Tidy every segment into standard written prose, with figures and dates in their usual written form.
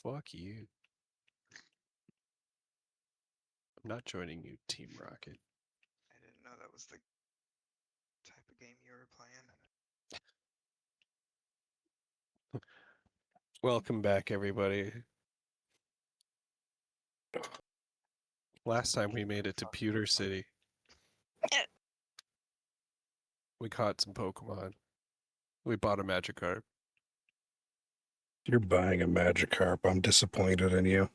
Fuck you. I'm not joining you, Team Rocket. I didn't know that was the type of game you were playing. Welcome back, everybody. Last time we made it to Pewter City. We caught some Pokemon. We bought a Magikarp. You're buying a Magikarp. I'm disappointed in you.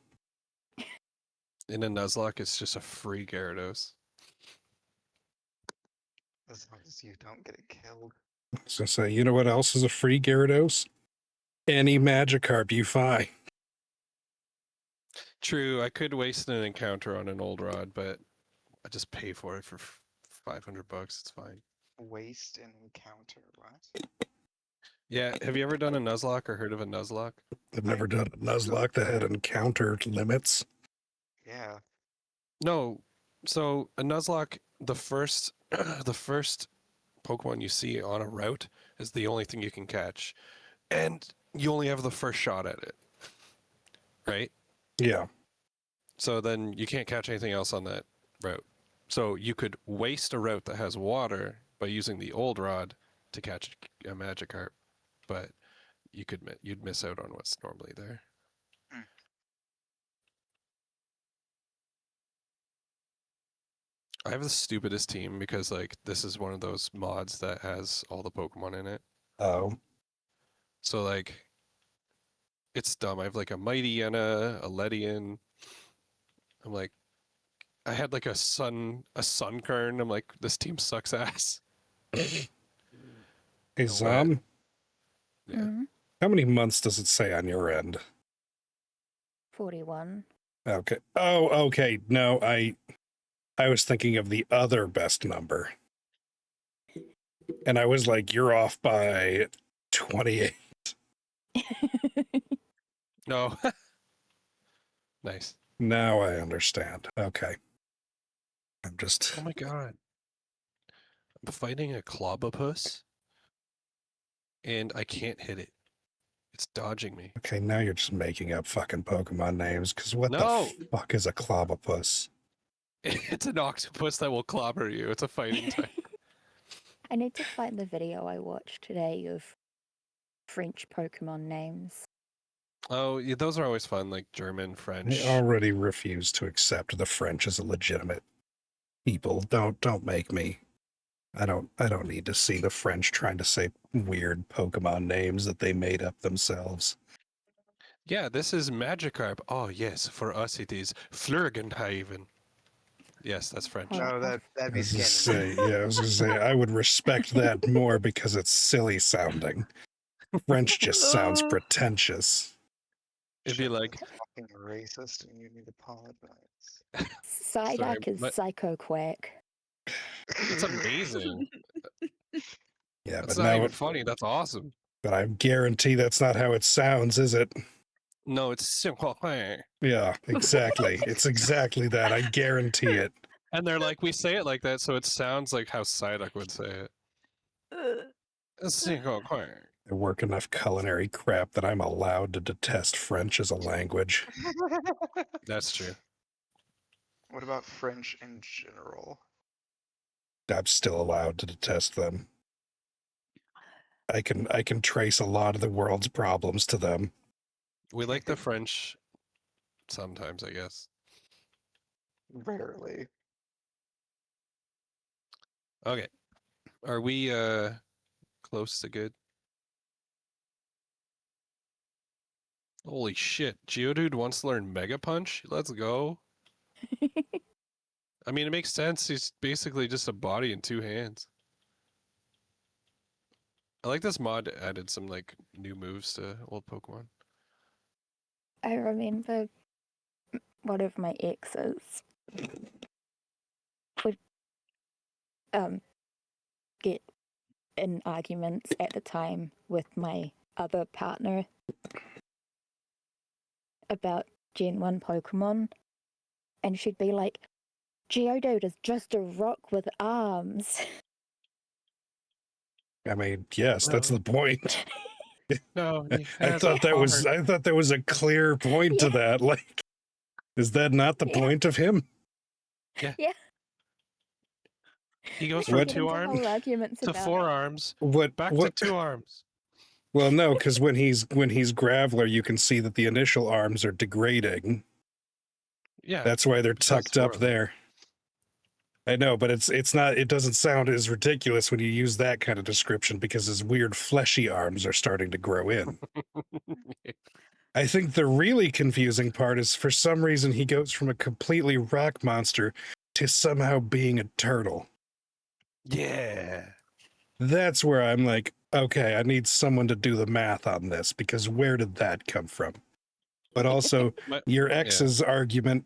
In a Nuzlocke, it's just a free Gyarados. As long as you don't get it killed. I was going to say, you know what else is a free Gyarados? Any Magikarp you find. True, I could waste an encounter on an old rod, but I just pay for it for $500. It's fine. Waste an encounter, what? Yeah, have you ever done a Nuzlocke or heard of a Nuzlocke? I've never done a Nuzlocke that had encounter limits. Yeah. No, so a Nuzlocke, the first Pokemon you see on a route is the only thing you can catch, and you only have the first shot at it, right? Yeah. So then you can't catch anything else on that route. So you could waste a route that has water by using the old rod to catch a Magikarp, but you'd miss out on what's normally there. Hmm. I have the stupidest team because like this is one of those mods that has all the Pokemon in it. Oh. So like it's dumb. I have like a Mightyena, a Ledian. I'm like I had like a Sunkern. I'm like, this team sucks ass. Hey, No Zom, Yeah. Mhm. how many months does it say on your end? 41. Okay. Oh, okay. No, I was thinking of the other best number. And I was like, you're off by 28. No. Nice. Now I understand. Okay. I'm just... Oh my god. I'm fighting a Clobopus and I can't hit it. It's dodging me. Okay, now you're just making up fucking Pokemon names, because what No! the fuck is a Clobopus? It's an octopus that will clobber you. It's a fighting type. I need to find the video I watched today of French Pokemon names. Oh, yeah, those are always fun, like German, French. I already refuse to accept the French as a legitimate people. Don't make me. I don't need to see the French trying to say weird Pokemon names that they made up themselves. Yeah, this is Magikarp. Oh, yes, for us it is Flurgenhaven. Yes, that's French. Oh. No, that'd I be was gonna say, Scandinavian. yeah, I was gonna say I would respect that more because it's silly sounding. French just sounds pretentious. It'd be Shit, like, that's fucking racist, and you need to apologize. Psyduck is but- Psycho Quack. it's amazing. Yeah, That's but not now, even funny. That's awesome. but I guarantee that's not how it sounds, is it? No, it's and Yeah, exactly. It's exactly that. I guarantee it. they're like, we say it like that, so it sounds like how Psyduck would say it. I work enough culinary crap that I'm allowed to detest French as a language. That's true. What about French in general? I'm still allowed to detest them. I can trace a lot of the world's problems to them. We like the French sometimes, I guess. Rarely. Okay. Are we close to good? Holy shit. Geodude wants to learn Mega Punch? Let's go. I mean, it makes sense. He's basically just a body and two hands. I like this mod added some like new moves to old Pokemon. I remember one of my exes would get in arguments at the time with my other partner about Gen 1 Pokemon, and she'd be like, Geodude is just a rock with arms. I mean, yes, that's the point. No, it I has a thought that was heart. I thought there was a clear point to that. Like, is that not the Yeah. point of him? Yeah. He goes We from What- get two into arms whole arguments to about four it. arms, What? back to What? two arms. Well, no, because when he's Graveler, you can see that the initial arms are degrading. Yeah, That's why they're besides tucked up four of them. there. I know, but it's not. It doesn't sound as ridiculous when you use that kind of description because his weird fleshy arms are starting to grow in. I think the really confusing part is for some reason he goes from a completely rock monster to somehow being a turtle. Yeah. That's where I'm like, okay, I need someone to do the math on this because where did that come from? But also, My- your ex's argument,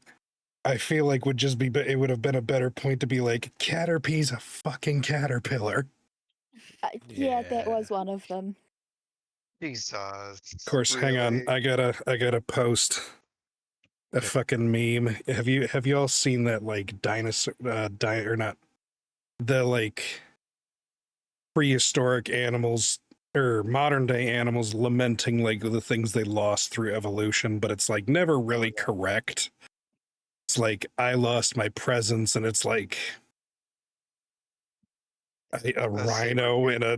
I feel like would just be, it would have been a better point to be like, Caterpie's a fucking caterpillar. Yeah, that was one of them. Jesus. Of course, hang on, I gotta post a Okay. fucking meme. Have you all seen that like dinosaur, or not, the like prehistoric animals or modern day animals lamenting like the things they lost through evolution, but it's like never really correct. It's like I lost my presence, and it's like a rhino and a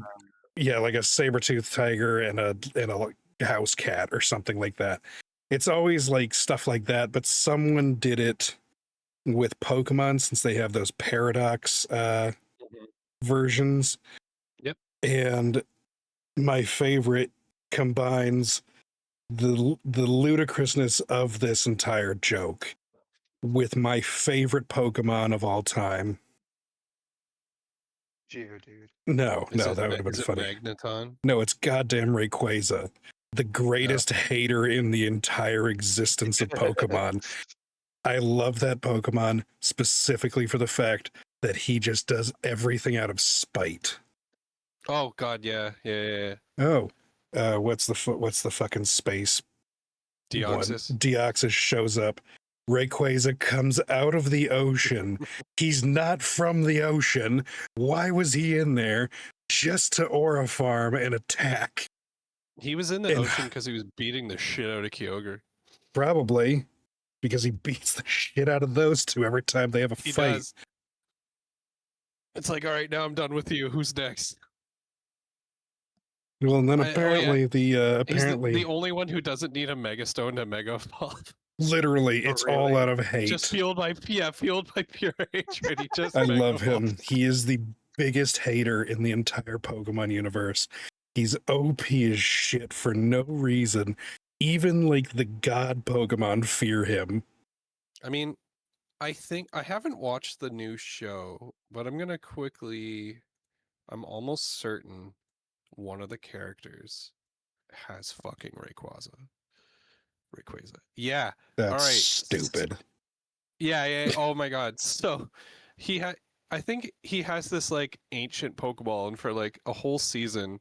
like a saber-toothed tiger and a like, house cat or something like that. It's always like stuff like that, but someone did it with Pokemon since they have those paradox Mhm. versions. Yep. And my favorite combines the ludicrousness of this entire joke with my favorite Pokemon of all time. Geodude. No, Is that would have been is it funny. Magneton? No, it's goddamn Rayquaza, the greatest hater in the entire existence of Pokemon. I love that Pokemon specifically for the fact that he just does everything out of spite. Oh God, yeah. Oh, what's the fucking space one? Deoxys. Deoxys shows up. Rayquaza comes out of the ocean. He's not from the ocean. Why was he in there? Just to aura farm and attack. He was in the And- ocean because he was beating the shit out of Kyogre. Probably because he beats the shit out of those two every time they have a He fight. does. It's like, all right, now I'm done with you. Who's next? Well, and then Oh, yeah. apparently He's the only one who doesn't need a Mega Stone to Mega Evolve. literally, Oh, it's all really? out of hate. Just fueled by pure hatred. He just I Mega love him. Evolved. He is the biggest hater in the entire Pokemon universe. He's OP as shit for no reason. Even like the god Pokemon fear him. I mean, I think I haven't watched the new show, but I'm gonna quickly. I'm almost certain one of the characters has fucking Rayquaza. Yeah. That's All right. stupid. Yeah. Oh my God. So he had. I think he has this like ancient Pokeball, and for like a whole season,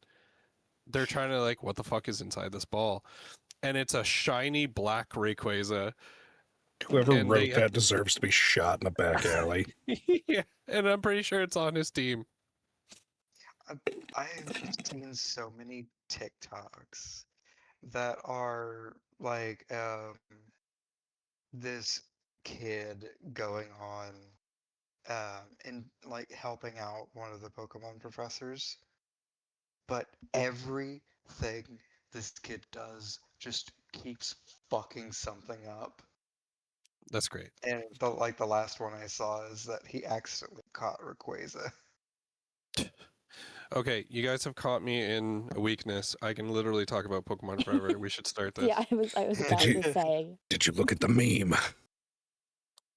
they're trying to like, what the fuck is inside this ball? And it's a shiny black Rayquaza. Whoever And wrote that deserves to be shot in a back alley. Yeah, and I'm pretty sure it's on his team. I have seen so many TikToks that are like this kid going on and like helping out one of the Pokemon professors, but everything this kid does just keeps fucking something up. That's great. And the last one I saw is that he accidentally caught Rayquaza. Okay, you guys have caught me in a weakness. I can literally talk about Pokemon forever. We should start this. Yeah, I was about you- to say. Did you look at the meme?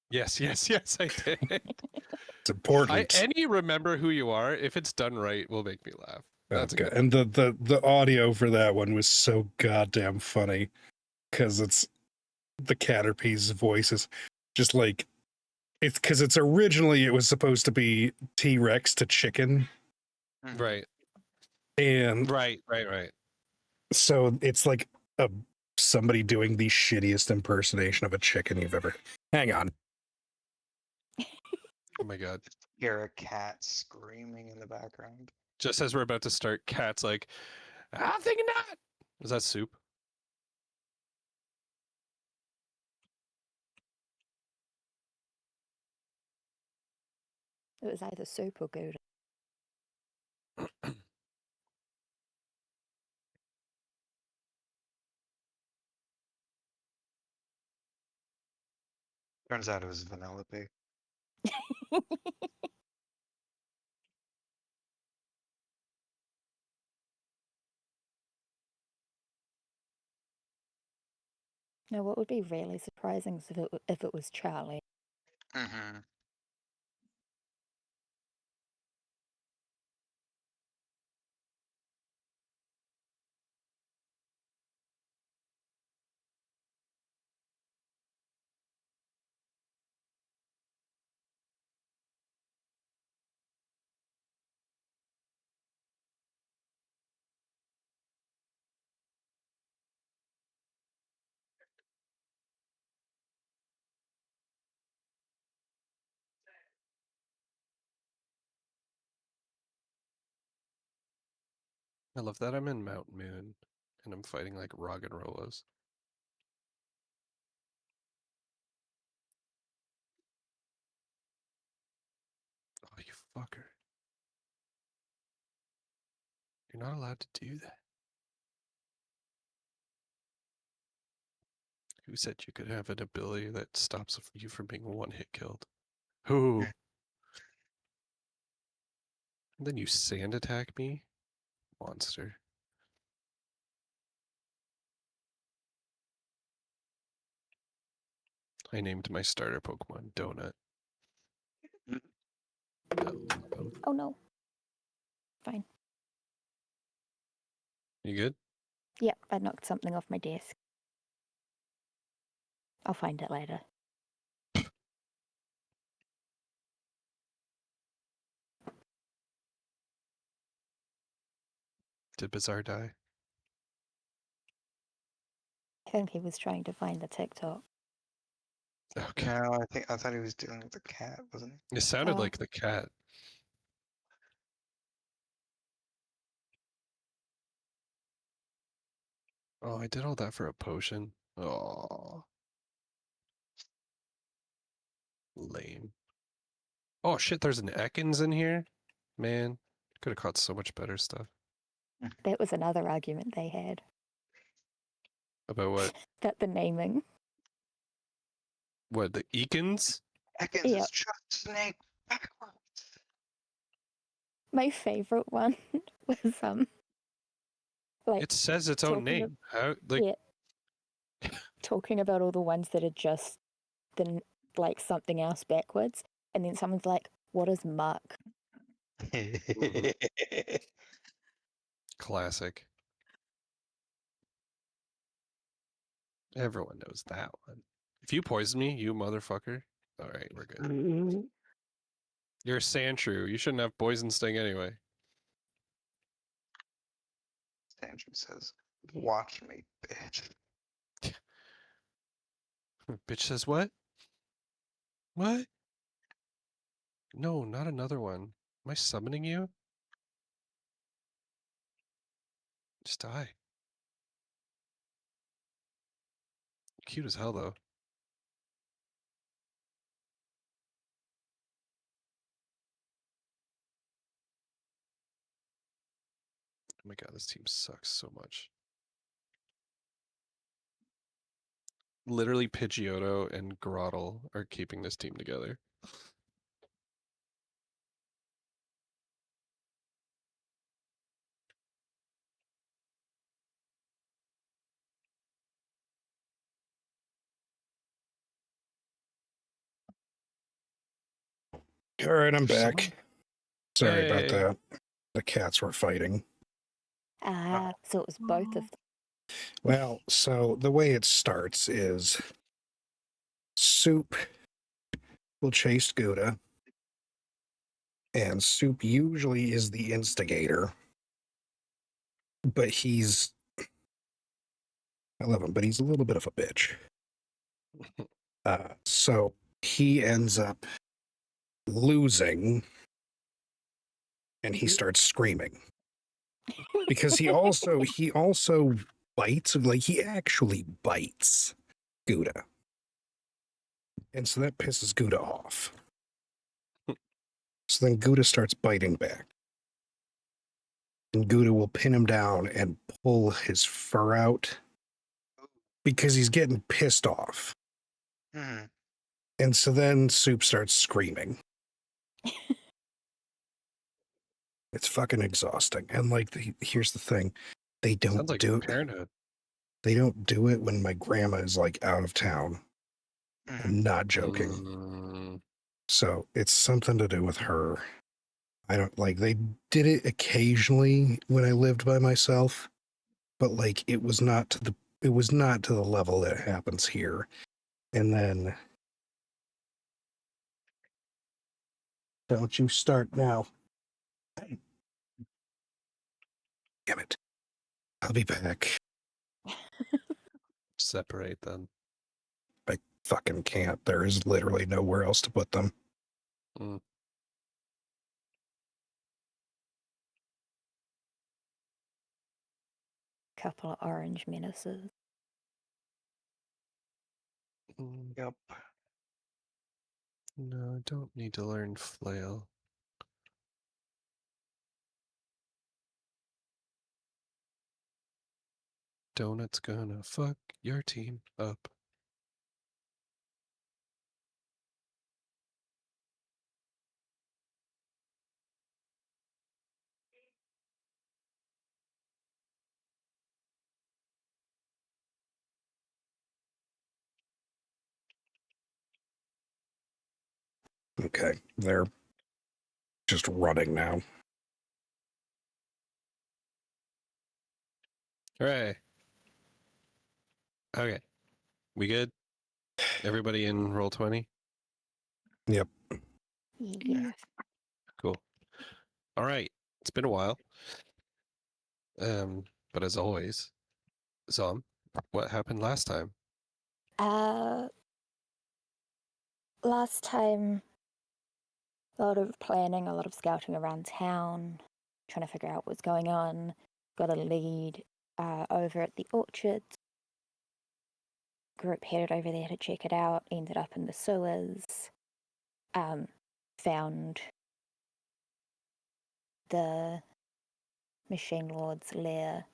Yes, I did. It's important. Any remember who you are, if it's done right, will make me laugh. That's a Okay. good And the audio for that one was so goddamn funny because it's the Caterpie's voice is just like it's because it's originally it was supposed to be T-Rex to chicken, Right, and right. so it's like a somebody doing the shittiest impersonation of a chicken you've ever. Hang on. Oh my God. Hear a cat screaming in the background. Just as we're about to start, Cat's like, I'm thinking not. Is that soup? It was either soup or Gouda. Turns out it was Vanellope. No, what would be really surprising is if it was Charlie. Mm-hmm. I love that I'm in Mount Moon and I'm fighting like Roggenrollas. Oh, you fucker. You're not allowed to do that. Who said you could have an ability that stops you from being one hit killed? Who? And then you sand attack me? Monster. I named my starter Pokemon Donut. I love him. Oh no. Fine. You good? Yep, I knocked something off my desk. I'll find it later. Did Bizarre die? I think he was trying to find the TikTok. Okay. No, I thought he was dealing with the cat, wasn't he? It sounded Oh. like the cat. Oh, I did all that for a potion. Oh. Lame. Oh shit, there's an Ekans in here? Man, could have caught so much better stuff. That was another argument they had. About what? That the naming. What, the Ekans? Ekans Yep. is just snake backwards. My favorite one was like It says its own talking name. How, like, yeah, talking about all the ones that are just like something else backwards, and then someone's like, "What is muck?" classic. Everyone knows that one. If you poison me, you motherfucker. All right, we're good. You're a Sandshrew. You shouldn't have poison sting anyway. Andrew says, "Watch me, bitch." Bitch says what? What? No, not another one. Am I summoning you? Just die. Cute as hell, though. Oh my god, this team sucks so much. Literally, Pidgeotto and Grottle are keeping this team together. All right, I'm There's back. Sorry about Hey. that. The cats were fighting. Ah, so it was both of them. Well, so the way it starts is Soup will chase Gouda, and Soup usually is the instigator, but I love him, but he's a little bit of a bitch. So he ends up losing, and he starts screaming because he also bites, like he actually bites Gouda. And so that pisses Gouda off. So then Gouda starts biting back. And Gouda will pin him down and pull his fur out because he's getting pissed off. Hmm. And so then Soup starts screaming. It's fucking exhausting. And like, here's the thing: they Sounds don't like do Parenthood. they don't do it when my grandma is like out of town. Hmm. I'm not joking. Mm, So it's something to do with her. I don't like. They did it occasionally when I lived by myself, but like it was not to the level that it happens here. And then, don't you start now. Damn it. I'll be back. separate them. I fucking can't. There is literally nowhere else to put them. Mm. Couple of orange menaces. Mm. Yep. No, I don't need to learn flail. Donut's gonna fuck your team up. Okay, they're just running now. Hooray. Okay. We good? Everybody in roll 20? Yep. Yeah. Cool. All right. It's been a while. But as always, Zom, what happened last time? Last time, a lot of planning, a lot of scouting around town, trying to figure out what's going on. Got a lead over at the orchards. Group headed over there to check it out. Ended up in the sewers. Found the Machine Lord's lair.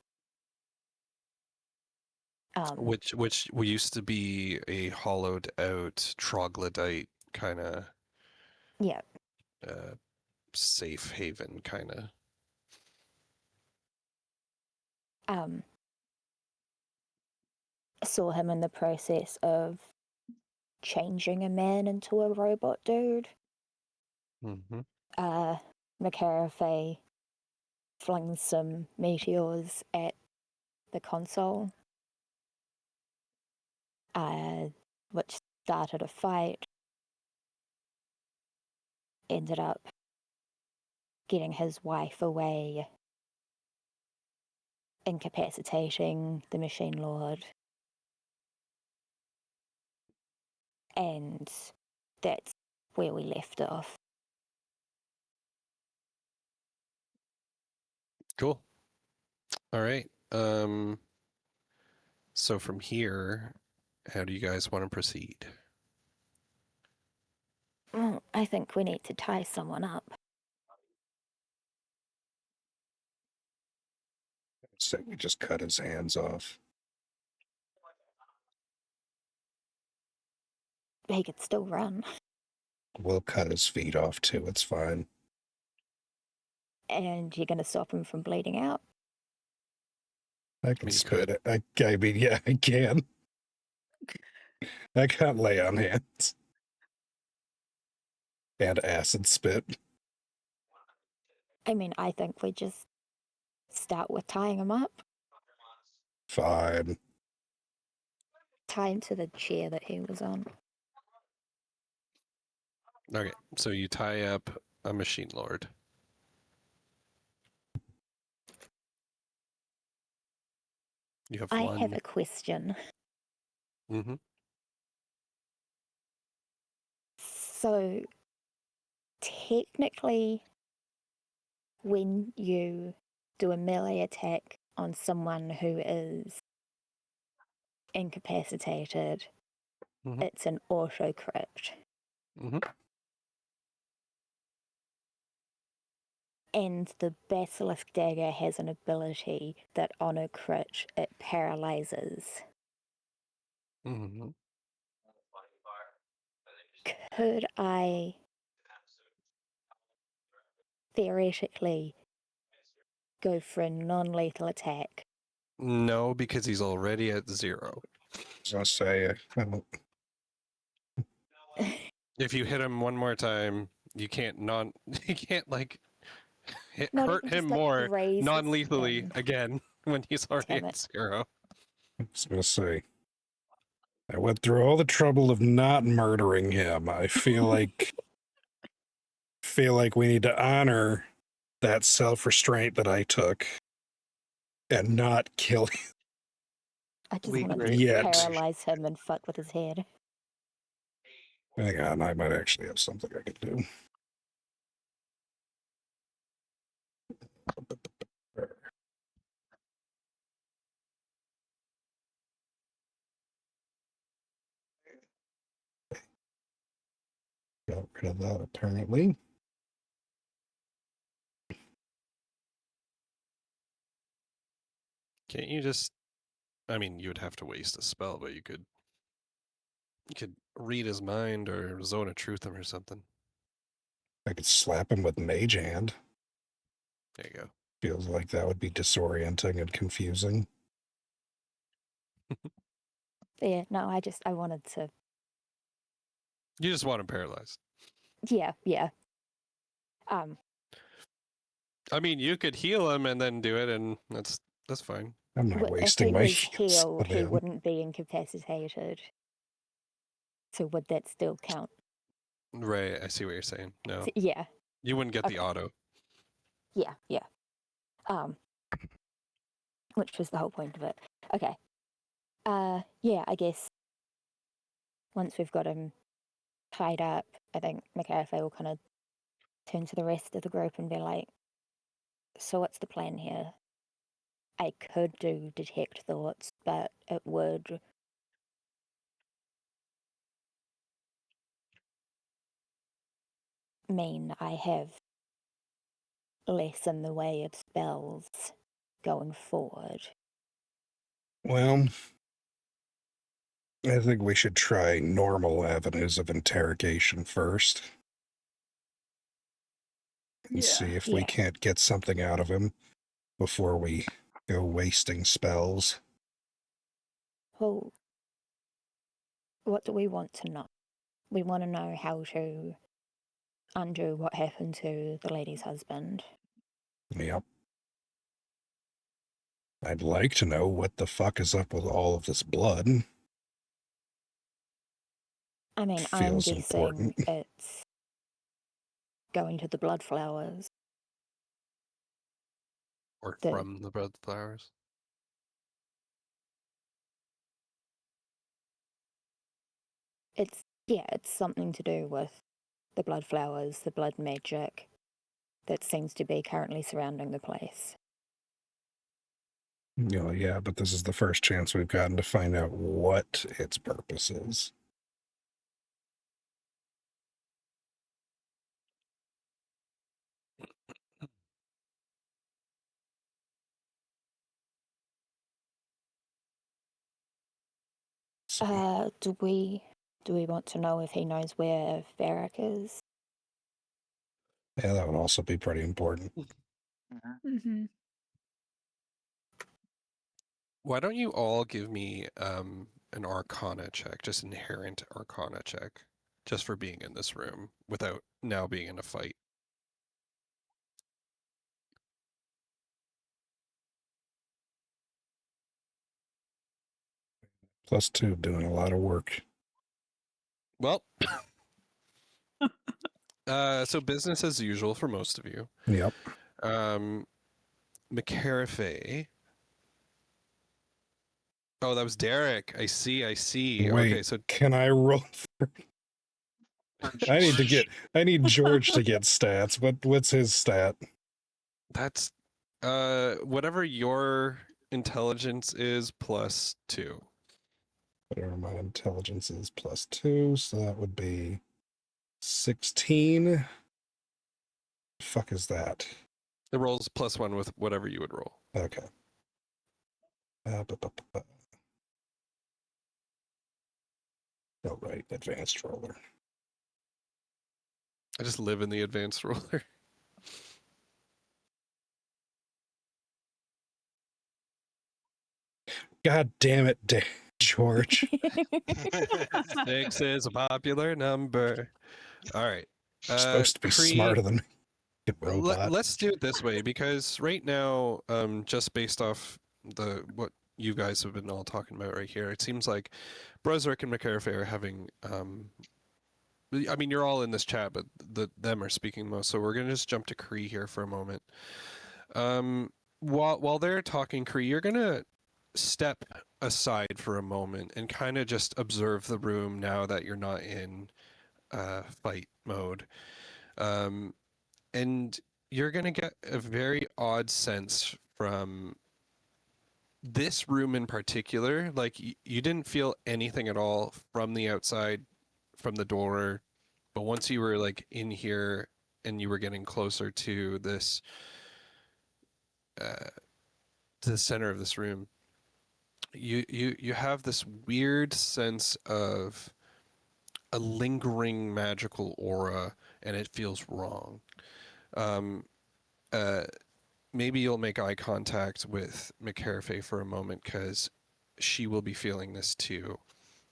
Which used to be a hollowed out troglodyte kind of Yeah. safe haven kind of. Saw him in the process of changing a man into a robot dude. Mm-hmm. McCarafay flung some meteors at the console, which started a fight. Ended up getting his wife away, incapacitating the Machine Lord, and that's where we left off. Cool. All right. So from here, how do you guys want to proceed? Well, I think we need to tie someone up. So we just cut his hands off. He could still run, We'll cut his feet off too. It's fine. and you're going to stop him from bleeding out. I can mean, you spit could. it. I mean, yeah, I can. I can't lay on hands. And acid spit. I mean, I think we just start with tying him up, Fine. tie him to the chair that he was on. Okay, so you tie up a Machine Lord. You have I one. have a question. Mm-hmm. So, technically, when you do a melee attack on someone who is incapacitated, Mhm. it's an auto crit. Hmm. And the Basilisk Dagger has an ability that on a crit, it paralyzes. Hmm. Could I theoretically go for a non-lethal attack? No, because he's already at 0. I was gonna say, If you hit him one more time, you can't you can't like Not hurt even him just like more raise non-lethally him. again when he's already Damn at it. 0. I was gonna say, I went through all the trouble of not murdering him. I feel like we need to honor that self-restraint that I took and not kill him I just We wanted to greatly yet. paralyze him and fuck with his head. Hang on, I might actually have something I could do. Got rid of that apparently. Can't you just? I mean, you would have to waste a spell, but you could read his mind or zone of truth him or something. I could slap him with Mage Hand. There you go. Feels like that would be disorienting and confusing. Yeah, no, I wanted to. You just want him paralyzed. Yeah. I mean, you could heal him and then do it, and that's fine. I'm not If wasting he my was heals healed, on he him. wouldn't be incapacitated. So would that still count? Right, I see what you're saying. No, Yeah, you wouldn't get the Okay. auto. yeah. Which was the whole point of it. Okay. Yeah, I guess once we've got him tied up, I think McAfee will kind of turn to the rest of the group and be like, so what's the plan here? I could do detect thoughts, but it would mean I have less in the way of spells going forward. Well, I think we should try normal avenues of interrogation first and see if we Yeah. can't get something out of him before we go wasting spells. Well, what do we want to know? We want to know how to undo what happened to the lady's husband. Yep. I'd like to know what the fuck is up with all of this blood. I mean, I'm Feels guessing important. it's going to the blood flowers. Or The- from the blood flowers. It's something to do with the blood flowers, the blood magic that seems to be currently surrounding the place. Yeah, but this is the first chance we've gotten to find out what its purpose is. So, Do we want to know if he knows where Varric is? yeah, that would also be pretty important. Mm-hmm. Why don't you all give me an Arcana check, just inherent Arcana check, just for being in this room without now being in a fight. +2, doing a lot of work. Well, so business as usual for most of you. Yep. McCarafay. Oh, that was Derek. I see. Wait, Okay, so can I roll? I need George to get stats. What's his stat? that's whatever your intelligence is +2. Whatever my intelligence is +2, so that would be 16. Fuck is that? It rolls +1 with whatever you would roll. Okay. Oh, right. Advanced roller. I just live in the advanced roller. God damn it, George. 6 is a popular number. All right. You're supposed to be Cree, smarter than me. Good robot. let's do it this way because right now, just based off what you guys have been all talking about right here, it seems like Brusrick and McCarthy are having. I mean, you're all in this chat, but them are speaking most. So we're gonna just jump to Cree here for a moment. While they're talking, Cree, you're gonna step aside for a moment and kind of just observe the room now that you're not in fight mode. And you're going to get a very odd sense from this room in particular. Like, you didn't feel anything at all from the outside, from the door. But once you were, like, in here and you were getting closer to this, to the center of this room, you have this weird sense of a lingering magical aura, and it feels wrong. Um, Maybe you'll make eye contact with McCarthy for a moment because she will be feeling this too.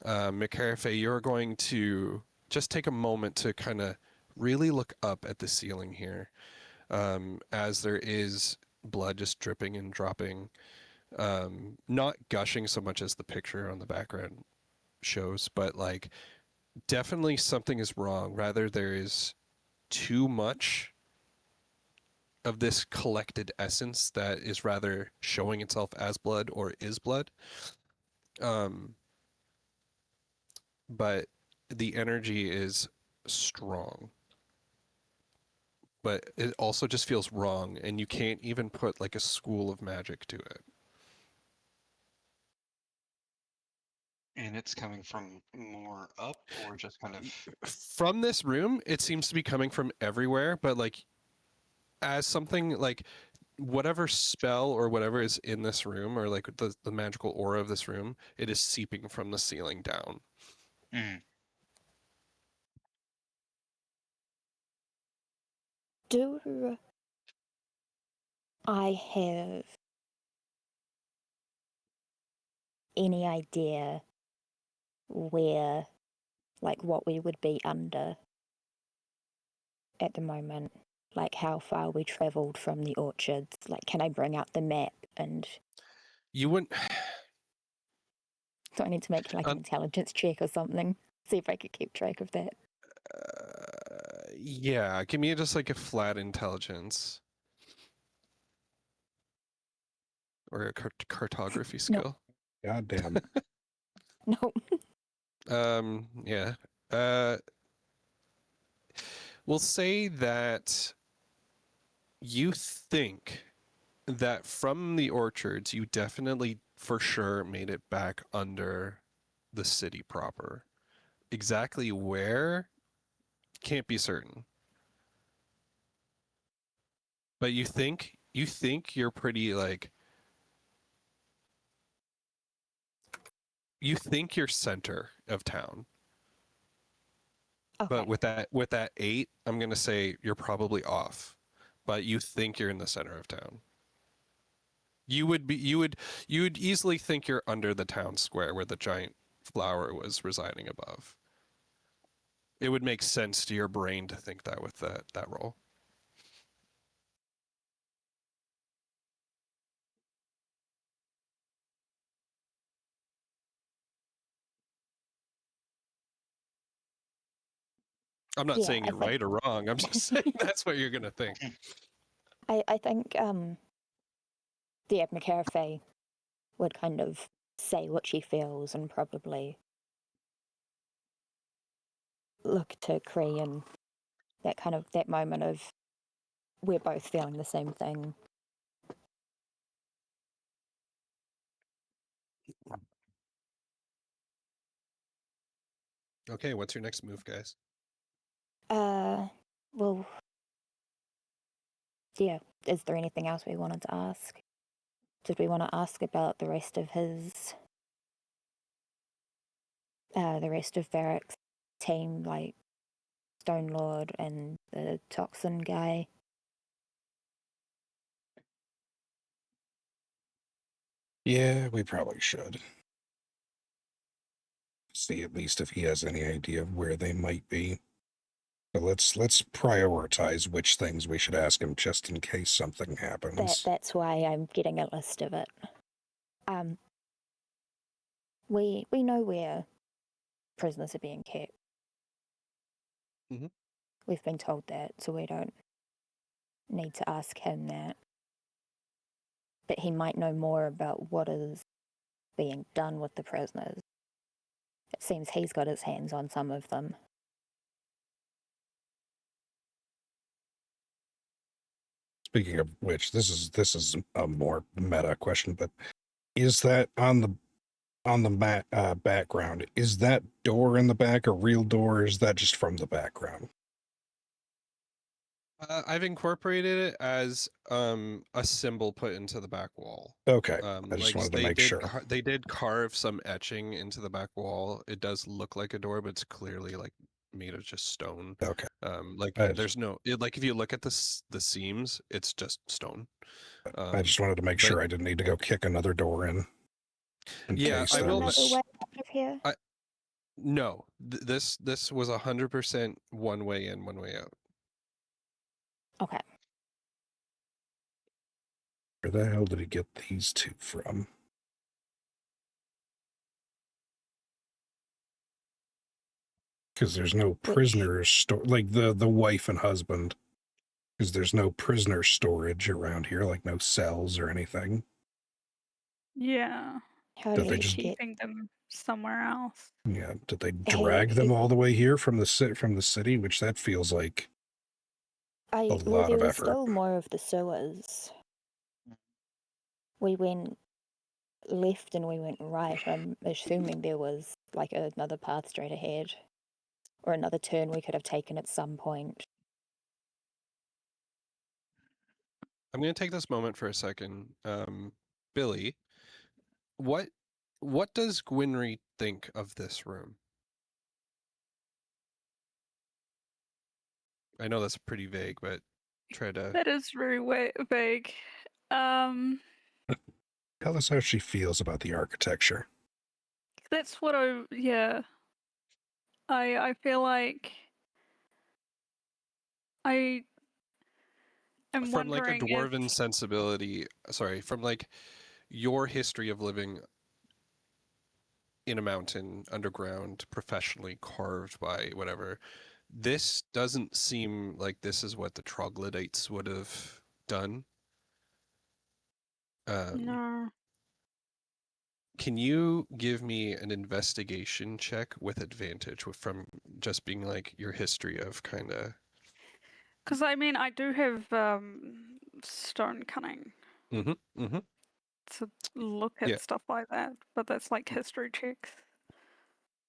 McCarthy, you're going to just take a moment to kind of really look up at the ceiling here, as there is blood just dripping and dropping, not gushing so much as the picture on the background shows, but like definitely something is wrong. Rather, there is too much of this collected essence that is rather showing itself as blood or is blood. But the energy is strong. But it also just feels wrong, and you can't even put like a school of magic to it. And it's coming from more up or just kind of. From this room, it seems to be coming from everywhere, but like as something like whatever spell or whatever is in this room or like the magical aura of this room, it is seeping from the ceiling down. Mm. Do I have any idea where, like, what we would be under at the moment? Like, how far we travelled from the orchards? Like, can I bring out the map and You wouldn't. do I need to make like an intelligence check or something? See if I could keep track of that. Yeah, give me just like a flat intelligence or a cartography skill. God damn. No. Yeah. We'll say that you think that from the orchards, you definitely for sure made it back under the city proper. Exactly where, can't be certain. But you think you're pretty like you think you're center of town. Okay. But with that 8, I'm gonna say you're probably off. But you think you're in the center of town. You would easily think you're under the town square where the giant flower was residing above. It would make sense to your brain to think that with that roll. I'm not Yeah, saying I you're think- right or wrong. I'm just saying that's what you're gonna think. I think the McCarthy would kind of say what she feels and probably look to Cree and that moment of we're both feeling the same thing. Okay, what's your next move, guys? Well, yeah. Is there anything else we wanted to ask? Did we want to ask about the rest of Varric's team, like Stone Lord and the Toxin guy? Yeah, we probably should. See at least if he has any idea of where they might be. But let's prioritize which things we should ask him just in case something happens. That's why I'm getting a list of it. We know where prisoners are being kept. Mhm. We've been told that, so we don't need to ask him that. But he might know more about what is being done with the prisoners. It seems he's got his hands on some of them. Speaking of which, this is a more meta question, but is that on the background? Is that door in the back a real door, or is that just from the background? I've incorporated it as a symbol put into the back wall. Okay, I just Like wanted to they make did, sure. they did carve some etching into the back wall. It does look like a door, but it's clearly like made of just stone. Okay, Like I, there's no like if you look at the seams, it's just stone. I just wanted to make but sure I didn't need to go kick another door in yeah, case I Is there will. another was. way out of here? No, this was 100% one way in, one way out. Okay. Where the hell did he get these two from? Because there's no Which prisoners like the wife and husband. Because there's no prisoner storage around here, like no cells or anything. Yeah. how Did did they he just get? Keeping them somewhere else. Yeah, did they He, drag them he all the way here from the city? Which that feels like a well, lot there of was effort. still more of the sewers. We went left and we went right. I'm assuming there was like another path straight ahead, or another turn we could have taken at some point. I'm going to take this moment for a second. Billy, what does Gwynry think of this room? I know that's pretty vague, but try to. That is very vague. Tell us how she feels about the architecture. That's what I feel like I am From like a wondering dwarven if sensibility, sorry, from like your history of living in a mountain underground, professionally carved by whatever, this doesn't seem like this is what the troglodytes would have done. no. Can you give me an investigation check with advantage from just being like your history of kind of. Because I mean, I do have stone cunning Mm-hmm. to look Yeah. at stuff like that, but that's like history checks.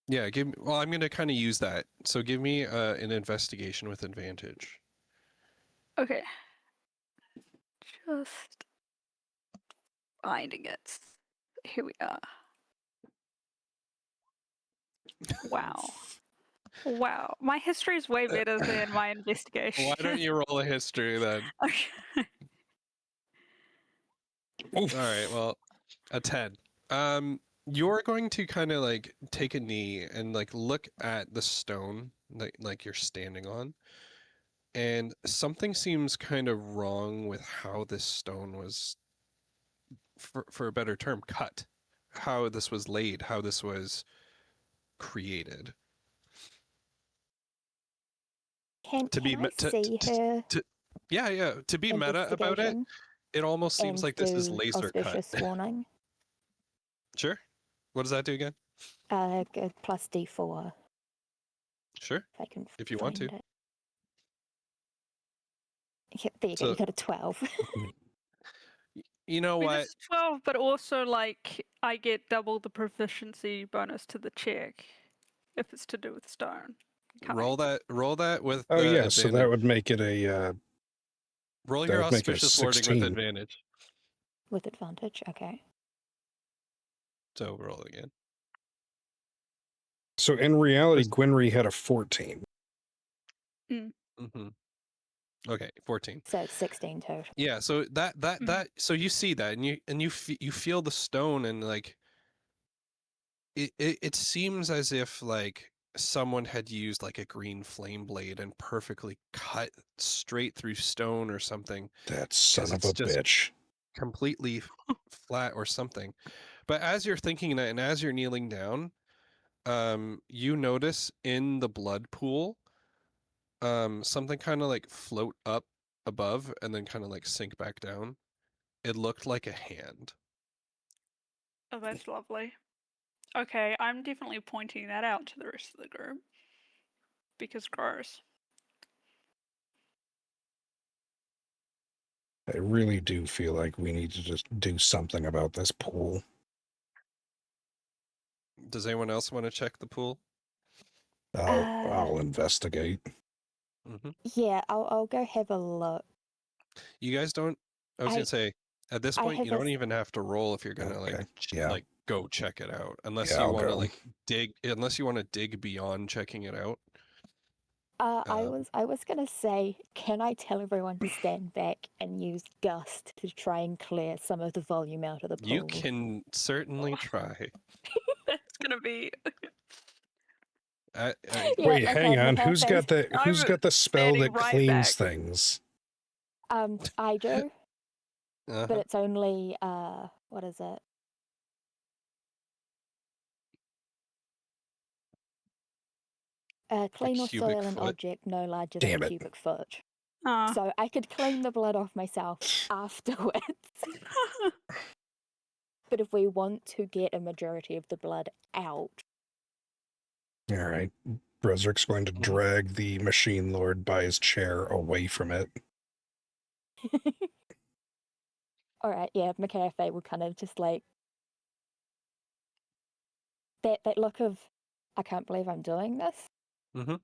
Yeah, give me. Well, I'm gonna kind of use that. So give me an investigation with advantage. Okay. Just finding it. Here we are. Wow. Wow. My history is way better than my investigation. Why don't you roll a history then? Okay. All right. Well, a 10. You're going to kind of like take a knee and like look at the stone that like you're standing on, and something seems kind of wrong with how this stone was, for a better term, cut, how this was laid, how this was created. Can To be I see her yeah, to be meta about it, investigation it almost seems and like this is do laser cut. auspicious warning? Sure. What does that do again? Plus D4 Sure, if I can if you want find to. it. Yeah, there you go. So You got a 12. you know I mean, what? this is 12, but also like I get double the proficiency bonus to the check. if it's to do with stone. Can Roll that with Oh yeah, so that advantage. would make it a Roll that your would make it a auspicious wording with 16. advantage. With advantage, okay. So roll again. so in reality, Just- Gwynry had a 14. Mm-hmm. Okay, 14. So it's 16 total. Yeah, so Mhm. that so you see that and you feel the stone and like it seems as if like someone had used like a green flame blade and perfectly cut straight through stone or something That son because of a it's just bitch. completely flat or something. But as you're thinking that and as you're kneeling down, you notice in the blood pool something kind of like float up above and then kind of like sink back down. It looked like a hand. Oh, that's lovely. Okay, I'm definitely pointing that out to the rest of the group. Because gross. I really do feel like we need to just do something about this pool. Does anyone else want to check the pool? I'll investigate. Mm-hmm. Yeah, I'll go have a look. You guys don't. I was I- gonna say at this I point you have a don't s- even have to roll if you're gonna Okay, like yeah. like go check it out unless Yeah, you I'll want to go. like dig unless you want to dig beyond checking it out. I was gonna say, can I tell everyone to stand back and use gust to try and clear some of the volume out of the pool? You can certainly try. That's gonna be. I, Yeah, Wait, okay, hang on. Who's Macarthur's- got the Who's I'm got the spell standing that right cleans back. things? I do, uh but it's only what is it? Clean or cubic soil an foot? object no larger Damn than a it. cubic foot. Uh, So I could clean the blood off myself afterwards. But if we want to get a majority of the blood out, All right. Brezerk's going to drag the Machine Lord by his chair away from it. all right, yeah, McCafe will kind of just like that look of, I can't believe I'm doing this. Mm-hmm.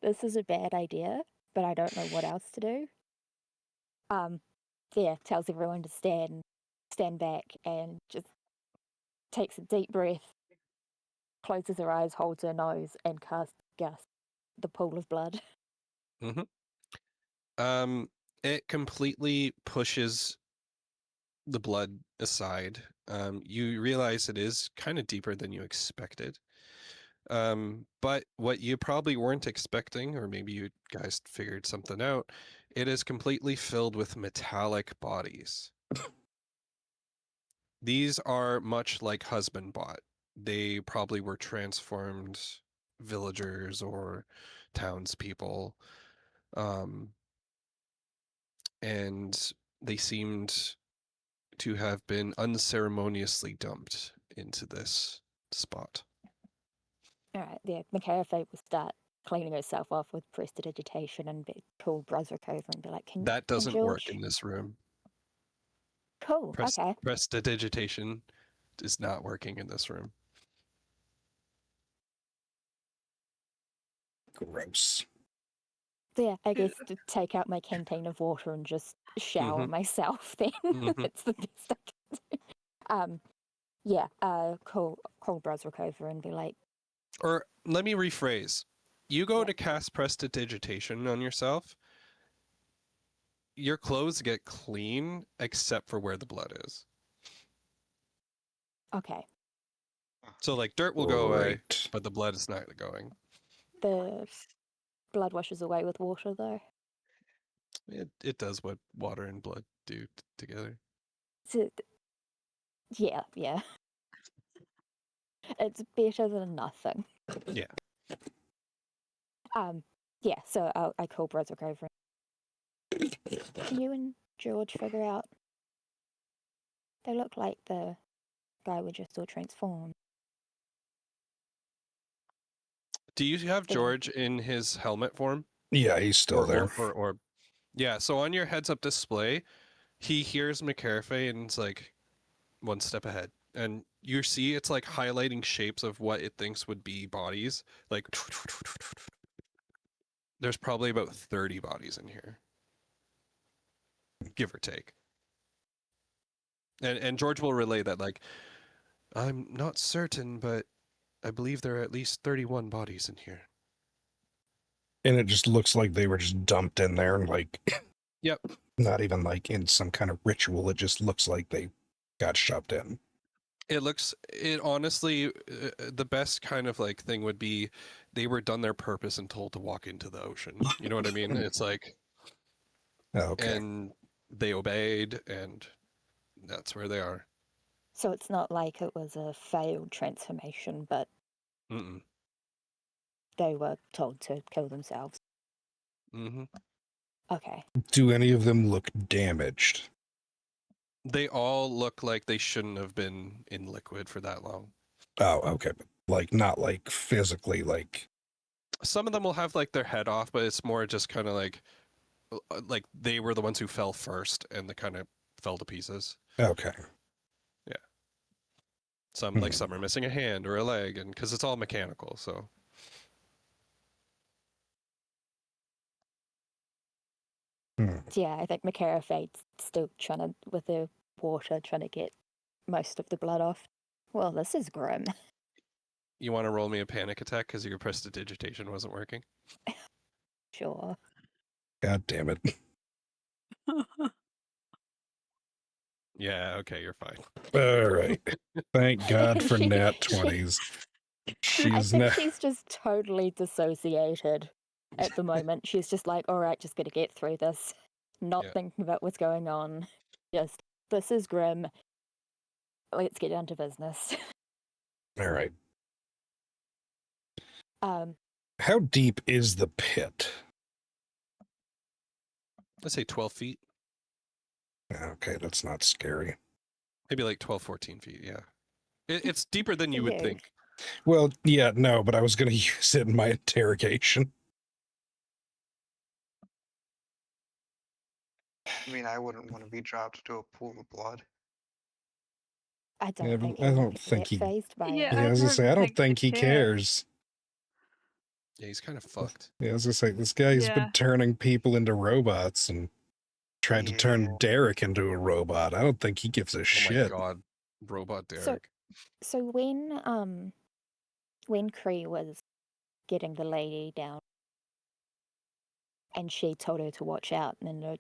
This is a bad idea, but I don't know what else to do. Yeah, tells everyone to stand back and just takes a deep breath, closes her eyes, holds her nose, and casts Gust, the pool of blood. It completely pushes the blood aside. You realize it is kind of deeper than you expected. But what you probably weren't expecting, or maybe you guys figured something out, it is completely filled with metallic bodies. These are much like husband bot. They probably were transformed villagers or townspeople. And they seemed to have been unceremoniously dumped into this spot. All right, yeah, McCafe will start cleaning herself off with prestidigitation and call Brozerick over and be like, That can doesn't work George... in this room. Cool, okay. Prestidigitation is not working in this room. Gross. So yeah, I guess to take out my canteen of water and just shower myself then. Mhm. It's the best I can do. Yeah, call Brozerick over and be like, Or let me rephrase. You go Yeah. to cast prestidigitation on yourself. Your clothes get clean except for where the blood is. okay, So like dirt will go away, Right. but the blood is not going. the blood washes away with water though. It does what water and blood do together. So, yeah. It's better than nothing. Yeah. Yeah, so I call Brozerick over. Can you and George figure out? They look like the guy we just saw transform. Do you have Yeah. George in his helmet form? Yeah, he's still there. Or yeah, so on your heads up display, he hears McCarthy and it's like one step ahead. And you see it's like highlighting shapes of what it thinks would be bodies. Like there's probably about 30 bodies in here, give or take. And George will relay that, like, I'm not certain, but I believe there are at least 31 bodies in here. And it just looks like they were just dumped in there and like, Yep. not even like in some kind of ritual. It just looks like they got shoved in. It honestly, the best kind of like thing would be they were done their purpose and told to walk into the ocean. You know what I mean? It's like, Okay. and they obeyed, and that's where they are. So it's not like it was a failed transformation, but Mm-mm. they were told to kill themselves. Mm-hmm. Okay. Do any of them look damaged? They all look like they shouldn't have been in liquid for that long. Oh, okay. But like, not like physically, like, Some of them will have like their head off, but it's more just kind of like they were the ones who fell first and they kind of fell to pieces. okay. Some like some are missing a hand or a leg, and because it's all mechanical, so. Yeah, I think Makara Fade's still trying to, with the water, trying to get most of the blood off. Well, this is grim. You want to roll me a panic attack because your prestidigitation wasn't working? Sure. God damn it. Yeah, okay, you're fine. All right. Thank God for nat 20s. I She's think not. she's just totally dissociated at the moment. She's just like, all right, just gonna get through this. Not Yeah. thinking about what's going on. Just, this is grim. Let's get down to business. All right. Um, How deep is the pit? Let's say 12 feet. Okay, that's not scary. Maybe like 12, 14 feet, yeah. It's deeper than you would Yeah. think. Well, yeah, no, but I was going to use it in my interrogation. I mean, I wouldn't want to be dropped into a pool of blood. I don't Yeah, think but I he would don't be think that he- phased by Yeah, it. Yeah, I was going to say, I don't think he he'd care. cares. Yeah, he's kind of fucked. Yeah, I was going to say, this guy's Yeah. been turning people into robots and tried to turn Yeah. Derek into a robot. I don't think he gives a Oh shit. my god. Robot So- Derek. So when Cree was getting the lady down and she told her to watch out and then a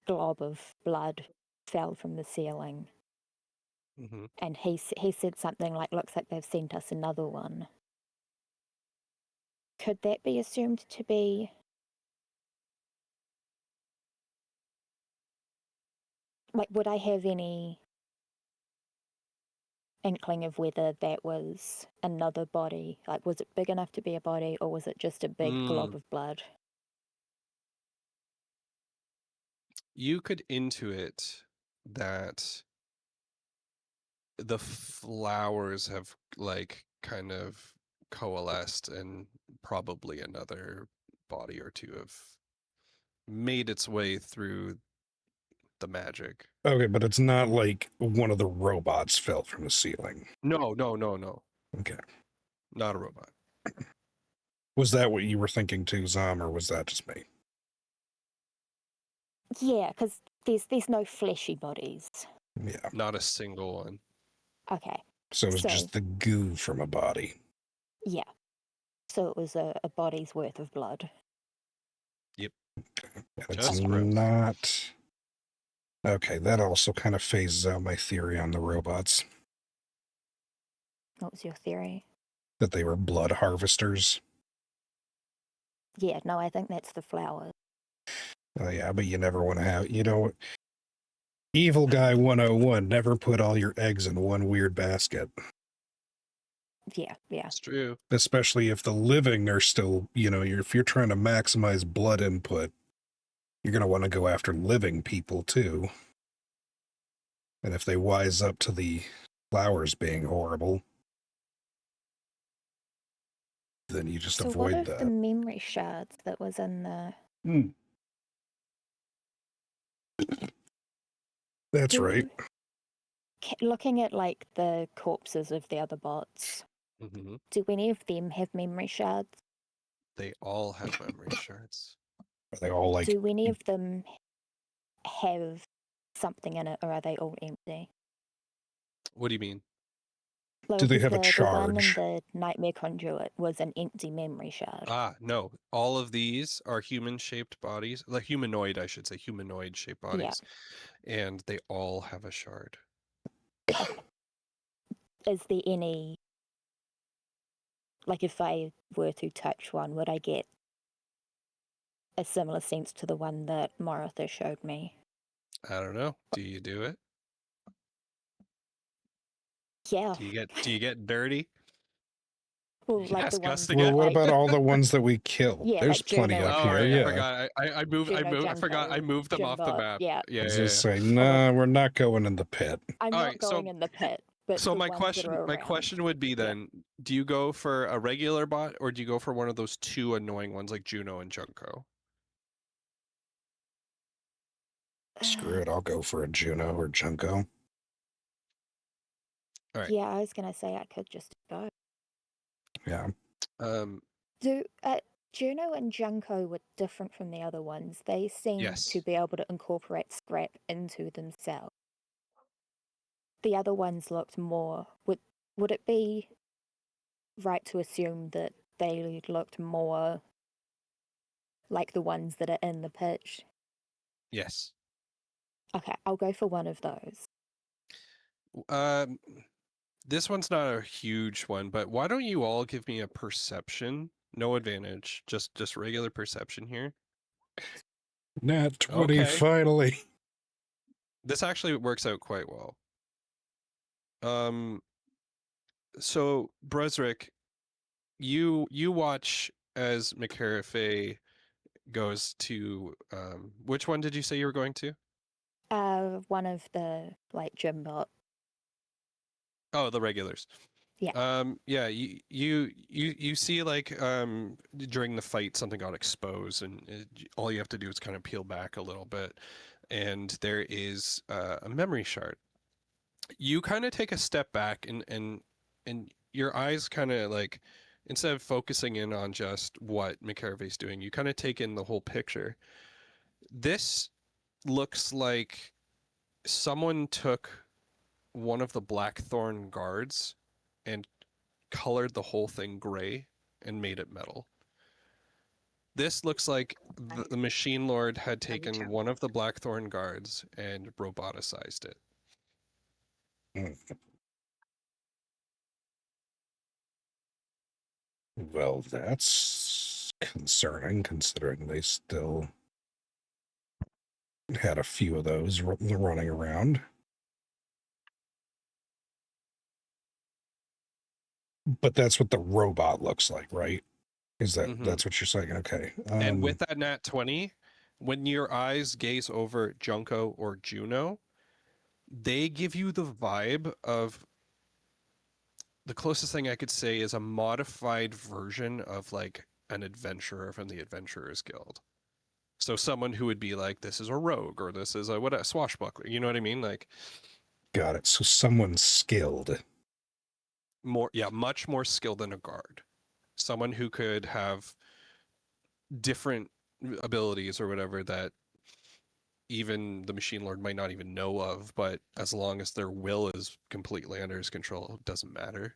glob of blood fell from the ceiling Mm-hmm. and he said something like, looks like they've sent us another one. Could that be assumed to be like, would I have any inkling of whether that was another body? Like, was it big enough to be a body or was it just a big glob of blood? You could intuit that the flowers have like kind of coalesced and probably another body or two have made its way through the magic. Okay, but it's not like one of the robots fell from the ceiling. No. Okay. Not a robot. Was that what you were thinking too, Zom, or was that just me? Yeah, because there's no fleshy bodies. Yeah. Not a single one. Okay, So it was So- just the goo from a body. yeah. So it was a body's worth of blood. And it's Just gross. not. Okay, that also kind of phases out my theory on the robots, What was your theory? that they were blood harvesters. Yeah, no, I think that's the flowers. Oh, yeah, but you never want to have, Evil Guy 101, never put all your eggs in one weird basket. Yeah. It's true. Especially if the living are still, if you're trying to maximize blood input, you're going to want to go after living people too. And if they wise up to the flowers being horrible, then you just So what avoid of that. the memory shards that was in the... That's Who- right. looking at like the corpses of the other bots, Hmm. do any of them have memory shards? They all have memory shards. Are they all like Do any of them have something in it, or are they all empty? What do you mean? Like, Do they because have a the one in charge? the Nightmare Conduit was an empty memory shard. No. All of these are human-shaped bodies, like humanoid, I should say, humanoid-shaped Yeah. bodies, and they all have a shard. Is there any, like, if I were to touch one, would I get a similar sense to the one that Moritha showed me? I don't know. Do you do it? Yeah. Do you get dirty? Well, like the Ask us ones to Well, get. what like, about all the ones that we killed? Yeah, There's like plenty Juno up Oh here. right, I Yeah. forgot. I Juno, I forgot. I Junko, moved them off the Jimbot, map. yeah. I Yeah, was yeah, just yeah. saying, nah, we're not going in the pit. I'm All not right, so going in the pit, but so the ones that are my around. question would be then: do you go for a regular bot or do you go for one of those two annoying ones like Juno and Junko? Screw it, I'll go for a Juno or Junko. All right. Yeah, I was gonna say I could just go. Yeah. Do Juno and Junko were different from the other ones. They seemed Yes. to be able to incorporate scrap into themselves. The other ones looked more. Would it be right to assume that they looked more like the ones that are in the pitch? Yes. Okay, I'll go for one of those. Um, this one's not a huge one, but why don't you all give me a perception? No advantage, just regular perception here. Nat 20, Okay. finally. This actually works out quite well. So Brezric, you watch as McCarafay goes to which one did you say you were going to? One of the like Jimbot. Oh, the regulars. Yeah. Yeah, you see like during the fight something got exposed and all you have to do is kind of peel back a little bit and there is a memory shard. You kind of take a step back and your eyes kind of like instead of focusing in on just what McCarvey's doing, you kind of take in the whole picture. This looks like someone took one of the Blackthorn guards and colored the whole thing gray and made it metal. This looks like the Machine Lord had taken one of the Blackthorn guards and roboticized it. Well, that's concerning considering they still had a few of those running around. But that's what the robot looks like, right? Is that's what you're saying? Okay. And with that nat 20, when your eyes gaze over Junko or Juno, they give you the vibe of the closest thing I could say is a modified version of like an adventurer from the Adventurers Guild. So someone who would be like, this is a rogue or this is a swashbuckler. You know what I mean? Like, got it. So someone's skilled. Much more skilled than a guard. Someone who could have different abilities or whatever that even the Machine Lord might not even know of, but as long as their will is completely under his control, it doesn't matter.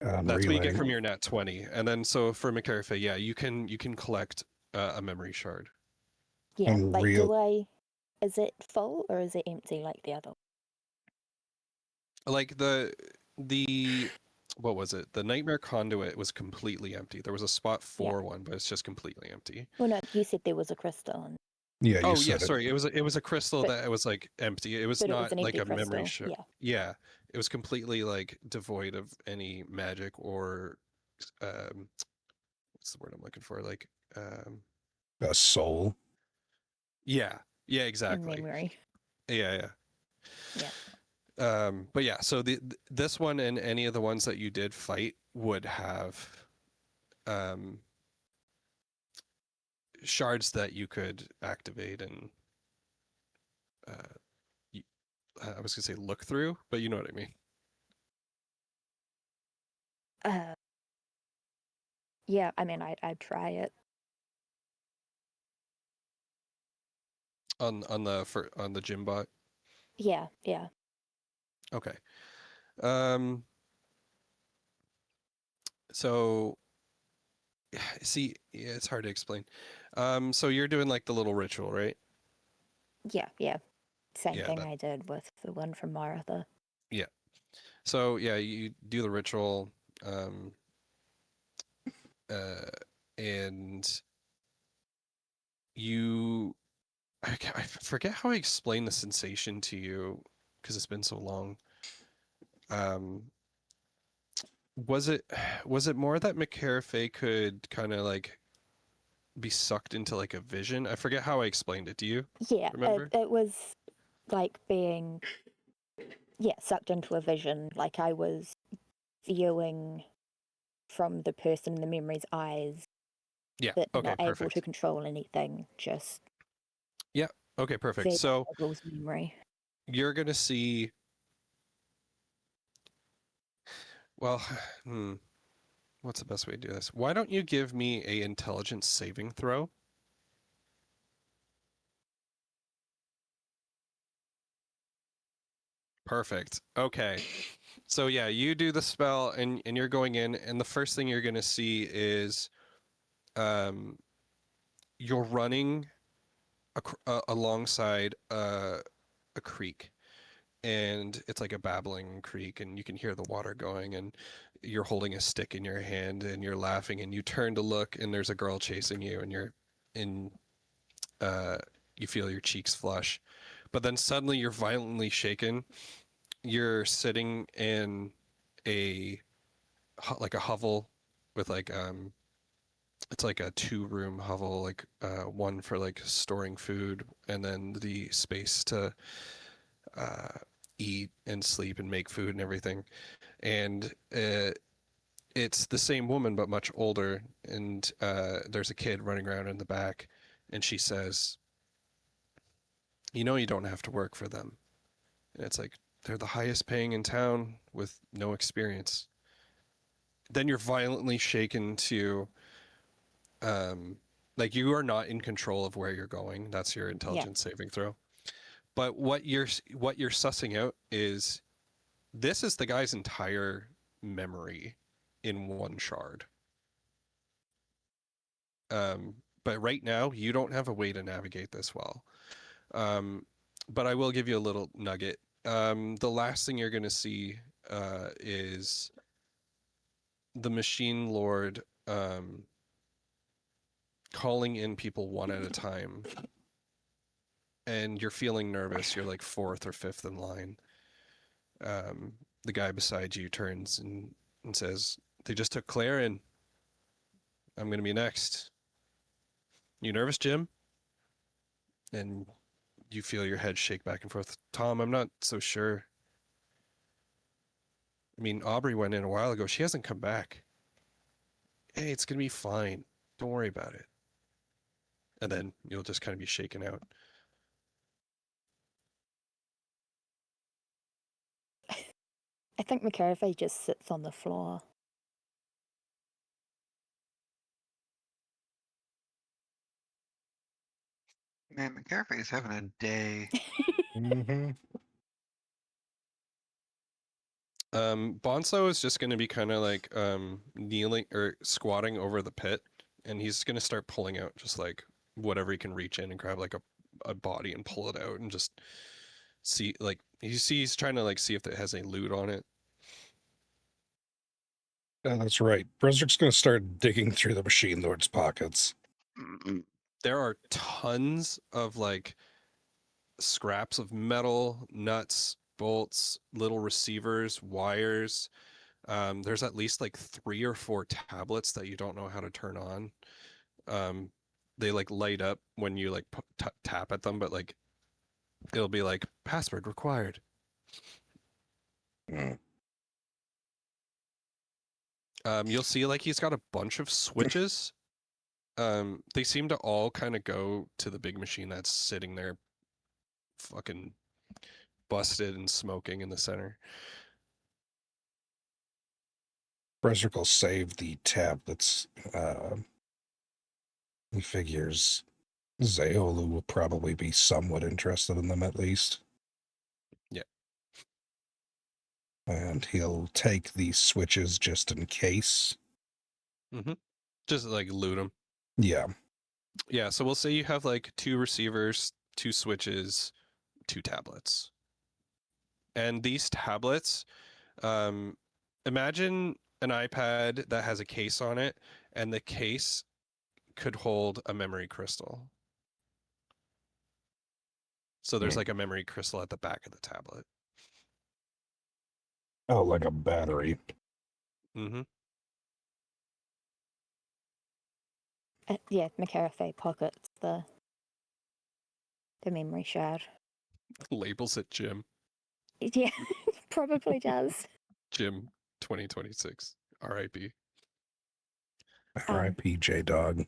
That's what you get from your nat 20. And then so for McCarafay, yeah, you can collect a memory shard. Yeah, like is it full or is it empty like the other? Like the what was it? The Nightmare Conduit was completely empty. There was a spot for one, but it's just completely empty. Well, no, you said there was a crystal. Yeah. Oh yeah, sorry. It was a crystal but, that was like empty. It was not it was like a crystal. memory shard. Yeah. Yeah, it was completely like devoid of any magic or what's the word I'm looking for? Like a soul. Yeah. Yeah. Exactly. Memory. Yeah. But yeah, so this one and any of the ones that you did fight would have shards that you could activate and I was gonna say look through, but you know what I mean. Yeah, I mean, I'd try it. On the gym bot. Yeah, yeah. Okay. Um. So, see, yeah, it's hard to explain. So you're doing like the little ritual, right? Yeah, yeah. Same Yeah, thing that, I did with the one from Martha. yeah. So yeah, you do the ritual, um, uh, and you, I forget how I explained the sensation to you because it's been so long. Um, was it was it more that McCarafay could kind of like be sucked into like a vision? I forget how I explained it. Do you Yeah, remember? it was like being, yeah, sucked into a vision. Like I was viewing from the person in the memory's eyes, Yeah. but Okay, not able to perfect. control anything, just Yeah. Okay, perfect. the So goggle's memory. you're gonna see. Well, hmm, what's the best way to do this? Why don't you give me a intelligence saving throw? Perfect. Okay. So yeah, you do the spell and you're going in, and the first thing you're gonna see is um you're running alongside a creek, and it's like a babbling creek, and you can hear the water going, and you're holding a stick in your hand, and you're laughing, and you turn to look, and there's a girl chasing you, and you're in uh you feel your cheeks flush, but then suddenly you're violently shaken. You're sitting in a like a hovel with like it's like a 2-room hovel, like one for like storing food, and then the space to uh eat and sleep and make food and everything. And it's the same woman but much older, and there's a kid running around in the back, and she says, you know, you don't have to work for them. And it's like, they're the highest paying in town with no experience. Then you're violently shaken to um like you are not in control of where you're going. That's your Yeah, intelligence saving throw. But what you're sussing out is this is the guy's entire memory in one shard. But right now you don't have a way to navigate this well. But I will give you a little nugget. The last thing you're going to see is the machine lord calling in people one at a time, and you're feeling nervous. You're like fourth or fifth in line. The guy beside you turns and says, "They just took Claire in. I'm going to be next. You nervous, Jim?" And you feel your head shake back and forth. Tom, I'm not so sure. I mean, Aubrey went in a while ago. She hasn't come back. Hey, it's going to be fine. Don't worry about it. And then you'll just kind of be shaken out. I think McCarthy just sits on the floor. Man, McCarthy's having a day. Mm-hmm. Bonso is just going to be kind of like kneeling or squatting over the pit, and he's going to start pulling out just like whatever he can reach in and grab like a body and pull it out and just see, like he's trying to like see if it has any loot on it. Yeah, that's right. Brezrick's going to start digging through the machine lord's pockets. There are tons of like scraps of metal, nuts, bolts, little receivers, wires. There's at least like 3 or 4 tablets that you don't know how to turn on. Um, they like light up when you like tap at them, but like it'll be like password required. Mm. You'll see like he's got a bunch of switches. They seem to all kind of go to the big machine that's sitting there fucking busted and smoking in the center. Frederick will save the tablets. He figures Zaolu will probably be somewhat interested in them at least. Yeah. And he'll take these switches just in case. Just like loot them. Yeah. Yeah, so we'll say you have like 2 receivers, 2 switches, 2 tablets. And these tablets, imagine an iPad that has a case on it, and the case could hold a memory crystal. So there's like a memory crystal at the back of the tablet. Oh, like a battery. Mm-hmm. Yeah, McCarthy pockets the memory shard. Labels it Jim. Yeah, probably does. Jim 2026. R.I.P. R.I.P. J-Dog.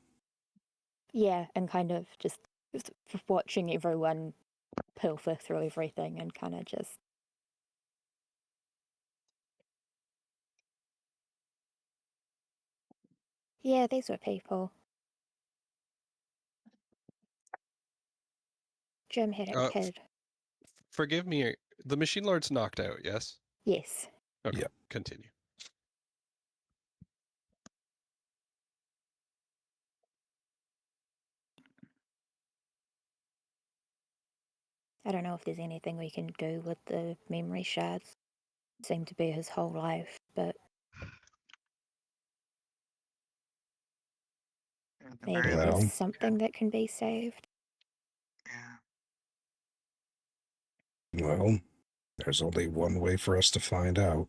Yeah, and kind of just watching everyone pilfer through everything and kind of just. Yeah, these were people. Jim had a kid. Forgive me, the Machine Lord's knocked out, yes? Yes. Okay, Yeah. continue. I don't know if there's anything we can do with the memory shards. Seem to be his whole life, but At the maybe very Well. there's least, something that can be saved. yeah. Well, there's only one way for us to find out.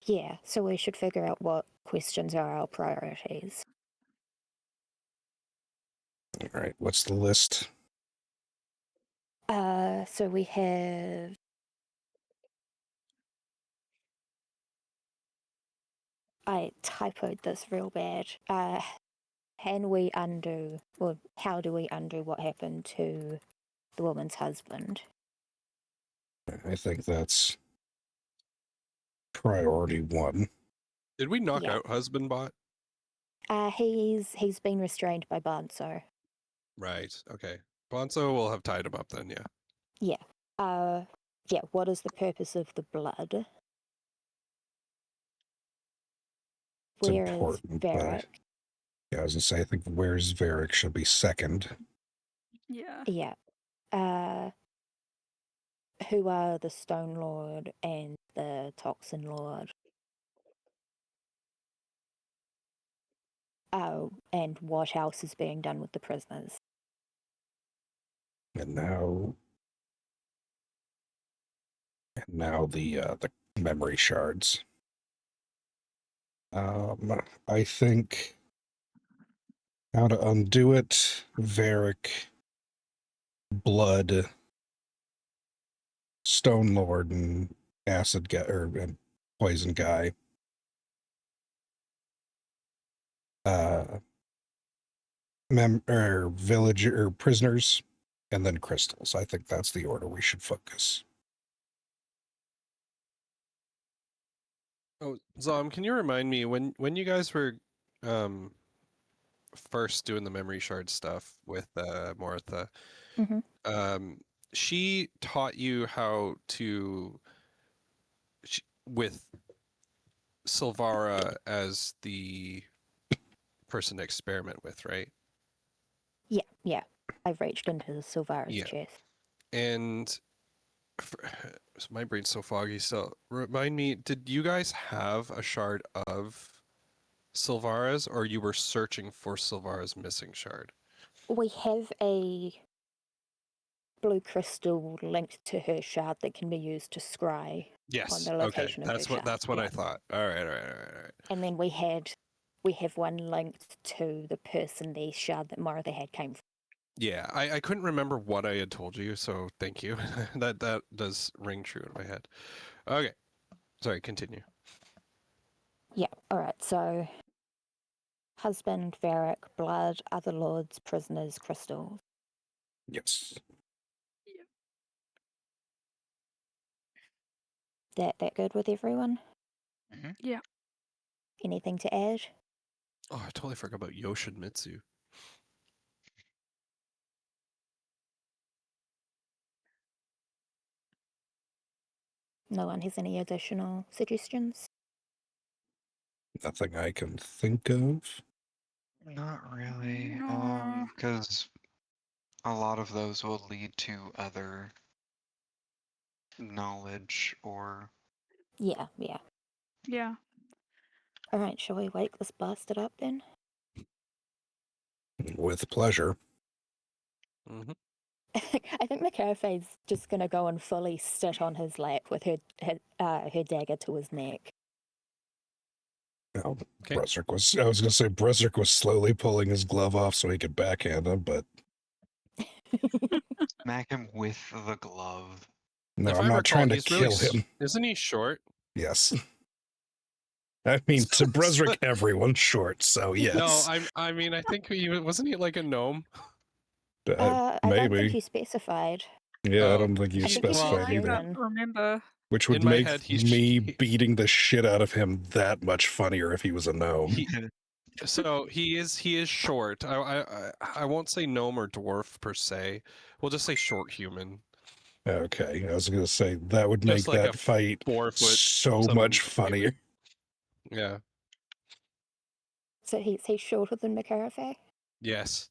Yeah, so we should figure out what questions are our priorities. All right, what's the list? So we have I typoed this real bad. Can we undo, or how do we undo what happened to the woman's husband? I think that's priority 1. Did we knock Yeah. out Husband Bot? He's been restrained by Bonso. Right, okay. Bonzo will have tied him up then, yeah. Yeah. Yeah, what is the purpose of the blood? It's Where is important, but Varric? yeah, I was gonna say I think where's Varric should be second. Yeah. Yeah. Who are the Stone Lord and the Toxin Lord? Oh, and what else is being done with the prisoners? And now the memory shards. I think how to undo it, Varric, Blood, Stone Lord, and Acid Guy and Poison Guy. Villager or prisoners, and then crystals. I think that's the order we should focus. Oh, Zom, can you remind me when you guys were first doing the memory shard stuff with Martha, Mm-hmm. she taught you how to with Silvara as the person to experiment with, right? Yeah. I've reached into the Silvara's Yeah. chest. And my brain's so foggy still. Remind me, did you guys have a shard of Silvara's, or you were searching for Silvara's missing shard? We have a blue crystal linked to her shard that can be used to scry Yes. on the Okay. location of her shard. That's what Yeah. I thought. All right. And then we have one linked to the person the shard that Martha had came from. Yeah, I couldn't remember what I had told you, so thank you. that does ring true in my head. Okay. Sorry, continue. Yeah, alright, so husband, Varric, blood, other lords, prisoners, crystals. Yes. That good with everyone? Mhm. Yeah. Anything to add? Oh, I totally forgot about Yoshimitsu. No one has any additional suggestions? Nothing I can think of. Not really, No. because a lot of those will lead to other knowledge or Yeah. Yeah. Alright, shall we wake this bastard up then? With pleasure. Mm-hmm. I think McCarthy's just gonna go and fully sit on his lap with her dagger to his neck. No, Okay. I was going to say Brezric was slowly pulling his glove off so he could backhand him, but smack him with the glove. no, If I'm I not recall, trying to he's really kill him. isn't he short? Yes. I mean, to Brezric, everyone's short, so yes. No, I mean, I think wasn't he like a gnome? I don't think Maybe. you specified. Yeah, I Oh. don't think you I think he's Well, specified just either. I human. can't remember. Which would in my make head, me beating the shit out of him that much funnier if he was a gnome. So he is short. I won't say gnome or dwarf per se. We'll just say short human. Okay, I was going to say that would Just make like that a fight 4 foot so something much human. funnier. Yeah. So he's shorter than McCarthy? Yes.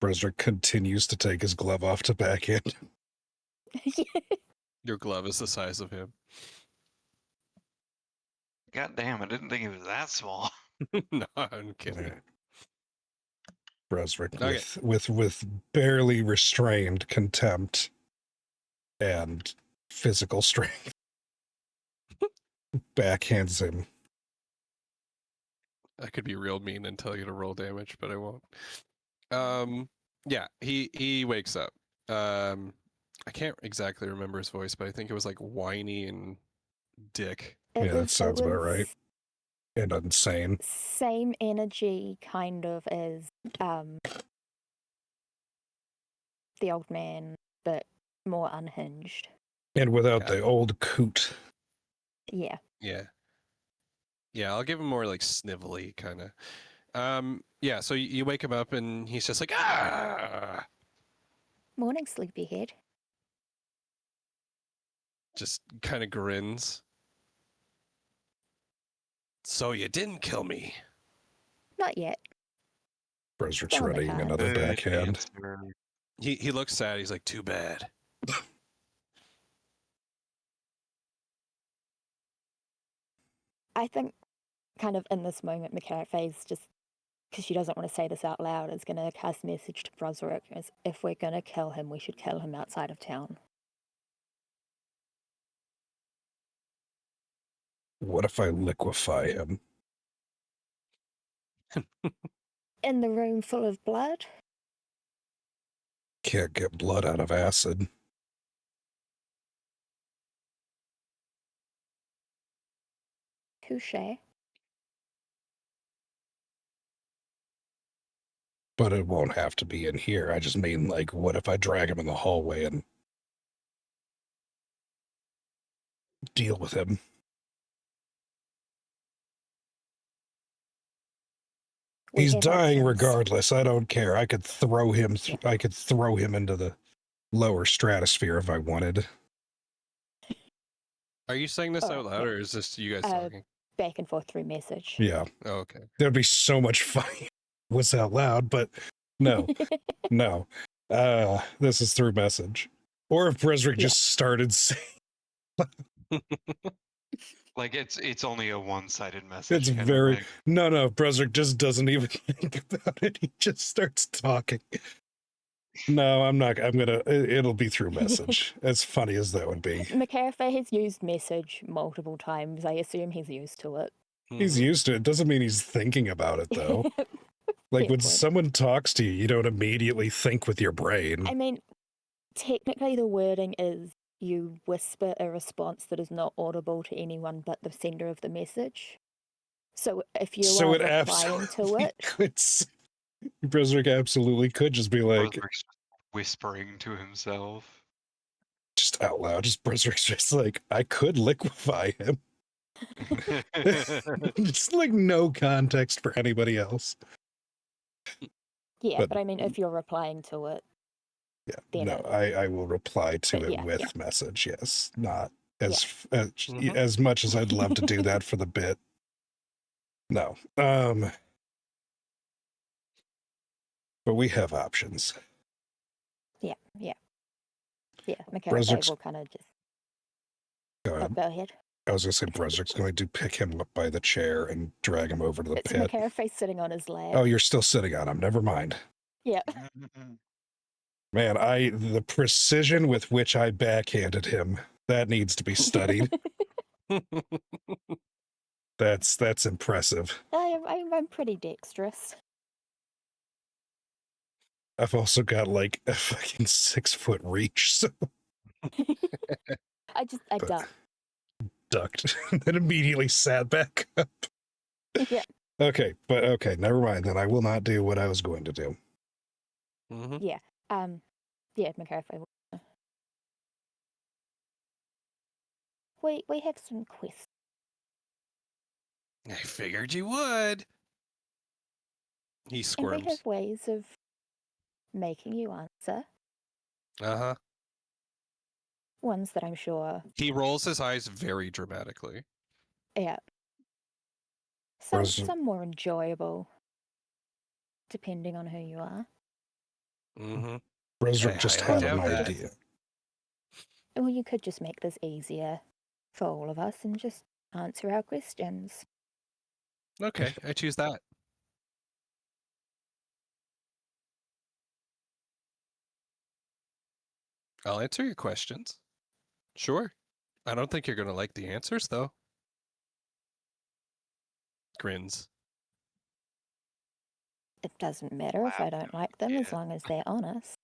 Brezric continues to take his glove off to backhand. Your glove is the size of him. God damn, I didn't think it was that small. No, I'm kidding. Brezric Okay. with barely restrained contempt and physical strength backhands him. I could be real mean and tell you to roll damage, but I won't. Yeah, he wakes up. I can't exactly remember his voice, but I think it was like whiny and dick. Yeah, that sounds about right. And insane. Same energy, kind of, as the old man, but more unhinged. And without Yeah. the old coot. Yeah. Yeah. Yeah, I'll give him more like snivelly kind of. Yeah, so you wake him up and he's just like, ah! Morning, sleepyhead. Just kind of grins. So you didn't kill me. Not yet. Brezric's On the readying cards. another Good backhand. answer. He looks sad. He's like, too bad. I think, kind of in this moment, McCarthy's just, because she doesn't want to say this out loud, is going to cast a message to Brozeric as if we're going to kill him, we should kill him outside of town. What if I liquefy him? In the room full of blood? Can't get blood out of acid. Touche. But it won't have to be in here. I just mean, like, what if I drag him in the hallway and deal with him? He's have dying options. regardless. I don't care. I could throw him. I could throw him into the lower stratosphere if I wanted. Are you saying this Oh, out loud, yeah. or is this you guys talking? Back and forth through message. Yeah, Oh, okay. that'd be so much fun. Was out loud, but no, no. This is through message. Or if Brezric just started saying, Like it's only a one-sided message. it's kind of very thing. no. Brezric just doesn't even think about it. He just starts talking. No, I'm not. It'll be through message. As funny as that would be. McCarthy has used message multiple times. I assume he's used to it. He's used to it. Doesn't mean he's thinking about it though. Like Fair when point. someone talks to you, you don't immediately think with your brain. I mean, technically the wording is you whisper a response that is not audible to anyone but the sender of the message. So if you So are it replying to absolutely it, could. Brezric absolutely could just be like, Brozeric's whispering to himself. just just out loud, just Berserk's just like, I could liquefy him. Just like no context for anybody else. Yeah, But- but I mean, if you're replying to it, Yeah, Then no, it- I will reply to but it yeah, with yeah. message. Yes, not Yeah. Mhm. as much as I'd love to do that for the bit. No, but we have options. Yeah. Brezrik's- McCarthy will kind of just. Go Oh, ahead. go ahead. I was gonna say Brezrik's going to pick him up by the chair and drag him over to the It's pit. McCarthy sitting on his lap. Oh, you're still sitting on him. Never mind. Yeah. Man, the precision with which I backhanded him, that needs to be studied. That's impressive. I'm pretty dexterous. I've also got like a fucking 6-foot reach, so I But- duck. ducked and then immediately sat back up. Yeah. Okay, never mind. Then I will not do what I was going to do. Mhm. Yeah, McCarthy will. We have some quests. I figured you would. He And we squirms. have ways of making you answer. Uh-huh. Ones that I'm sure, He rolls his eyes very dramatically. yeah. Whereas- Some more enjoyable, depending on who you are. Mm-hmm. Brezrik I just have had to an have that. idea. Or you could just make this easier for all of us and just answer our questions. Okay, I choose that. I'll answer your questions. Sure. I don't think you're going to like the answers, though. Grins. It doesn't matter if I don't like them as Yeah. long as they're honest.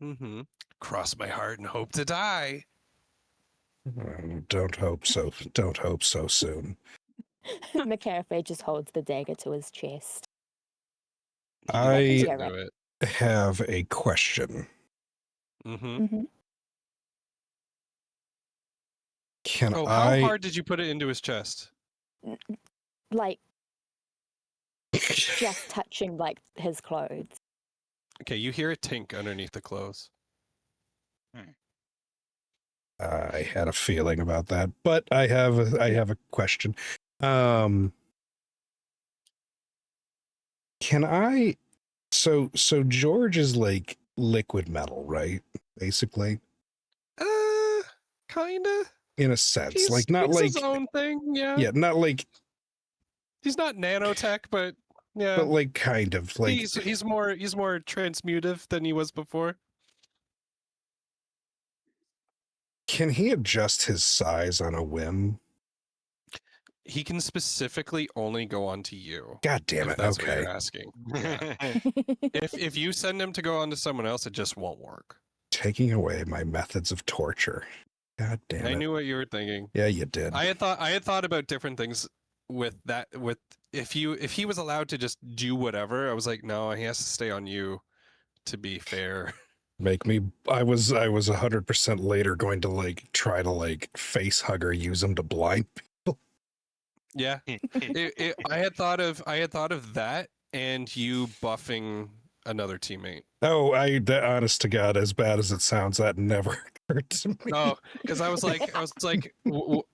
Mm-hmm. Cross my heart and hope to die. Don't hope so. Don't hope so soon. McCarthy just holds the dagger to his chest. He I- gets Yeah, into it. Have a question. Mm-hmm. Hmm. Can Oh, how I hard did you put it into his chest? Like, just touching, like, his clothes. Okay, you hear a tink underneath the clothes. I had a feeling about that, but I have a question. Can I? So George is like liquid metal, right? Basically, Kinda. in a sense, He's, like not he's like his own thing, yeah, not like, He's not nanotech, but yeah. but like kind of like. he's more transmutive than he was before. Can he adjust his size on a whim? He can specifically only go onto you. God damn If it! that's what Okay, you're asking. Yeah. If you send him to go onto someone else, it just won't work. taking away my methods of torture. God damn I it! knew what you were thinking. Yeah, you did. I had thought about different things with that. With if he was allowed to just do whatever, I was like, no, he has to stay on you. To be fair. Make me. I was 100% later going to like try to like face hug or use him to blind. Yeah. I had thought of that and you buffing another teammate. Oh, that honest to God, as bad as it sounds, that never occurred to me. No, because I was like,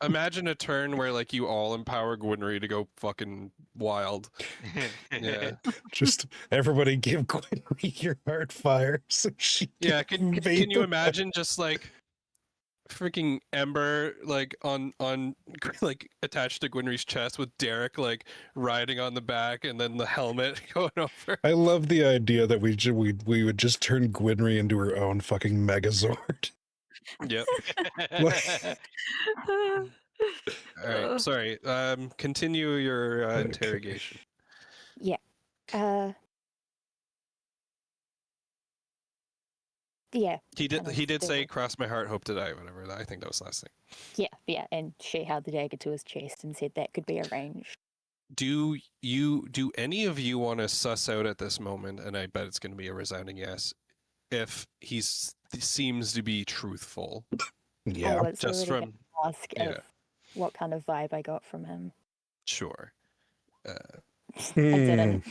imagine a turn where like you all empower Gwynry to go fucking wild. Yeah, Just everybody give Gwynry your heart fire so she yeah. can Can invade you the- imagine just like freaking Ember like on like attached to Gwynry's chest with Derek like riding on the back and then the helmet going over. I love the idea that we would just turn Gwynry into her own fucking Megazord. Yep. Oh, All right. Sorry. Continue your Okay. interrogation. Uh, yeah, He did. Kind of He did say, still- "Cross my heart, hope to die." Whatever. I think that was the last thing. yeah, and she held the dagger to his chest and said that could be arranged. Do any of you want to suss out at this moment? And I bet it's going to be a resounding yes. If he's seems to be truthful. Yeah. I was Just already from gonna ask yeah. if what kind of vibe I got from him. Sure. I didn't. Uh,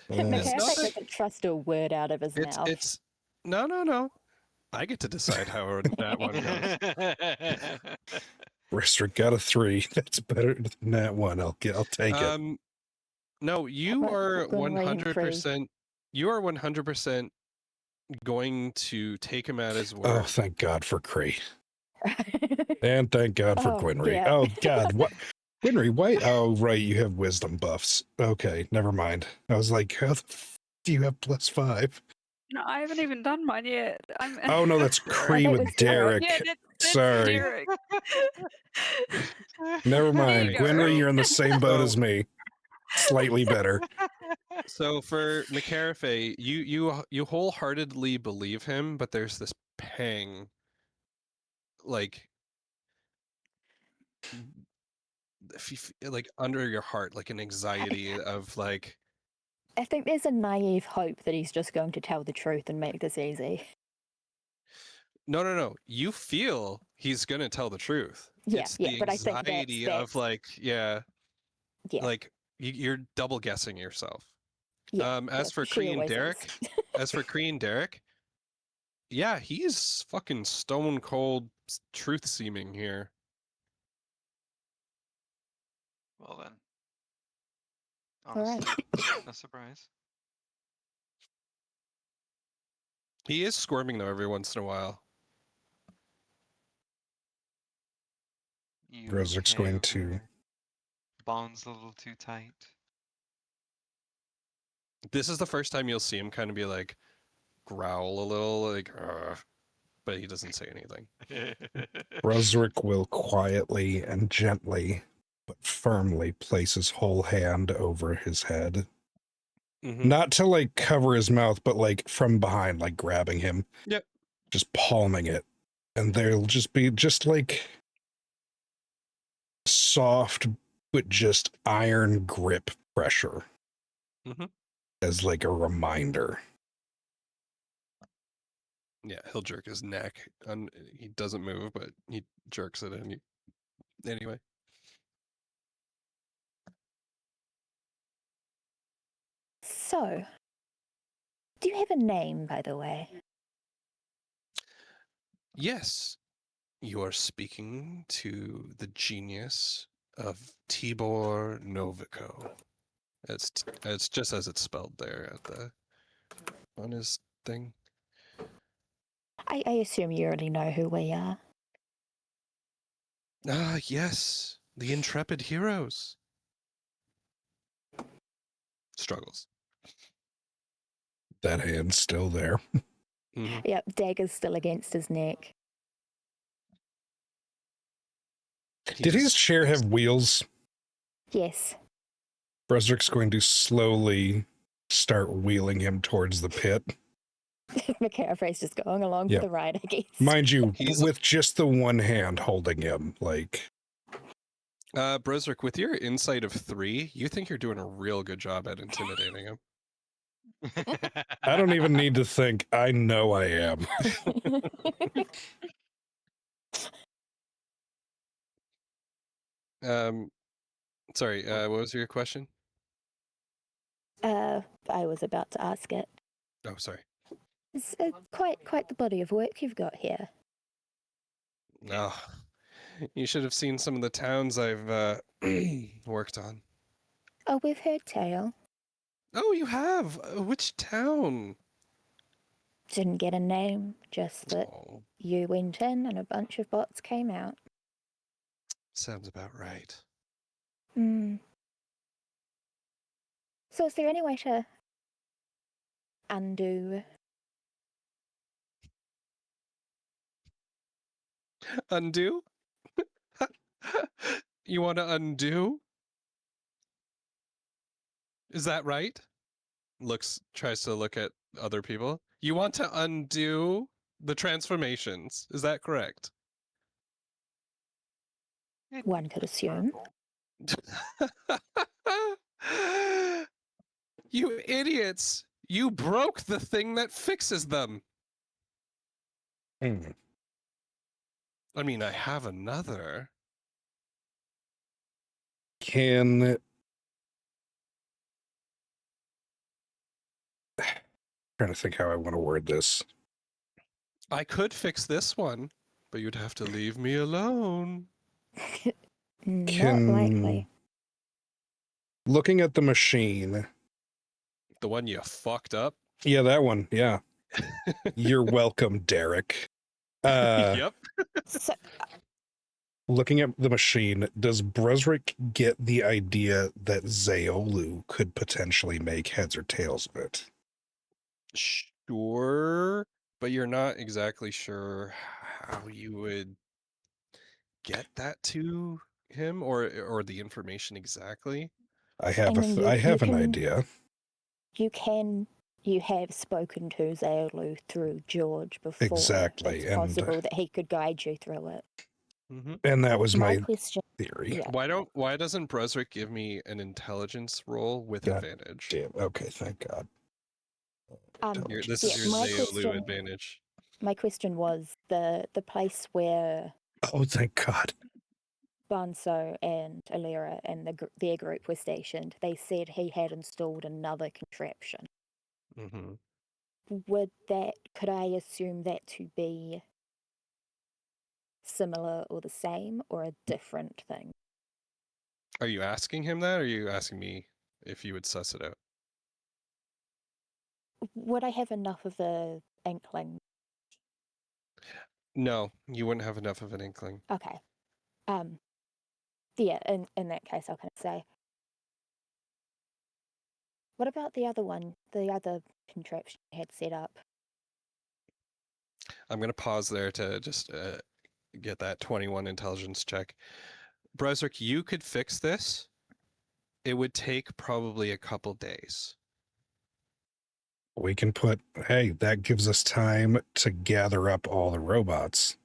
It's not McCaffrey that doesn't trust a word out of his mouth. it's no. I get to decide how that one goes. Bristrick got a 3. That's better than that one. I'll take it. No, you What- are going waiting for 100%. You are 100% going to take him at his Oh, word. thank God for Cree. And thank God for Oh, Gwynry. yeah. Oh, God. What? Gwynry, why? Oh, right. You have wisdom buffs. Okay, never mind. I was like, how the do you have +5? No, I haven't even done mine yet. I'm. Oh, no, that's I Cree think with it's Derek. Derek. Yeah, that's Sorry. Derek. Never There mind. you go. Gwynry, you're in the same boat So- as me. Slightly better. So for McCarafay, you wholeheartedly believe him, but there's this pang, like, like under your heart, like an anxiety of like, I think there's a naive hope that he's just going to tell the truth and make this easy. no. You feel he's gonna tell the truth. Yeah, It's yeah, the but I think anxiety that's of like, yeah, yeah, like you're double guessing yourself. yeah. As for she Cree and always is. Derek, yeah, he's fucking stone cold truth seeming here. Well then. All right. Honestly, no surprise. He is squirming though every once in a while. You Brozik's going to- have bonds a little too tight. This is the first time you'll see him kind of be like growl a little, like, "Ugh," but he doesn't say anything. Brozric will quietly and gently but firmly place his whole hand over his head. Mhm. Not to like cover his mouth, but like from behind, like grabbing him. Yep. Just palming it. And there'll just be just like soft but just iron grip pressure. Mhm. As like a reminder. Yeah, he'll jerk his neck. He doesn't move, but he jerks it in. Anyway. So, do you have a name, by the way? Yes, you are speaking to the genius of Tibor Novico. It's just as it's spelled there at the on his thing. I assume you already know who we are. Ah, yes, the intrepid heroes. Struggles. That hand's still there. Mhm. Yep, dagger's still against his neck. Did his He's- chair have wheels? Yes. Brozric's going to slowly start wheeling him towards the pit. McCaffrey's just going along Yep. for the ride, I guess. Mind you, He's- with just the one hand holding him, like Brozric, with your insight of 3, you think you're doing a real good job at intimidating him. I don't even need to think. I know I am. Sorry, what was your question? I was about to ask it. Oh, sorry. It's quite the body of work you've got here. No, you should have seen some of the towns I've worked on. Oh, we've heard tale. Oh, you have? Which town? Didn't get a name, just that Oh, you went in and a bunch of bots came out. sounds about right. Hmm. So is there any way to undo? Undo? You want to undo? Is that right? Tries to look at other people. You want to undo the transformations. Is that correct? One could assume. You idiots! You broke the thing that fixes them. Hmm. I mean, I have another. Can trying to think how I want to word this. I could fix this one, but you'd have to leave me alone. Not Can likely. looking at the machine. The one you fucked up. Yeah, that one. Yeah. You're welcome, Derek. Yep. So, Looking at the machine, does Brusrick get the idea that Zaolu could potentially make heads or tails of it? Sure, but you're not exactly sure how you would get that to him or the information exactly. I have I mean, I have an can- idea. you have spoken to Zaolu through George before. Exactly, It's and- possible that he could guide you through it. Mm-hmm. And that was My my question, theory. yeah. Why doesn't Brusrick give me an intelligence roll with God advantage? Damn. Okay, thank God. This yeah, is your my Zaolu question- advantage. My question was the place where Oh, thank God. Banso and Alira and their group were stationed. They said he had installed another contraption. Mm-hmm. Could I assume that to be similar or the same or a different thing? Are you asking him that, or are you asking me if you would suss it out? Would I have enough of a inkling? No, you wouldn't have enough of an inkling. Okay. Yeah, in that case, I can say. What about the other one, the other contraption you had set up? I'm going to pause there to just get that 21 intelligence check. Brusrick, you could fix this. It would take probably a couple days. We can put, hey, that gives us time to gather up all the robots.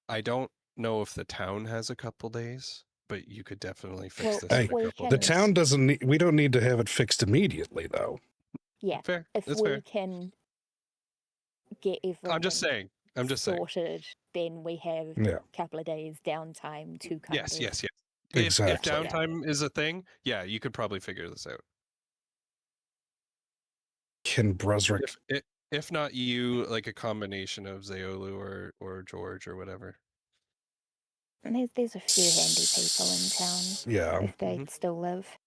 I don't know if the town has a couple days, but you could definitely fix Well, this Hey, in a we couple can- The days. town doesn't need, we don't need to have it fixed immediately, though. Yeah, Fair. if That's we fair. can get everything I'm just saying. sorted, then we have Yeah, a couple of days downtime to kind Yes, of... yes, yes. exactly. If downtime is a thing, yeah, you could probably figure this out. Can Brusrick, If not you, like a combination of Zaolu or George or whatever. And there's a few handy people in town, yeah. if they Mhm. still live.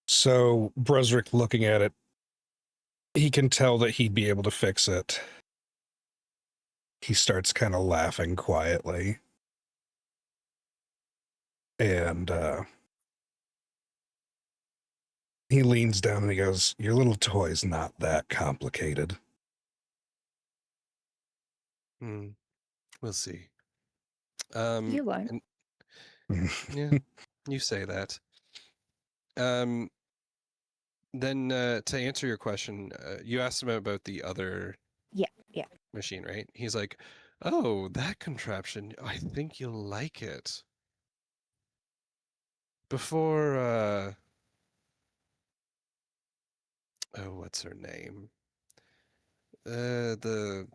So Brusrick looking at it, he can tell that he'd be able to fix it. He starts kind of laughing quietly. And he leans down and he goes, "Your little toy's not that complicated." Hmm. We'll see. You won't. Yeah, you say that. Then to answer your question, you asked him about the other Yeah. machine, right? He's like, "Oh, that contraption. I think you'll like it." Before oh, what's her name? The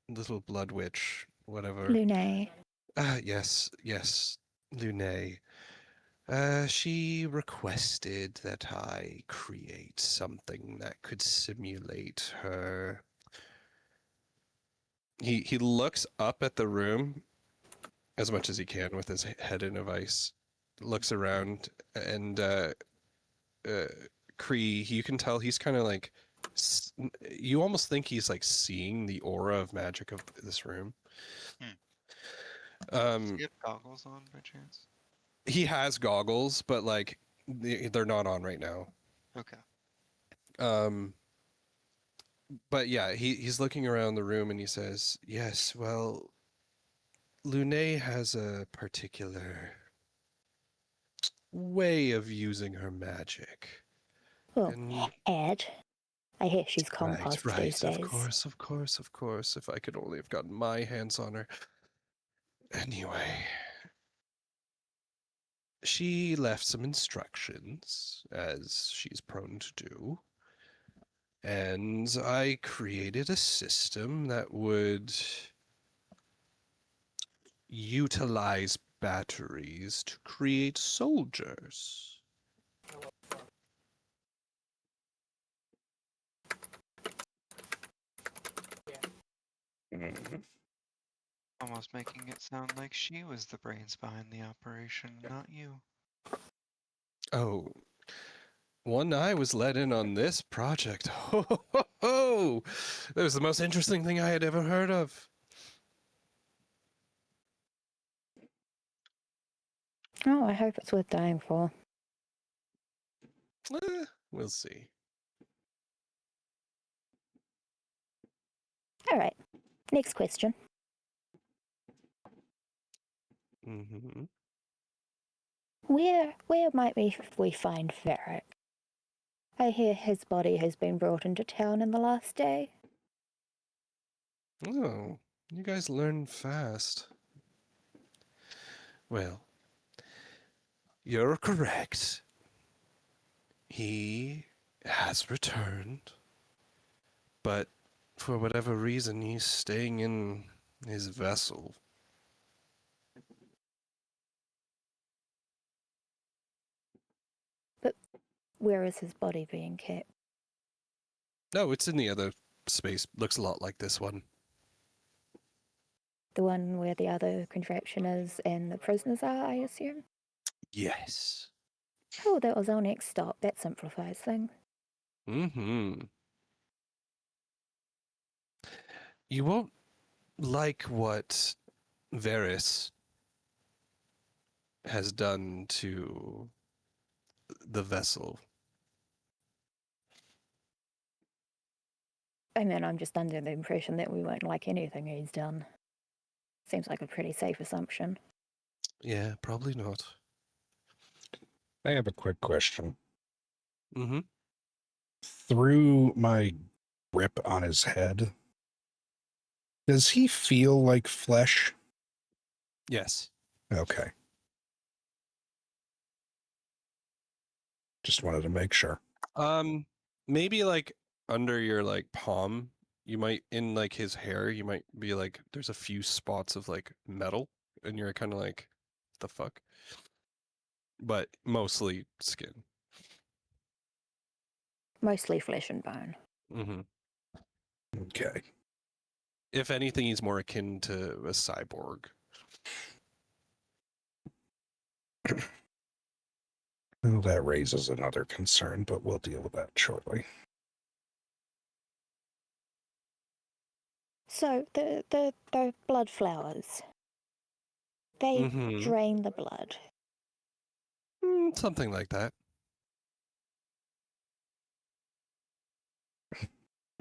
little blood witch, whatever. Lune. Yes, Lune. She requested that I create something that could simulate her. He looks up at the room as much as he can with his head in a vice. Looks around and Kree, you can tell he's kind of like you almost think he's like seeing the aura of magic of this room. Does he have goggles on by chance? He has goggles, but like they're not on right now. Okay. But yeah, he's looking around the room and he says, "Yes, well, Lune has a particular way of using her magic." Well, And Ed. I hear she's right, compost right, these days. of course. If I could only have gotten my hands on her. Anyway, she left some instructions, as she's prone to do. And I created a system that would utilize batteries to create soldiers. Almost making it sound like she was the brains behind the operation, not you. Oh, one eye was let in on this project. Ho, ho, ho, ho! That was the most interesting thing I had ever heard of. Oh, I hope it's worth dying for. We'll see. All right. Next question. Mm-hmm. Where might we find Varric? I hear his body has been brought into town in the last day. Oh, you guys learn fast. Well, you're correct. He has returned, but for whatever reason, he's staying in his vessel. But where is his body being kept? No, it's in the other space. Looks a lot like this one. The one where the other contraption is and the prisoners are, I assume? Yes. Oh, that was our next stop. That simplifies things. Mm-hmm. You won't like what Varys has done to the vessel. I mean, I'm just under the impression that we won't like anything he's done. Seems like a pretty safe assumption. Yeah, probably not. I have a quick question. Mm-hmm. Through my grip on his head, does he feel like flesh? Yes. Okay. Just wanted to make sure. Maybe like under your like palm, you might in like his hair, you might be like there's a few spots of like metal, and you're kind of like, the fuck? But mostly skin. Mostly flesh and bone. Mm-hmm. Okay. If anything, he's more akin to a cyborg. Well, that raises another concern, but we'll deal with that shortly. So the blood flowers. They Mm-hmm. drain the blood. Something like that.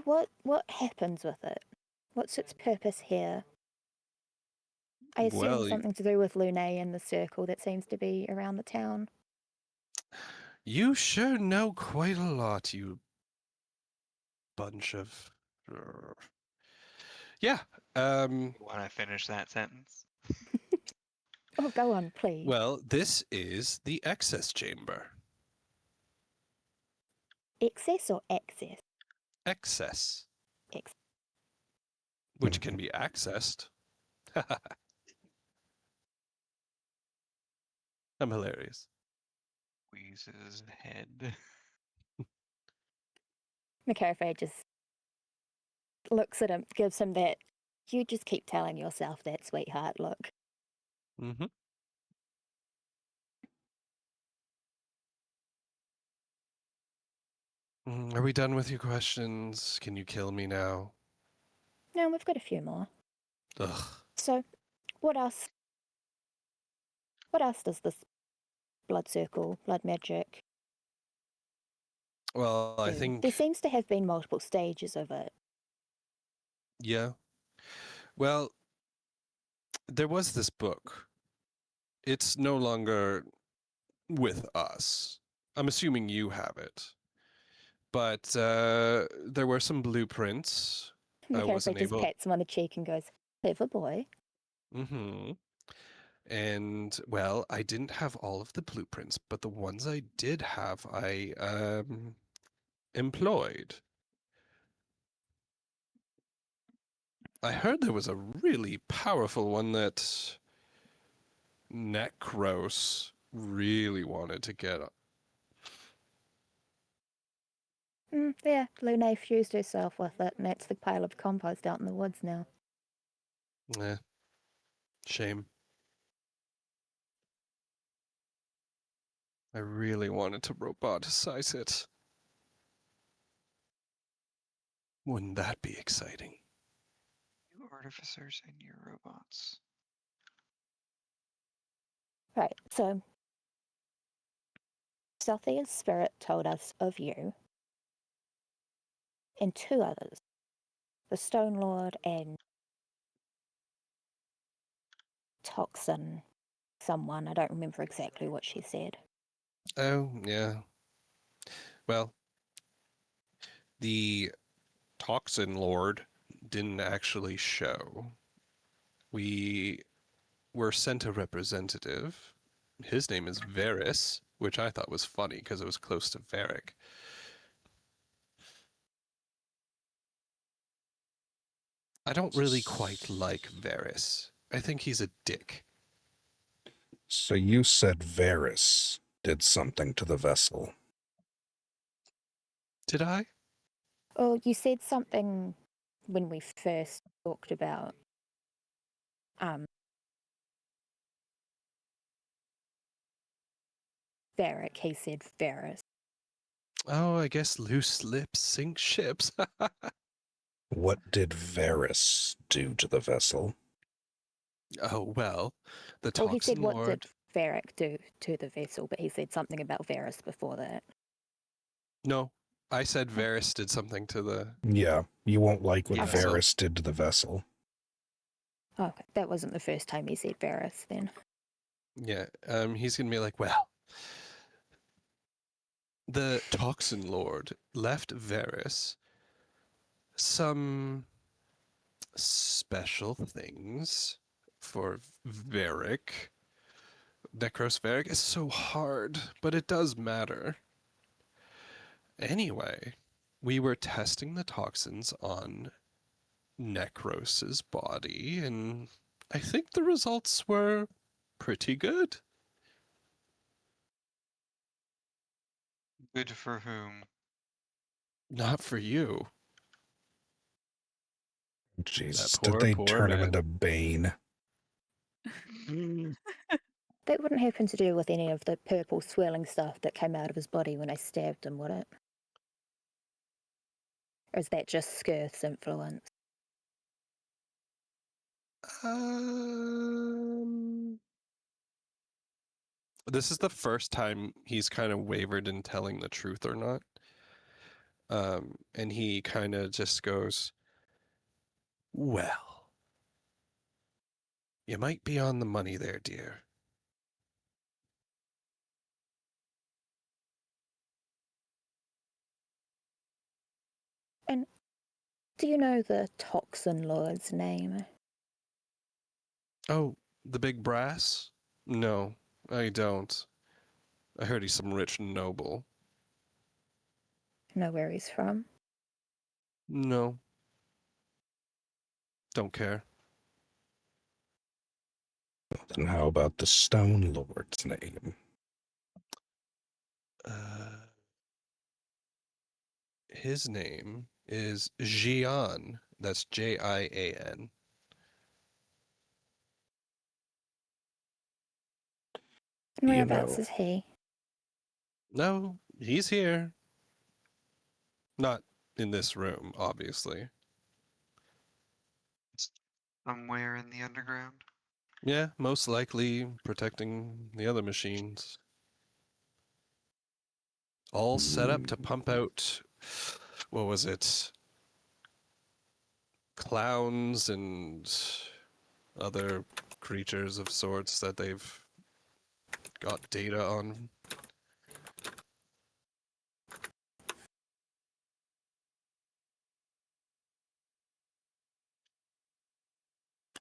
What happens with it? What's its purpose here? I assume Well, something to do with Lune and the circle that seems to be around the town. you sure know quite a lot, you bunch of. Yeah. When I finish that sentence. Oh, go on, please. Well, this is the excess chamber. Excess or access? Excess, Ex- which can be accessed. I'm hilarious. Squeezes head. McCarthy just looks at him, gives him that, you just keep telling yourself that, sweetheart, look. Mm-hmm. Are we done with your questions? Can you kill me now? No, we've got a few more. Ugh. So, what else? What else does this blood circle, blood magic Well, I do? think, There seems to have been multiple stages of it. yeah. Well, there was this book. It's no longer with us. I'm assuming you have it. But there were some blueprints. I McCarthy wasn't just able. pats him on the cheek and goes, clever boy. Mm-hmm. And well, I didn't have all of the blueprints, but the ones I did have, I employed. I heard there was a really powerful one that Necros really wanted to get. Yeah, Lune fused herself with it, and that's the pile of compost out in the woods now. Eh, shame. I really wanted to roboticize it. Wouldn't that be exciting? You artificers and your robots. Right, so Sothea's spirit told us of you and two others, the Stone Lord and Toxin someone. I don't remember exactly what she said. Oh, yeah. Well, the Toxin Lord didn't actually show. We were sent a representative. His name is Varys, which I thought was funny because it was close to Varric. I don't really quite like Varys. I think he's a dick. So you said Varys did something to the vessel. Did I? Oh, you said something when we first talked about Varric. He said Varys. Oh, I guess loose lips sink ships. What did Varys do to the vessel? Oh, well, the Well, he said Toxin what did Lord. Varric do to the vessel, but he said something about Varys before that. No, I said Varys did something to the. Yeah, you won't like what Yeah, Varys did to the vessel. Oh, okay, that wasn't the first time he said Varys then. Yeah, he's gonna be like, well, the Toxin Lord left Varys some special things for Varric. Necros Varric is so hard, but it does matter. Anyway, we were testing the toxins on Necros's body, and I think the results were pretty good. Good for whom? Not for you. Jesus, poor, did they poor turn him man. into Bane? That wouldn't happen to do with any of the purple swirling stuff that came out of his body when I stabbed him, would it? Or is that just Skirth's influence? This is the first time he's kind of wavered in telling the truth or not. And he kind of just goes, well, you might be on the money there, dear. And do you know the Toxin Lord's name? Oh, the big brass? No, I don't. I heard he's some rich noble. Know where he's from? No. Don't care. Then how about the Stone Lord's name? His name is Jian. That's Jian. And You whereabouts know, is he? No, he's here. Not in this room, obviously. Somewhere in the underground? Yeah, most likely protecting the other machines. All set up to pump out, what was it? Clowns and other creatures of sorts that they've got data on.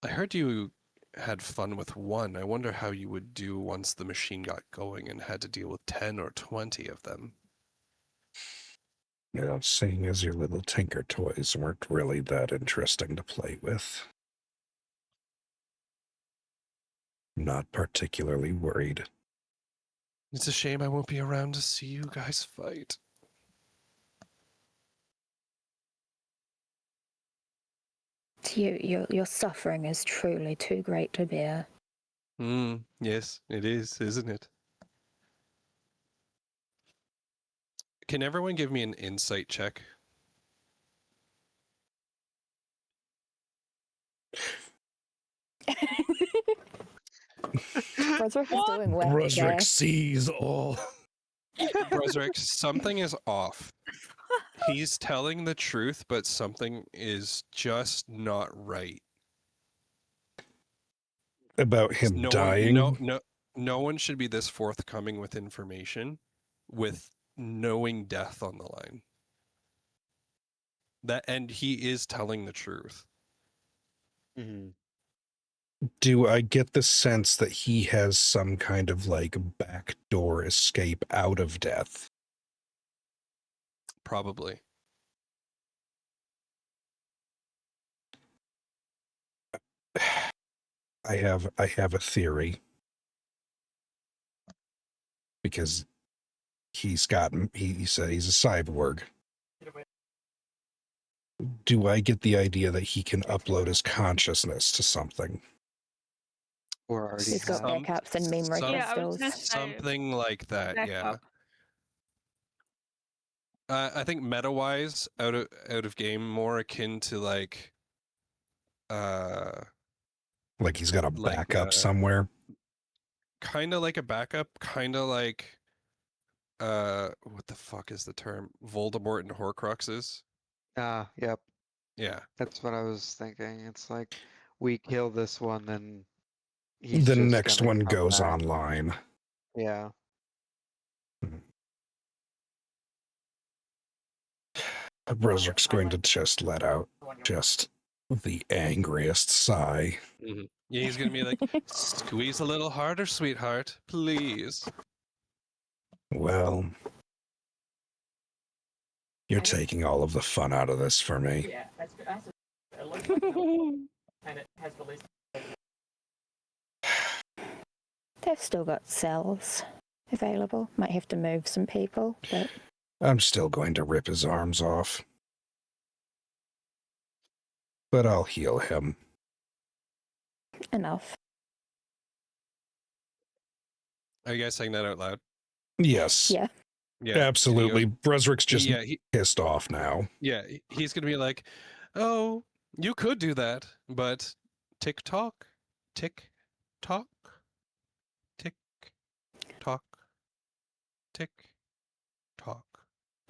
I heard you had fun with one. I wonder how you would do once the machine got going and had to deal with 10 or 20 of them. Yeah, seeing as your little tinker toys weren't really that interesting to play with. Not particularly worried. It's a shame I won't be around to see you guys fight. Your suffering is truly too great to bear. Yes, it is, isn't it? Can everyone give me an insight check? Broderick is What? doing well Brusrick today. sees all. Brosrick, something is off. He's telling the truth, but something is just not right. About him No dying. no one should be this forthcoming with information, with knowing death on the line. And he is telling the truth. Mm-hmm. Do I get the sense that he has some kind of like backdoor escape out of death? Probably. I have a theory. Because he said he's a cyborg. Do I get the idea that he can upload his consciousness to something? Or already He's got have. backups and memory Yeah, I was crystals. gonna say Something like that, yeah. backup. I think meta-wise, out of game, more akin to like Like he's got a Like, backup somewhere? kind of like a backup, kind of like what the fuck is the term? Voldemort and Horcruxes. Yep. Yeah. That's what I was thinking. It's like we kill this one, then he's The just next gonna one come goes back. online. Yeah. Brozerk's going to just let out just the angriest sigh. Yeah, he's gonna be like, squeeze a little harder, sweetheart, please. Well, you're taking all of the fun out of this for me. They've still got cells available. Might have to move some people, but I'm still going to rip his arms off. But I'll heal him. enough. Are you guys saying that out loud? Yes. Yeah. Yeah. Absolutely. Brozerik's just Yeah, pissed off now. he's gonna be like, oh, you could do that, but tick tock, tick tock, tick tock, tick tock.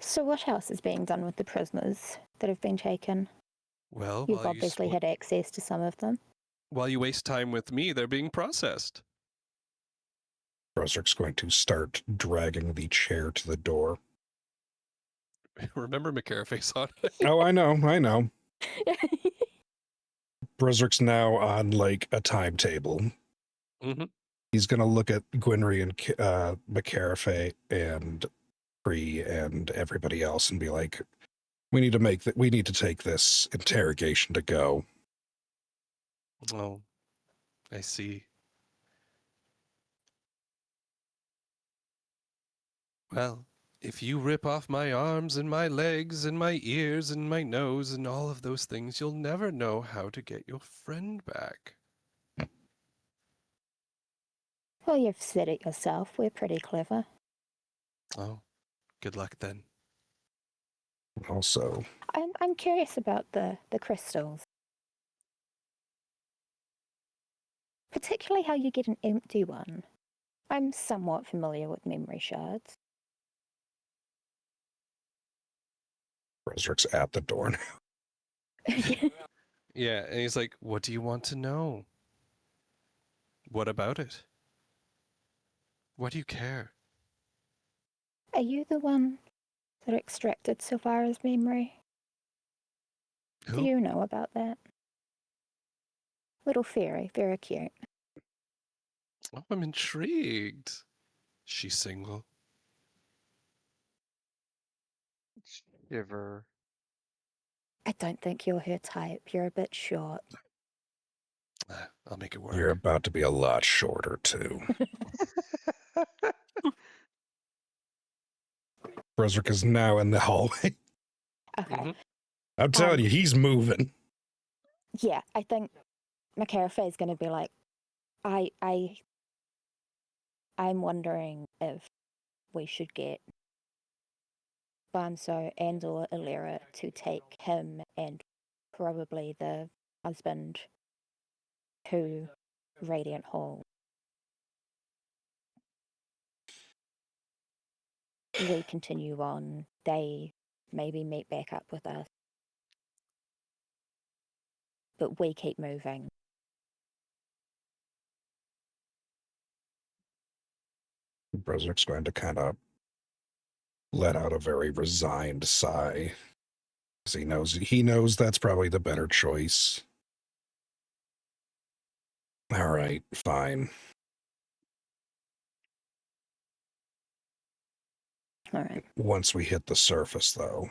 So what else is being done with the prisoners that have been taken? Well, You've obviously had access to some of them. while you waste time with me, they're being processed. Brozerik's going to start dragging the chair to the door. Remember McCaraface on? Oh, I know. Brozerik's now on like a timetable. Mm-hmm. He's going to look at Gwynry and McCarafe and Bree and everybody else and be like, we need to take this interrogation to go. Oh, I see. Well, if you rip off my arms and my legs and my ears and my nose and all of those things, you'll never know how to get your friend back. Well, you've said it yourself. We're pretty clever. Oh, good luck then. Also, I'm curious about the crystals. Particularly how you get an empty one. I'm somewhat familiar with memory shards. Brozerik's at the door now. Yeah, and he's like, what do you want to know? What about it? What do you care? Are you the one that extracted Silvara's memory? Who? Do you know about that? Little fairy, very cute. Oh, I'm intrigued. She's single. Giver. I don't think you're her type. You're a bit short. I'll make it work. You're about to be a lot shorter, too. Brozric is now in the hallway. Okay. Mhm. I'm telling you, he's moving. Yeah, I think McCarafay is going to be like, I'm wondering if we should get Banso and or Illyra to take him and probably the husband to Radiant Hall. We continue on. They maybe meet back up with us. But we keep moving. Brozric's going to kind of let out a very resigned sigh. 'Cause he knows that's probably the better choice. All right, fine. All right. Once we hit the surface, though,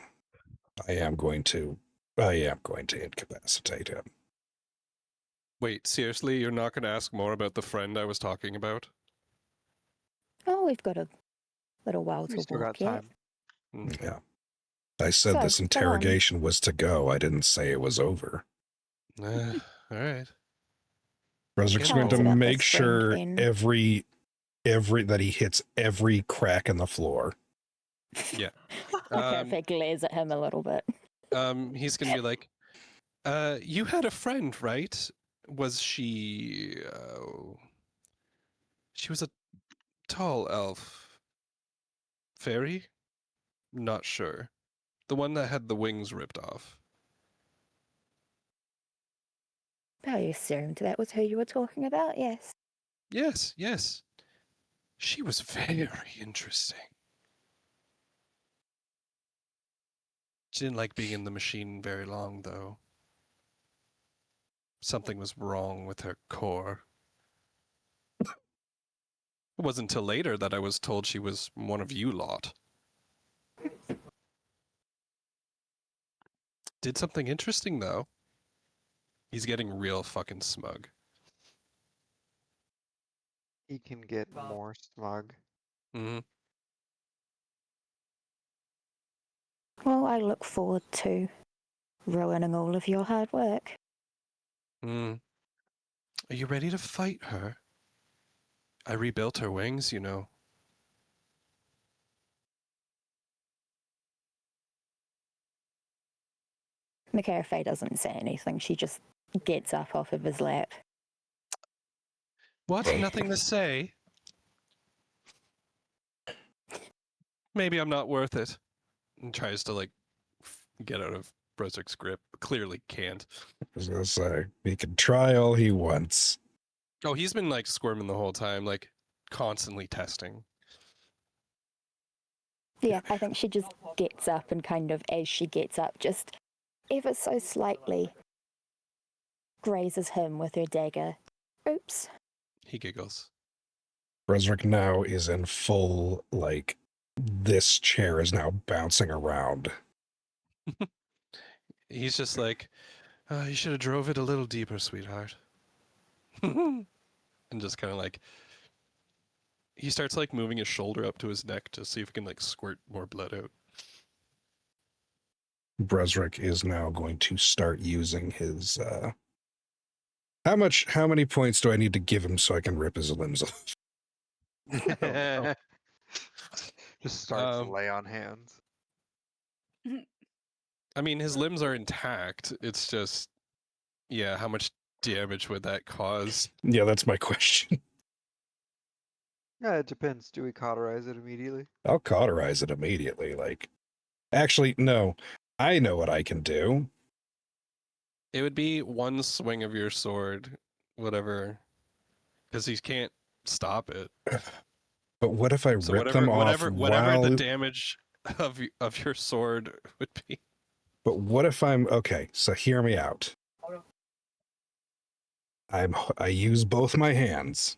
I am going to incapacitate him. Wait, seriously? You're not going to ask more about the friend I was talking about? Oh, we've got a little while We to still walk got yet. time. Yeah. I said So, this go on. interrogation was to go. I didn't say it was over. All right. Brozric's Tell going us to about make this friend, sure then. every that he hits every crack in the floor. Yeah. McCarafay glares at him a little bit. He's going to be like, you had a friend, right? Was she... she was a tall elf. Fairy? Not sure. The one that had the wings ripped off. I assumed that was who you were talking about, yes. Yes, yes. She was very interesting. She didn't like being in the machine very long, though. Something was wrong with her core. It wasn't until later that I was told she was one of you lot. Did something interesting, though. He's getting real fucking smug. He can get more smug. Mm-hmm. Well, I look forward to ruining all of your hard work. Mm. Are you ready to fight her? I rebuilt her wings, you know. McCarafay doesn't say anything. She just gets up off of his lap. What? Nothing to say? Maybe I'm not worth it. And tries to, like, get out of Brozric's grip. Clearly can't. I was going to say, he can try all he wants. Oh, he's been, like, squirming the whole time, like, constantly testing. Yeah, I think she just gets up and kind of, as she gets up, just ever so slightly grazes him with her dagger. Oops. He giggles. Brozric now is in full, like, this chair is now bouncing around. He's just like, you should have drove it a little deeper, sweetheart. And just kind of like, he starts like moving his shoulder up to his neck to see if he can like squirt more blood out. Brozric is now going to start using his, how many points do I need to give him so I can rip his limbs off? Just starts to Um, lay on hands. I mean, his limbs are intact. It's just, yeah, how much damage would that cause? Yeah, that's my question. Yeah, it depends. Do we cauterize it immediately? I'll cauterize it immediately. Like, actually, no. I know what I can do. It would be one swing of your sword, whatever, because he can't stop it. But what if I So rip them off whatever the while... damage of your sword would be. But what if I'm... Okay, so hear me out. I use both my hands.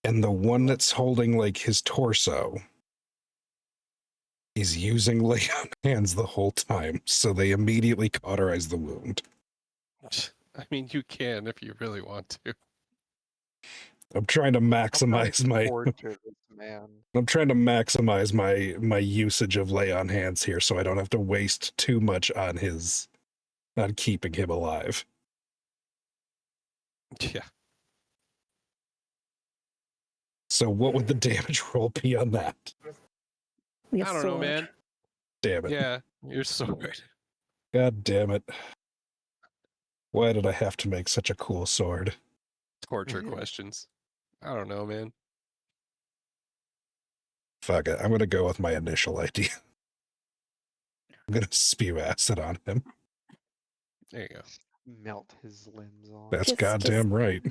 And the one that's holding, like, his torso, He's using lay on hands the whole time, so they immediately cauterize the wound. I mean, you can if you really want to. I'm trying to maximize my Torture this man. I'm trying to maximize my usage of lay on hands here so I don't have to waste too much on keeping him alive. Yeah. So what would the damage roll be on that? Your I don't know, sword. man. Damn it. Yeah, you're sword. God damn it. Why did I have to make such a cool sword? Torture questions. I don't know, man. Fuck it. I'm gonna go with my initial idea. I'm gonna spew acid on him. There you go. Melt his limbs off. That's Just- goddamn right.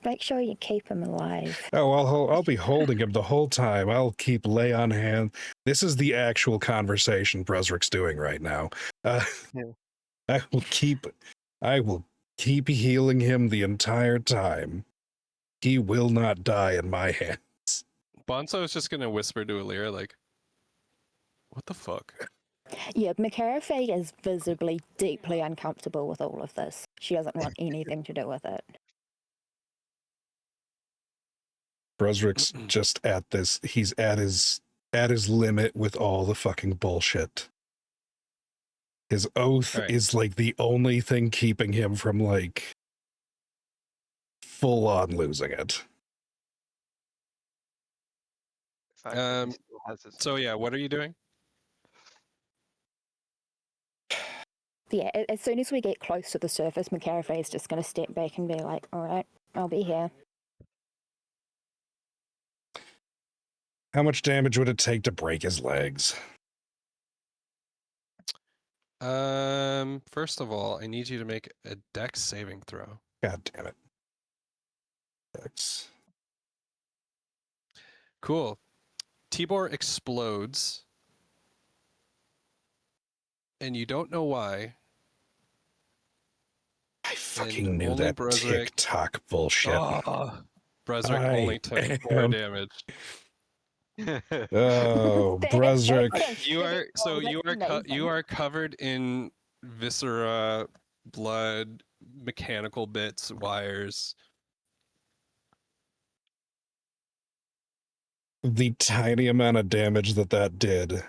Make sure you keep him alive. Oh, I'll be holding him the whole time. I'll keep lay on hand. This is the actual conversation Brusrick's doing right now. Yeah. I will keep healing him the entire time. He will not die in my hand. Bonzo is just gonna whisper to Alira, like, what the fuck? Yeah, Mikarafe is visibly deeply uncomfortable with all of this. She doesn't want anything to do with it. Brusrick's just at this. He's at his limit with all the fucking bullshit. His oath Right. is like the only thing keeping him from like full on losing it. The fact that he Um, still has his So yeah, what are you doing? Yeah, as soon as we get close to the surface, Mikarafe is just going to step back and be like, all right, I'll be here. How much damage would it take to break his legs? First of all, I need you to make a dex saving throw. God damn it. Dex. Cool. Tibor explodes, and you don't know why. I fucking And knew only that Brusrick- TikTok bullshit. Brusrick I only took 4 am- damage. Oh, Brusrick. You are you are covered in viscera, blood, mechanical bits, wires. The tiny amount of damage that did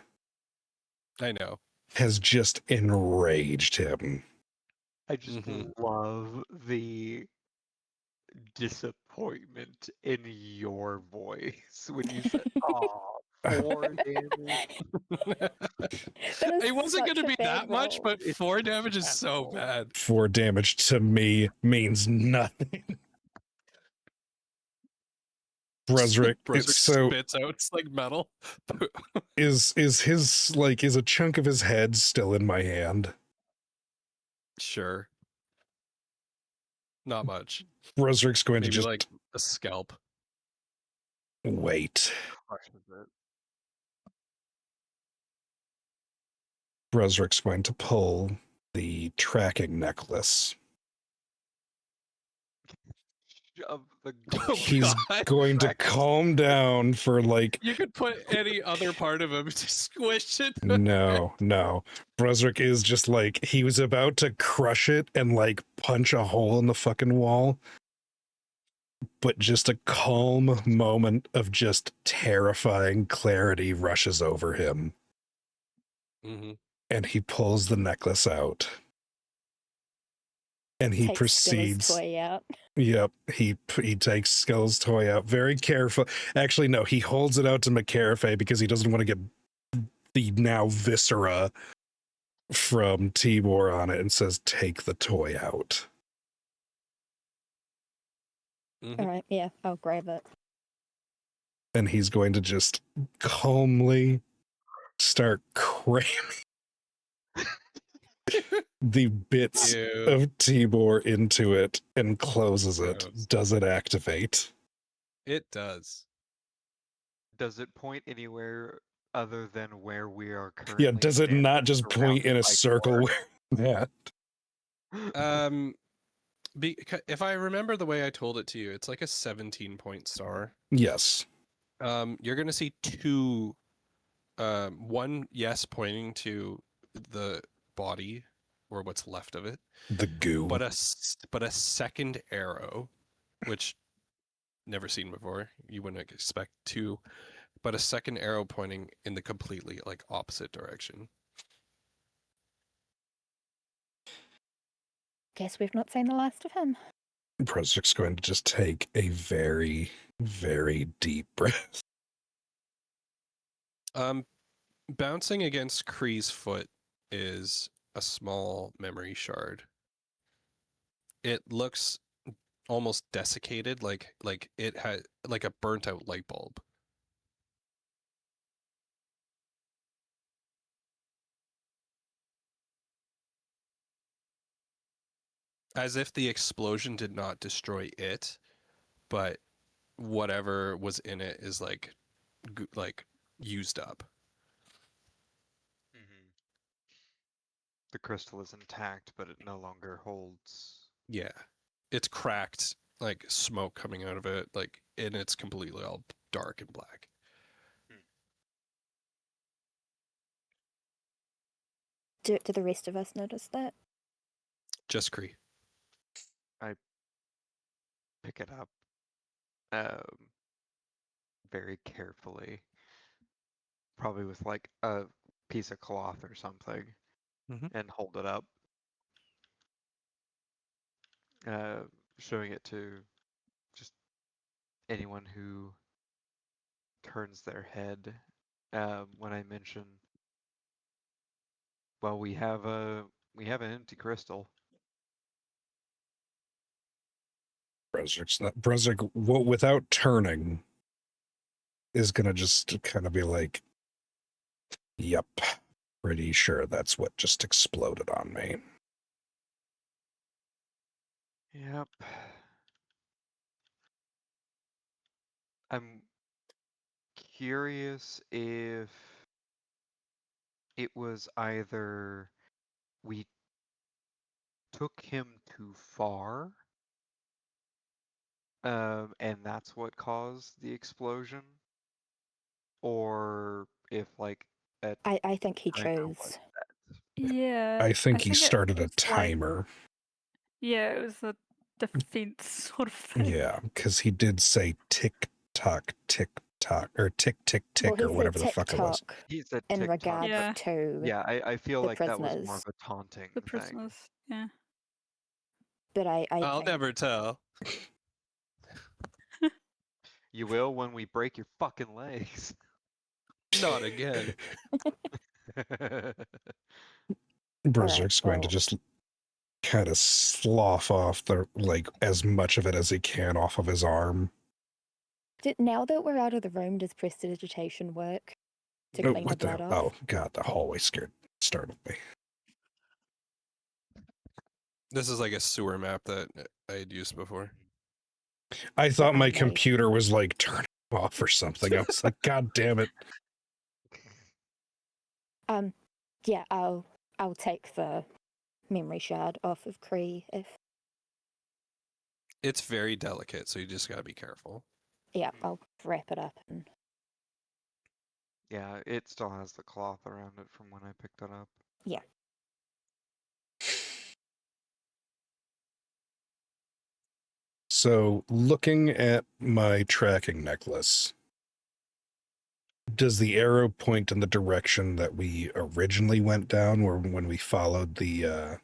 I know. has just enraged him. I just love the disappointment in your voice when you said, "Oh, 4 damage." That is It wasn't such going to a be bad that much, roll. but It's 4 such a damage is bad so roll. bad. 4 damage to me means nothing. Brusrick, Brusrick so spits out. It's like metal. is his like is a chunk of his head still in my hand? Sure. Not much. Brusrick's going Maybe to just like a scalp. wait. Crushes it. Brusrick's going to pull the tracking necklace. Shove the Oh, gore He's God. going to Tracking. calm down for like You could put any other part of him to squish it. no. Brusrick is just like he was about to crush it and like punch a hole in the fucking wall. But just a calm moment of just terrifying clarity rushes over him, Mm-hmm. and he pulls the necklace out. And he Takes proceeds. Scylla's toy out. Yep, he takes Skill's toy out very careful. Actually, no, he holds it out to McCarafe because he doesn't want to get the now viscera from Tibor on it and says, "Take the toy out." Mm-hmm. All right, yeah, I'll grab it. And he's going to just calmly start cramming the bits Ew. of Tibor into it and closes it. Gross. Does it activate? It does. Does it point anywhere other than where we are currently? Yeah, does it not standing, just point in surrounded a by circle gore? where that? If I remember the way I told it to you, it's like a 17-point star. Yes. You're gonna see 2 One, yes, pointing to the body or what's left of it, The goo. but a second arrow, which never seen before. You wouldn't expect two, but a second arrow pointing in the completely like opposite direction. Guess we've not seen the last of him. Prozac's going to just take a very, very deep breath. Bouncing against Kree's foot is a small memory shard. It looks almost desiccated, like it had like a burnt out light bulb. As if the explosion did not destroy it, but whatever was in it is like used up. Mm-hmm. The crystal is intact, but it no longer holds. Yeah. It's cracked, like smoke coming out of it, like, and it's completely all dark and black. Do the rest of us notice that? Just Kree. Pick it up very carefully, probably with like a piece of cloth or something, Mhm. and hold it up, showing it to just anyone who turns their head when I mention, well, we have an empty crystal. Prozac, without turning, is going to just kind of be like, yep, pretty sure that's what just exploded on me. Yep. I'm curious if it was either we took him too far, and that's what caused the explosion, or if like a I think he timer was chose. set. Yeah. I think he it started a was like- timer. yeah, it was a defense sort of thing. Yeah, because he did say tick tock, or tick tick tick, Well, he or said whatever the fuck it was. TikTok He said in TikTok, regards Yeah. to yeah, I feel the like that was more prisoners. of a taunting The thing. prisoners. Yeah. But I I'll think never tell. You will when we break your fucking legs. Not again. Berserk's going to well- just kind of slough off the like as much of it as he can off of his arm. now that we're out of the room, does prestidigitation work to Oh, clean the what blood the? off? Oh god, the hallway startled me. This is like a sewer map that I had used before. I thought I my made. computer was like turning off or something. I was like, god damn it. Yeah, I'll take the memory shard off of Kree if It's very delicate, so you just gotta be careful. I'll wrap it up and Yeah, it still has the cloth around it from when I picked it up. yeah. So, looking at my tracking necklace, does the arrow point in the direction that we originally went down, or when we followed the Is it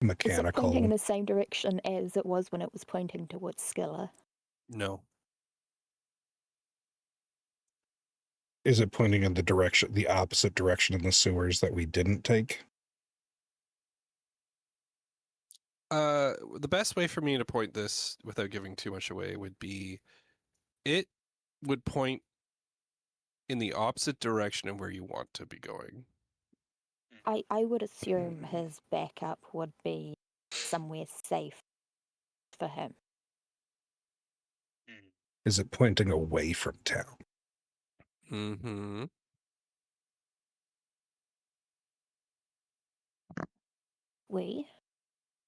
mechanical? pointing in the same direction as it was when it was pointing towards Skilla? No. Is it pointing in the opposite direction in the sewers that we didn't take? The best way for me to point this without giving too much away would be it would point in the opposite direction of where you want to be going. I would assume his backup would be somewhere safe for him. Is it pointing away from town? Mm-hmm.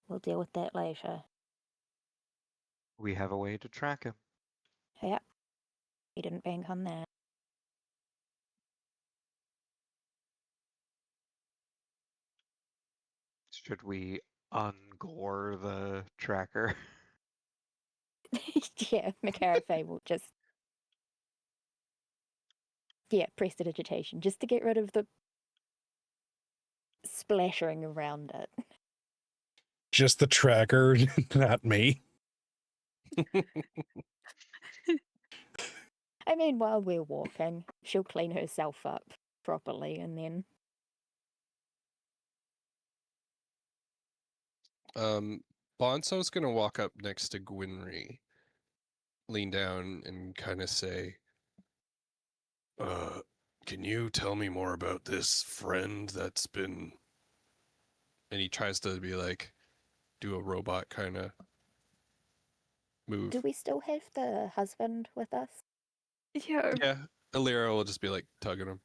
We'll deal with that later. We have a way to track him. Yep. He didn't bank on that. Should we ungore the tracker? Yeah, Macarafe will just prestidigitation just to get rid of the splattering around it. Just the tracker, not me. I mean, while we're walking, she'll clean herself up properly and then Bonso's gonna walk up next to Gwynry, lean down and kind of say, can you tell me more about this friend that's been... And he tries to be like, do a robot kind of move. do we still have the husband with us? Yo. Yeah, Alira will just be like tugging him.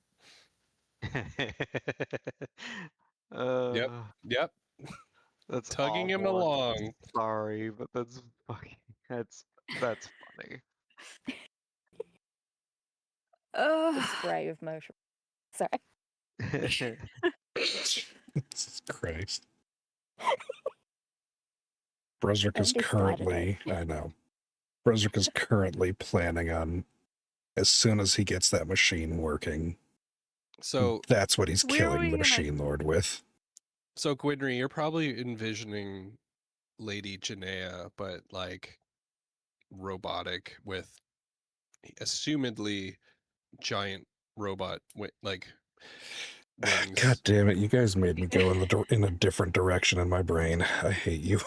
uh, Yep, that's tugging him awful. I'm along. sorry, but that's fucking that's funny. The spray of motion. Sorry. Jesus Christ. Brunswick is Andy started currently, it. I know. Brunswick is currently planning on, as soon as he gets that machine working, So, that's what he's Where are killing we the gonna- machine lord with. so Gwynry, you're probably envisioning Lady Janaea, but like robotic with assumedly giant robot like wings. God damn it! You guys made me go in a different direction in my brain. I hate you.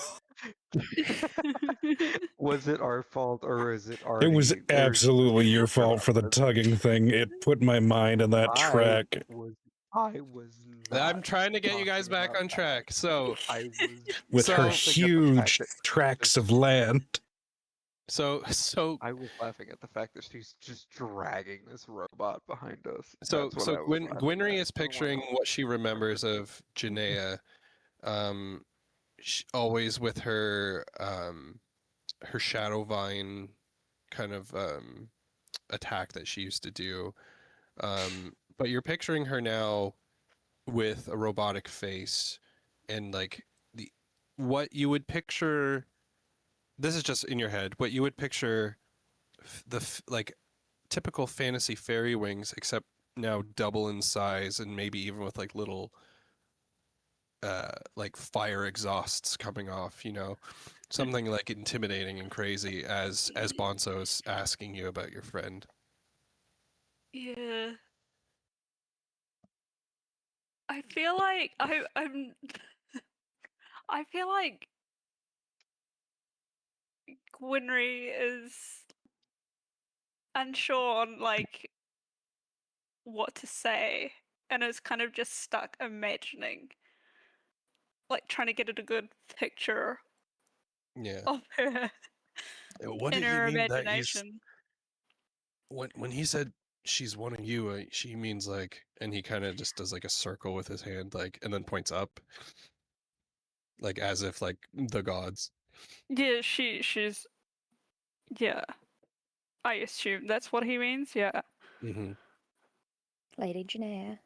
Was it our fault or is it It already? was there's absolutely your scripture fault for the about this? tugging thing. It put my mind on that track. I was not. I'm trying to get you guys talking back about on that. track. So, I was With her laughing at the fact huge that tracts of land. so I was laughing at the fact that she's just dragging this robot behind us. so That's what so I was laughing Gwynry at. is picturing what she remembers of Janaea, always with her her shadow vine kind of attack that she used to do. But you're picturing her now with a robotic face and like what you would picture. This is just in your head. What you would picture like typical fantasy fairy wings, except now double in size and maybe even with like little like fire exhausts coming off, something like intimidating and crazy as Bonso's asking you about your friend. Yeah. I feel like I'm I feel like Gwynry is unsure on like what to say and is kind of just stuck imagining, like trying to get a good picture Yeah. of her What in did he her mean that he's imagination. when he said she's one of you? She means like, and he kind of just does like a circle with his hand, like, and then points up, like as if like the gods. Yeah, she's yeah. I assume that's what he means. Yeah. Mm-hmm. Lady Janaea.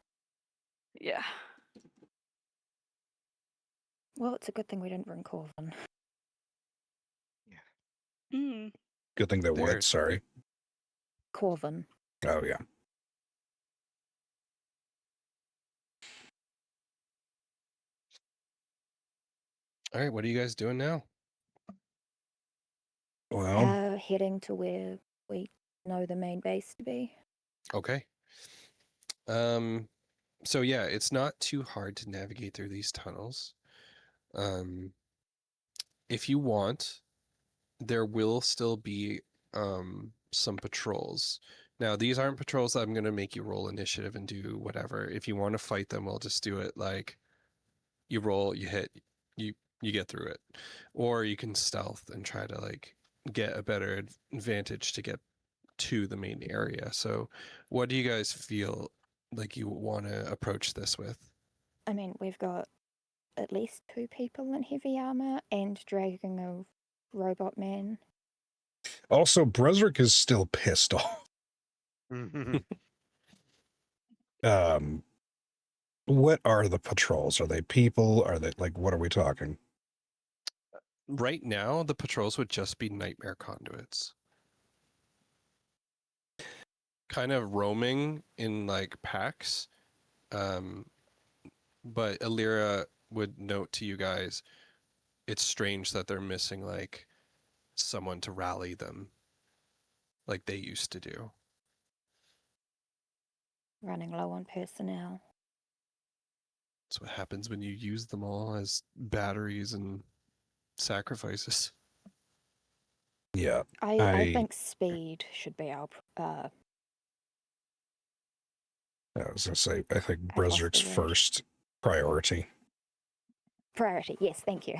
Yeah. Well, it's a good thing we didn't bring Corvin. Mm. Good thing that There. what? Sorry. Corvin. Oh, yeah. All right, what are you guys doing now? Well, Heading to where we know the main base to be. Okay. So yeah, it's not too hard to navigate through these tunnels. If you want, there will still be some patrols. Now, these aren't patrols that I'm gonna make you roll initiative and do whatever. If you want to fight them, we'll just do it like you roll, you hit, you you get through it. Or you can stealth and try to like get a better advantage to get to the main area. So, what do you guys feel like you want to approach this with? I mean, we've got at least 2 people in heavy armor and dragging a robot man. also, Brunswick is still pissed off. What are the patrols? Are they people? Are they like, what are we talking? Right now, the patrols would just be nightmare conduits. Kind of roaming in like packs. But Alira would note to you guys, it's strange that they're missing like someone to rally them like they used to do. Running low on personnel. That's what happens when you use them all as batteries and sacrifices. Yeah, I think speed should be our I was gonna say, I think I've lost Brezrik's the word. first priority. priority. Yes, thank you.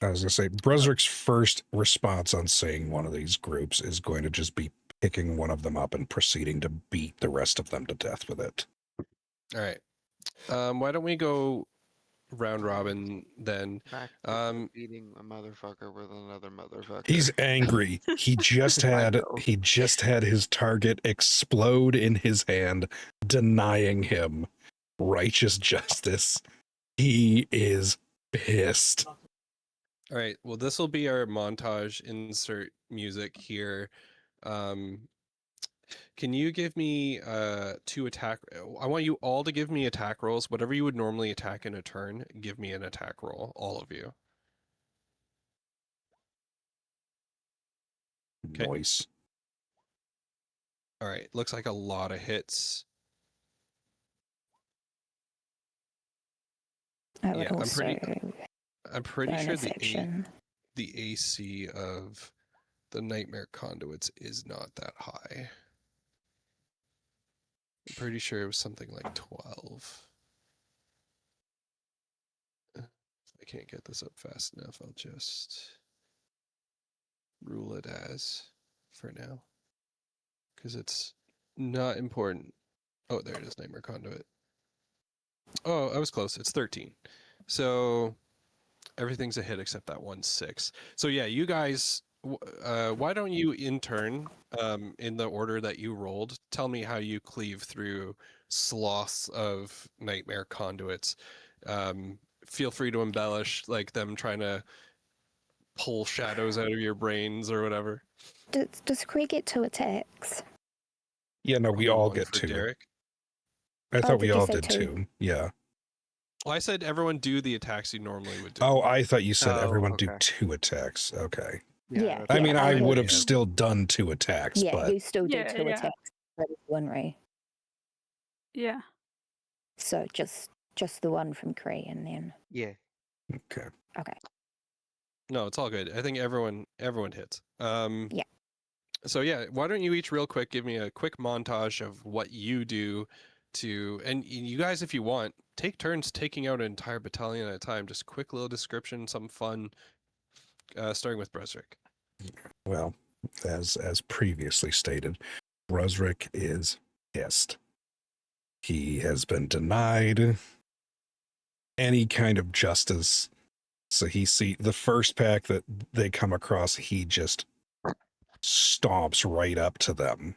I was gonna say, Brezrik's first response on seeing one of these groups is going to just be picking one of them up and proceeding to beat the rest of them to death with it. All right. Why don't we go round robin then? Back Um, beating a motherfucker with another motherfucker. He's angry. He just I had know. his target explode in his hand, denying him righteous justice. He is pissed. all right. Well, this will be our montage insert music here. Can you give me 2 attack? I want you all to give me attack rolls. Whatever you would normally attack in a turn, give me an attack roll, all of you. Okay. Noise. All right. Looks like a lot of hits. I would Yeah, also I'm pretty sure bonus action. the AC of the nightmare conduits is not that high. I'm pretty sure it was something like 12. If I can't get this up fast enough, I'll just rule it as for now. Because it's not important. Oh, there it is, nightmare conduit. Oh, I was close. It's 13. So everything's a hit except that 1-6. So yeah, you guys, why don't you in turn, in the order that you rolled, tell me how you cleave through sloths of nightmare conduits. Feel free to embellish, like them trying to pull shadows out of your brains or whatever. Does Cree get 2 attacks? Yeah, no, we Only all one get for 2. Derek. I thought we did you all say did 2? 2. Yeah. Well, I said everyone do the attacks you normally would do. Oh, I thought you said Oh, everyone do okay. 2 attacks. Okay. Yeah, that's I mean, yeah, I okay. would have Yeah. still done 2 attacks, Yeah, but you still do Yeah, 2 yeah. attacks. That is 1 ray. Yeah. So just the one from Cree, and then Yeah. okay. okay. No, it's all good. I think everyone hits. Yeah. So yeah, why don't you each real quick give me a quick montage of what you do to, and you guys, if you want, take turns taking out an entire battalion at a time. Just quick little description, some fun. Starting with Brezrik. Well, as previously stated, Brezrik is pissed. He has been denied any kind of justice. So he see the first pack that they come across, he just stomps right up to them.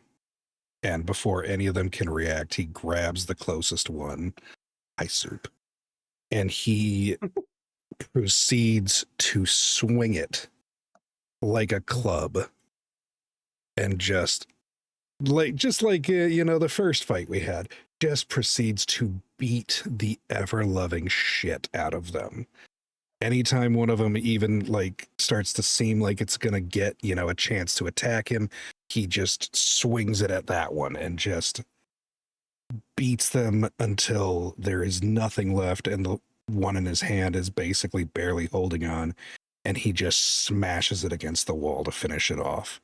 And before any of them can react, he grabs the closest one, Ice Soup, and he proceeds to swing it like a club and just like the first fight we had, just proceeds to beat the ever-loving shit out of them. Anytime one of them even like starts to seem like it's gonna get a chance to attack him, he just swings it at that one and just beats them until there is nothing left, and the one in his hand is basically barely holding on, and he just smashes it against the wall to finish it off.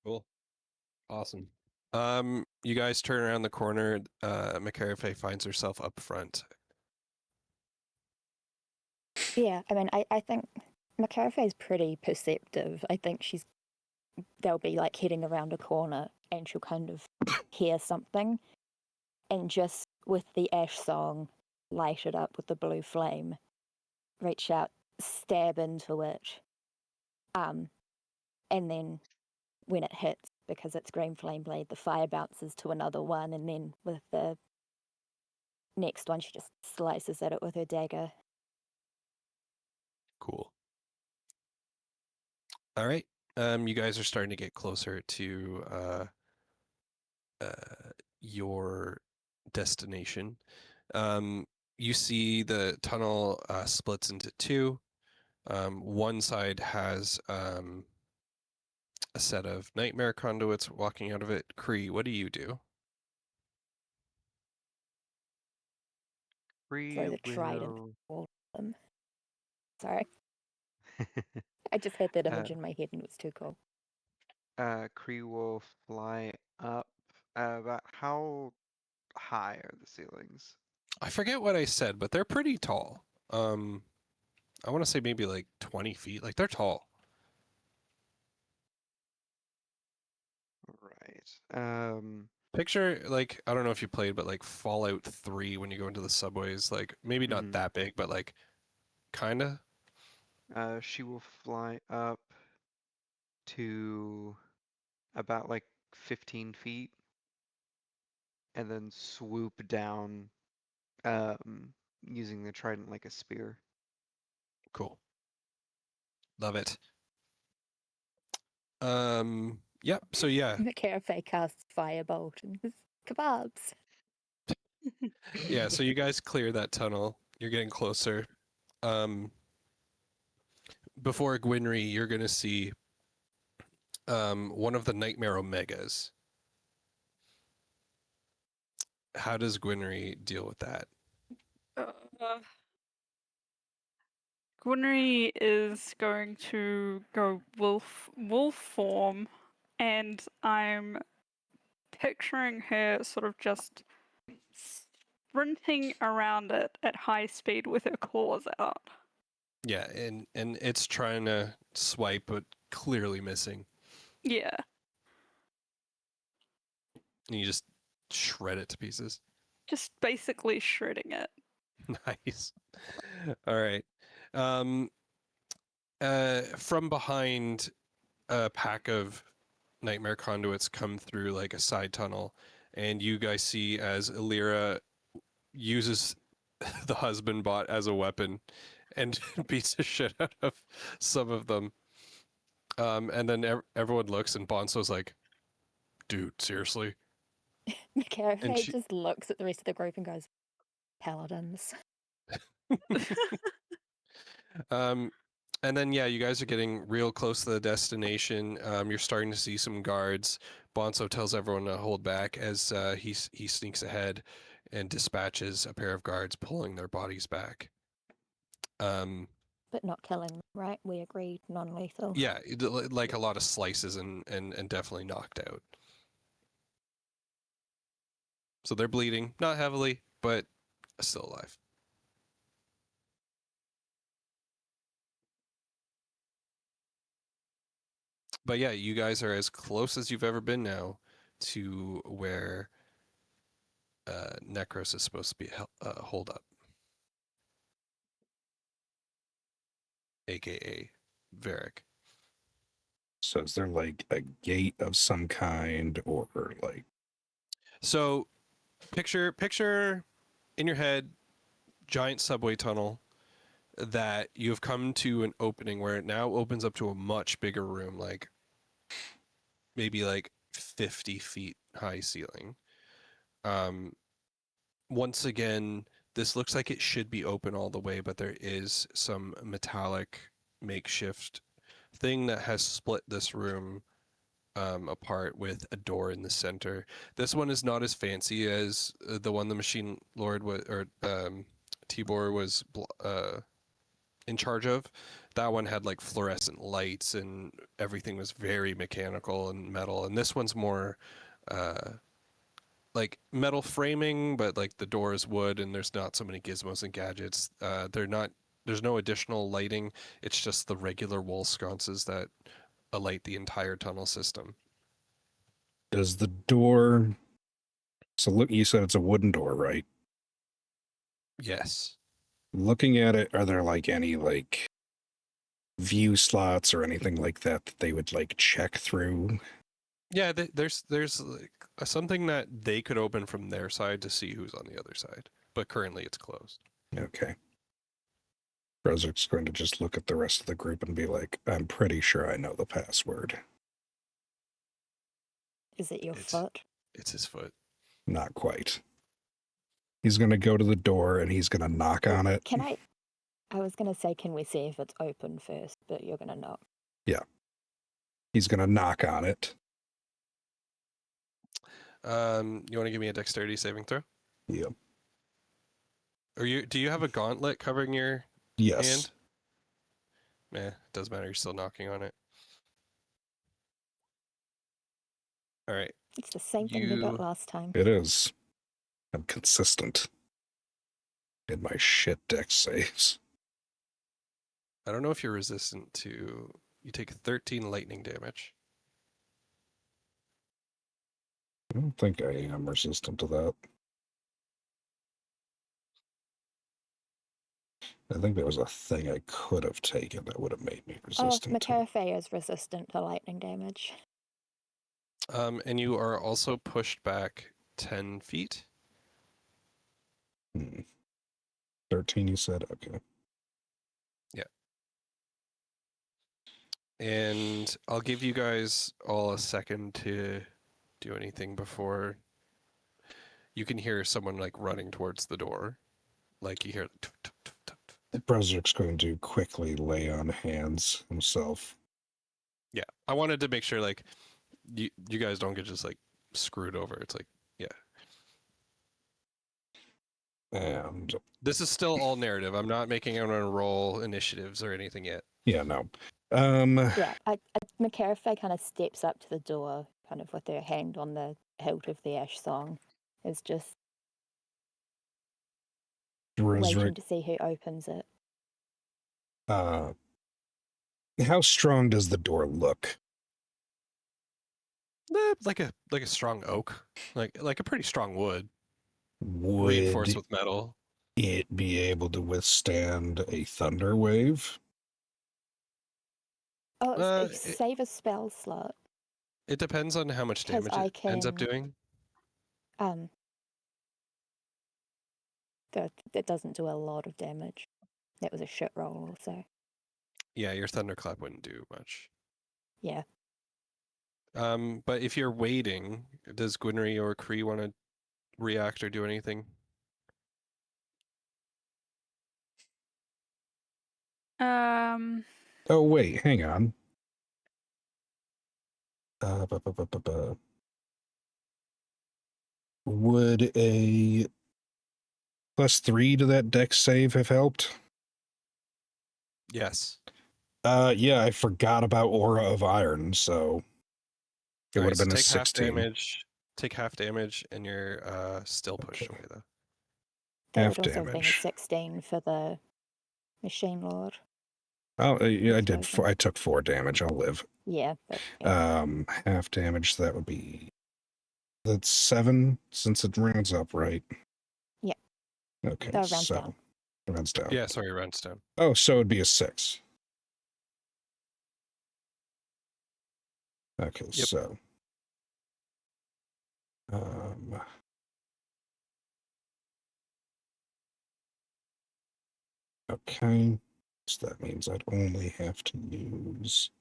Cool. Awesome. You guys turn around the corner. Macarafe finds herself up front. Yeah, I mean, I think Macarafe is pretty perceptive. I think they'll be like heading around a corner and she'll kind of hear something, and just with the ash song, light it up with the blue flame, reach out, stab into it, and then when it hits, because it's green flame blade, the fire bounces to another one, and then with the next one, she just slices at it with her dagger. Cool. All right. You guys are starting to get closer to your destination. You see the tunnel splits into two. One side has a set of nightmare conduits walking out of it. Kree, what do you do? Throw the trident will. at all of them. Sorry, I just had that image in my head and it was too cool. Kree will fly up. About how high are the ceilings? I forget what I said, but they're pretty tall. I want to say maybe like 20 feet. Like they're tall. Right. Picture like I don't know if you played, but like Fallout 3 when you go into the subways, like maybe not Mhm. that big, but like kinda. She will fly up to about like 15 feet and then swoop down using the trident like a spear. Cool. Love it. Yep. So yeah, The Carafe casts firebolt and kebabs. yeah. So you guys clear that tunnel. You're getting closer. Before Gwynry, you're gonna see one of the Nightmare Omegas. How does Gwynry deal with that? Gwynry is going to go wolf form, and I'm picturing her sort of just sprinting around it at high speed with her claws out. Yeah, and it's trying to swipe, but clearly missing. Yeah. And you just shred it to pieces. Just basically shredding it. Nice. All right. Um, from behind, a pack of nightmare conduits come through like a side tunnel, and you guys see as Illyra uses the husband bot as a weapon and beats the shit out of some of them. And then everyone looks, and Bonso's like, "Dude, seriously?" The Carafe she- just looks at the rest of the group and goes, "Paladins." Um, and then yeah, you guys are getting real close to the destination. You're starting to see some guards. Bonso tells everyone to hold back as he sneaks ahead and dispatches a pair of guards, pulling their bodies back. But not killing them, right? We agreed, non-lethal. Yeah, like a lot of slices and definitely knocked out. So they're bleeding, not heavily, but still alive. But yeah, you guys are as close as you've ever been now to where Necros is supposed to be holed up, aka Varric. So is there like a gate of some kind, or like? So picture in your head giant subway tunnel that you have come to an opening where it now opens up to a much bigger room, like maybe like 50 feet high ceiling. Once again, this looks like it should be open all the way, but there is some metallic makeshift thing that has split this room apart with a door in the center. This one is not as fancy as the one the Machine Lord or Tibor was in charge of. That one had like fluorescent lights and everything was very mechanical and metal. And this one's more like metal framing, but like the door is wood and there's not so many gizmos and gadgets. There's no additional lighting. It's just the regular wall sconces that alight the entire tunnel system. Does the door? So look, you said it's a wooden door, right? Yes. Looking at it, are there like any like view slots or anything like that that they would like check through Yeah, there's like something that they could open from their side to see who's on the other side, but currently it's closed. Okay. Brozik's going to just look at the rest of the group and be like, I'm pretty sure I know the password. Is it your It's foot? it's his foot. Not quite. He's going to go to the door and he's going to knock Oh, on it. Can I was going to say, can we see if it's open first, but you're going to knock. He's going to knock on it. You want to give me a dexterity saving throw? Yep. Or do you have a gauntlet covering your Yes. hand? It doesn't matter. You're still knocking on it. All right. It's the same thing we got last time. It is. I'm consistent in my shit dex saves. I don't know if you're resistant to. You take 13 lightning damage. I don't think I am resistant to that. I think there was a thing I could have taken that would have made me resistant to it. McCarthy is resistant to lightning damage. And you are also pushed back 10 feet. 13, you said? Okay. And I'll give you guys all a second to do anything before you can hear someone like running towards the door. Like you hear tuk, tuk, tuk, tuk, tuk. Brozik's going to quickly lay on hands himself. Yeah. I wanted to make sure like you guys don't get just like screwed over. It's like, yeah. And This is still all narrative. I'm not making anyone roll initiatives or anything yet. yeah, no. Yeah, McCarthy kind of steps up to the door, kind of with her hand on the hilt of the ash song, is just waiting Brozik, to see who opens it. how strong does the door look? Like a strong oak. Like a pretty strong wood. Would Reinforced with metal. it be able to withstand a thunder wave? Oh, Uh, it's it- save a spell slot. It depends on how much 'Cause damage I it ends up can- doing. It doesn't do a lot of damage. That was a shit roll, so Yeah, your thunderclap wouldn't do much. yeah. But if you're waiting, does Gwynry or Kree want to react or do anything? Oh, wait, hang on. Would a +3 to that dex save have helped? Yes. Yeah, I forgot about Aura of Iron, so it would have been a take 16. half damage. Take half damage, and you're still pushed Okay. away though. That Half would also have been a damage. 16 for the Machine Lord. Oh, yeah, I did. Explosion. I took 4 damage. I'll live. Yeah, but yeah. Half damage. So that would be. That's 7 since it rounds up, right? Yeah. Okay, Rounds so down. rounds down. Yeah, sorry, rounds down. Oh, so it'd be a 6. Okay, Yep. so. Okay, so that means I'd only have to use.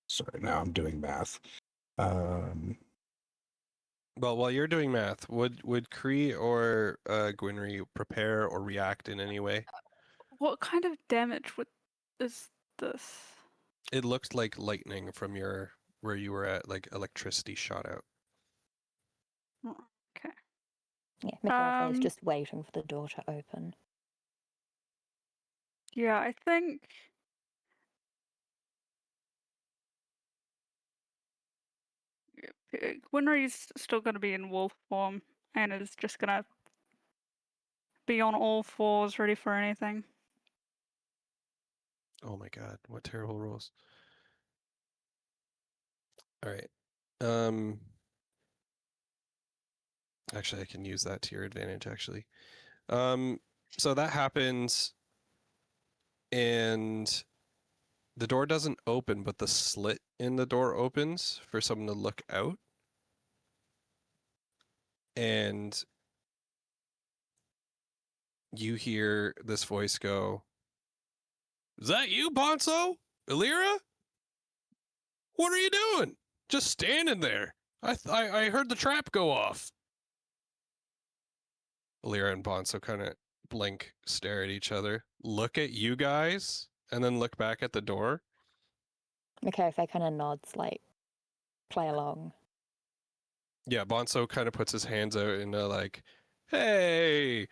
Sorry, now I'm doing math. Well, while you're doing math, would Kree or Gwynry prepare or react in any way? What kind of damage is this? It looked like lightning from where you were at, like electricity shot out. Oh, okay. Yeah, McCarthy is Um, just waiting for the door to open. Yeah, I think Winry's still going to be in wolf form and is just going to be on all fours, ready for anything. Oh my god, what terrible rolls. All right. Actually, I can use that to your advantage, actually. So that happens, and the door doesn't open, but the slit in the door opens for someone to look out. And you hear this voice go, "Is that you, Bonzo? Illyra? What are you doing? Just standing there. I heard the trap go off." Illyra and Bonzo kind of blink, stare at each other, look at you guys, and then look back at the door. McCarthy kind of nods, like, play along. Yeah, Bonzo kind of puts his hands out and like, "Hey,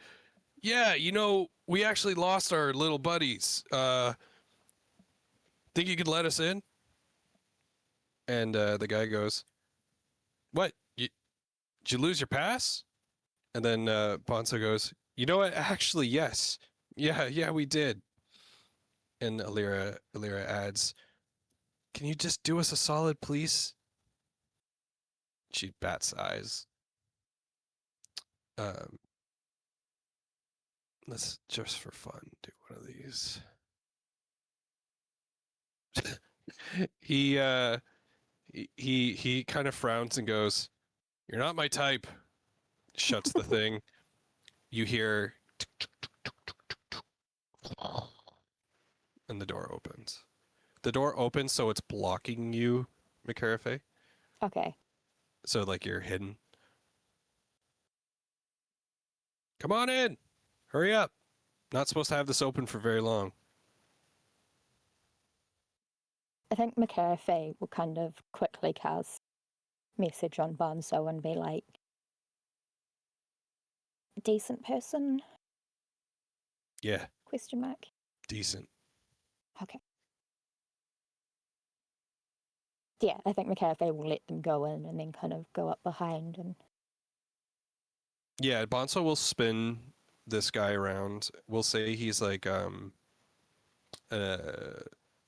yeah, we actually lost our little buddies. Think you could let us in?" And the guy goes, "What? Did you lose your pass?" And then Bonzo goes, "You know what? Actually, yes. Yeah, we did." And Illyra adds, "Can you just do us a solid, please?" She bats eyes. Let's just for fun do one of these. he kind of frowns and goes, "You're not my type." Shuts the thing. You hear, and the door opens. The door opens so it's blocking you, McCarthy. Okay. So like you're hidden. "Come on in. Hurry up. Not supposed to have this open for very long." I think McCarthy will kind of quickly cast message on Bonzo and be like, "Decent person? Yeah, Question mark. decent. Okay. Yeah, I think McCarthy will let them go in and then kind of go up behind and Yeah, Bonzo will spin this guy around. We'll say he's like a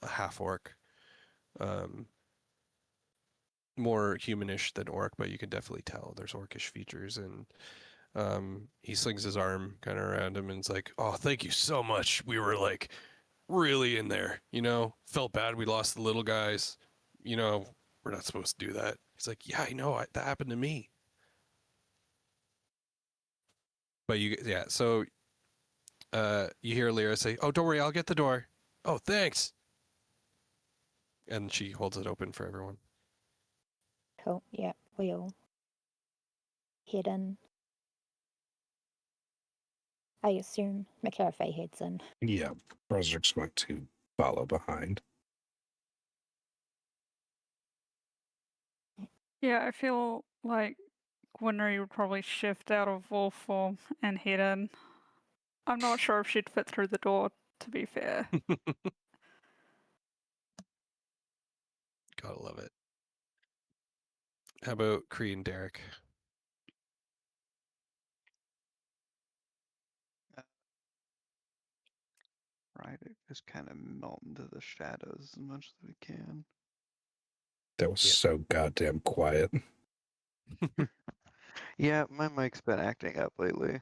half orc. More humanish than orc, but you can definitely tell there's orcish features. And he slings his arm kind of around him and is like, "Oh, thank you so much. We were like really in there, felt bad we lost the little guys. We're not supposed to do that." He's like, "Yeah, I know. That happened to me." But so you hear Lyra say, "Oh, don't worry, I'll get the door." "Oh, thanks." And she holds it open for everyone. cool. Yeah, we all head in. I assume McCarthy heads in. Yeah, Broderick's going to follow behind. Yeah, I feel like Gwynry would probably shift out of wolf form and head in. I'm not sure if she'd fit through the door, to be fair. Gotta love it. How about Kree and Derek? Right, just kind of melt into the shadows as much as we can. That was Yeah. so goddamn quiet. Yeah, my mic's been acting up lately.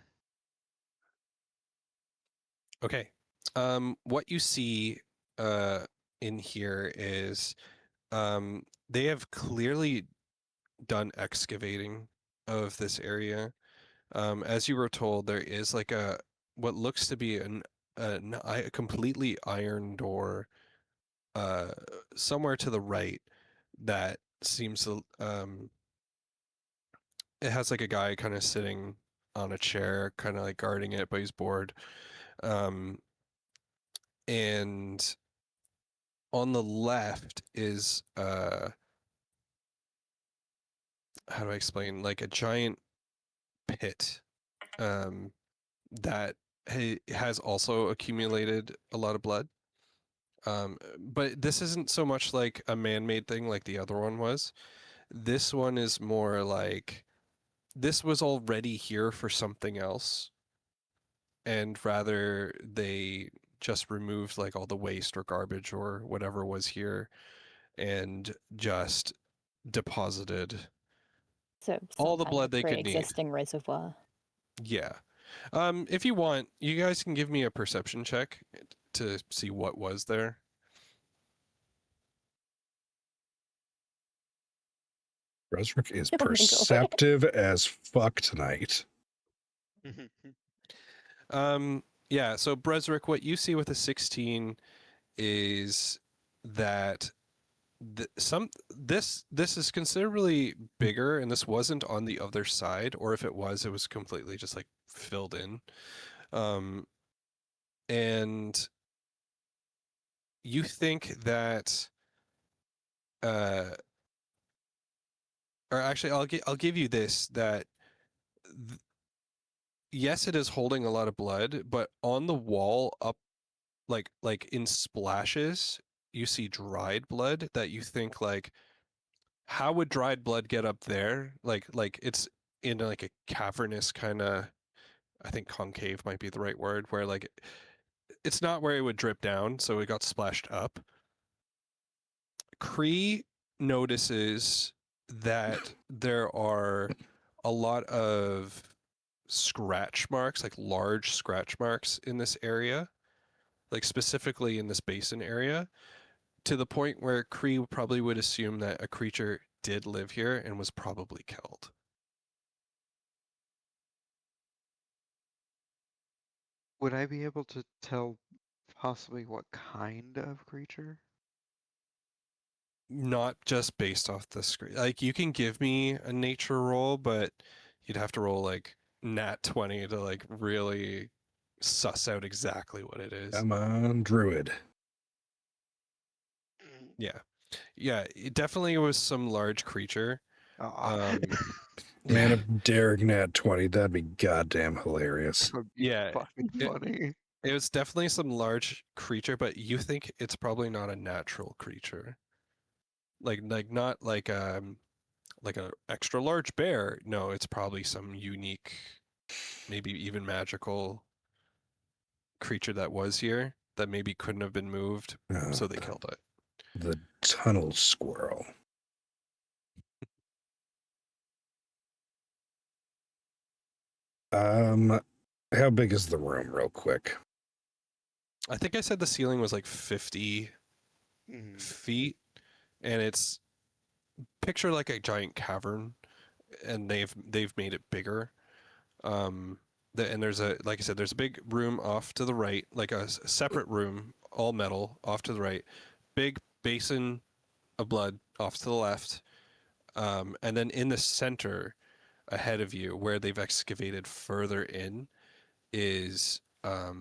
Okay. What you see in here is they have clearly done excavating of this area. As you were told, there is like what looks to be a completely iron door somewhere to the right that seems to it has like a guy kind of sitting on a chair, kind of like guarding it, but he's bored. And on the left is how do I explain? Like a giant pit that has also accumulated a lot of blood. But this isn't so much like a man-made thing like the other one was. This one is more like this was already here for something else, and rather they just removed like all the waste or garbage or whatever was here and just deposited So all some the kind blood of they could need. pre-existing reservoir. Yeah. If you want, you guys can give me a perception check to see what was there. Resrick is Oh my God. perceptive as fuck tonight. Yeah, so Bresrick, what you see with a 16 is that this is considerably bigger, and this wasn't on the other side, or if it was completely just like filled in. And you think that or actually I'll give you this, that yes, it is holding a lot of blood, but on the wall up, like in splashes, you see dried blood that you think like, how would dried blood get up there? Like it's in like a cavernous kind of, I think concave might be the right word, where like it's not where it would drip down, so it got splashed up. Kree notices that there are a lot of scratch marks, like large scratch marks in this area, like specifically in this basin area, to the point where Kree probably would assume that a creature did live here and was probably killed. Would I be able to tell possibly what kind of creature? Not just based off the screen. Like you can give me a nature roll, but you'd have to roll like nat 20 to like really suss out exactly what it is. Come on, Druid. Yeah. Yeah, it definitely was some large creature. Aw. Man, Yeah. if Derek nat 20, that'd be goddamn hilarious. That would be Yeah, fucking it- funny. It was definitely some large creature, but you think it's probably not a natural creature. Like not like a extra large bear. No, it's probably some unique, maybe even magical creature that was here that maybe couldn't have been moved, so they killed it. The tunnel squirrel. How big is the room, real quick? I think I said the ceiling was like 50 Mhm. feet, and it's picture like a giant cavern, and they've made it bigger. And there's a, like I said, there's a big room off to the right, like a separate room, all metal, off to the right. Big basin of blood off to the left, and then in the center, ahead of you, where they've excavated further in, is uh,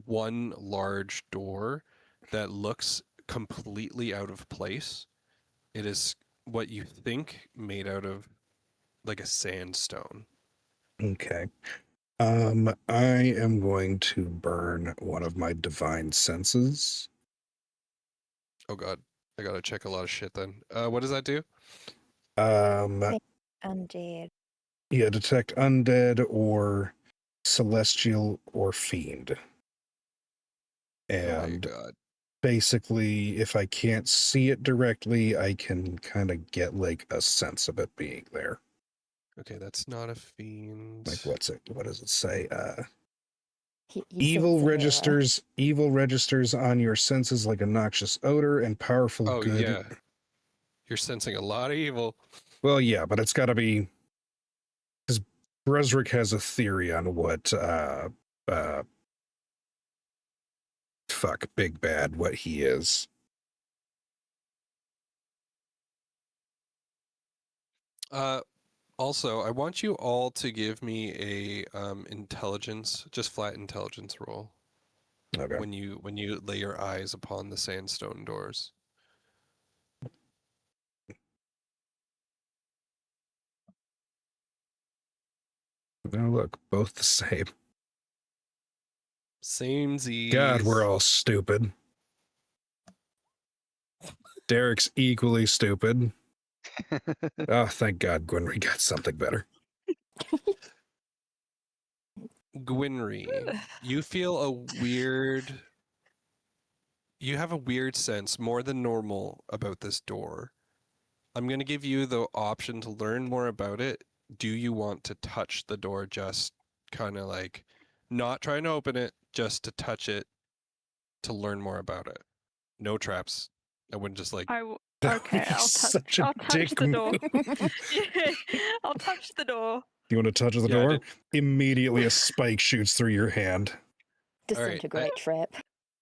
one large door that looks completely out of place. It is what you think made out of like a sandstone. Okay. I am going to burn one of my divine senses. Oh god, I gotta check a lot of shit then. What does that do? Undead. Yeah, detect undead or celestial or fiend. Oh my And god. basically, if I can't see it directly, I can kind of get like a sense of it being there. Okay, that's not a fiend. Like what does it say? You Evil sense a mirror. registers on your senses like a noxious odor and powerful Oh good. yeah, you're sensing a lot of evil. Well, yeah, but it's got to be because Bresrick has a theory on what fuck big bad what he is. Also, I want you all to give me a intelligence, just flat intelligence roll Okay. when you lay your eyes upon the sandstone doors. Now look, both the same. Samesies. God, we're all stupid. Derek's equally stupid. Oh, thank God, Gwynry got something better. Gwynry, you feel you have a weird sense, more than normal, about this door. I'm going to give you the option to learn more about it. Do you want to touch the door, just kind of like not trying to open it, just to touch it to learn more about it? No traps, I wouldn't just like. Okay, He's I'll such a I'll touch dick the door. move. Yeah, I'll touch the door. You want to touch the Yeah, I door? did- Immediately a spike shoots through your hand. All right, Disintegrate trap.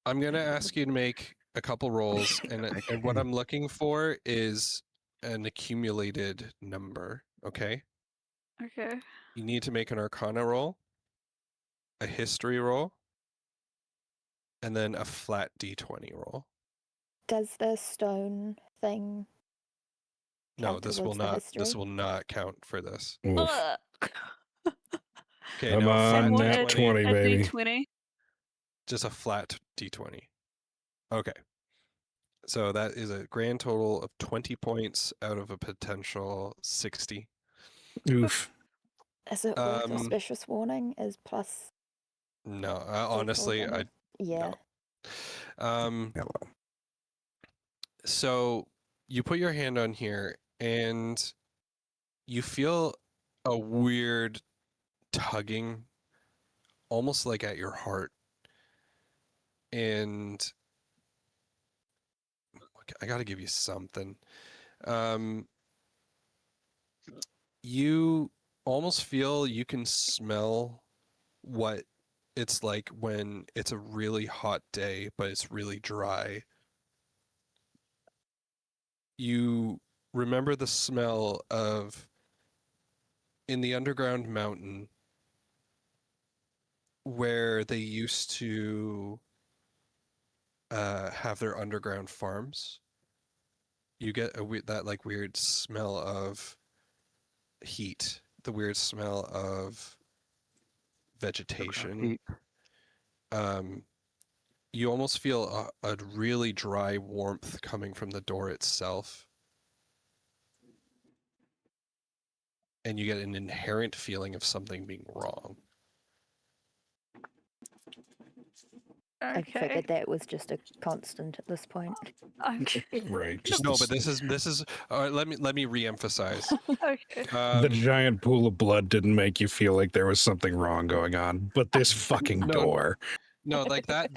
I'm gonna ask you to make a couple rolls, and what I'm looking for is an accumulated number. Okay, Okay. you need to make an Arcana roll, a History roll, and then a flat D20 roll. Does the stone thing No, count this will towards the not. history? This will not count for this. Oof. Ugh. Okay, Come now a flat on, what, nat a, D20, 20, a baby. D20? just a flat D20. Okay. So that is a grand total of 20 points out of a potential 60. Oof. Is it worth Um, auspicious warning? Is plus No, D4 honestly, kind I of- yeah. no. Hello. So you put your hand on here and you feel a weird tugging, almost like at your heart. And I got to give you something. You almost feel you can smell what it's like when it's a really hot day, but it's really dry. You remember the smell of in the underground mountain where they used to have their underground farms. You get that like weird smell of heat, the weird smell of vegetation. Heat. You almost feel a really dry warmth coming from the door itself. And you get an inherent feeling of something being wrong. I Okay. figured that was just a constant at this point. Okay. Right. Just No, the, but this is let me re-emphasize. Okay. the giant pool of blood didn't make you feel like there was something wrong going on. But this fucking No. door. No, like that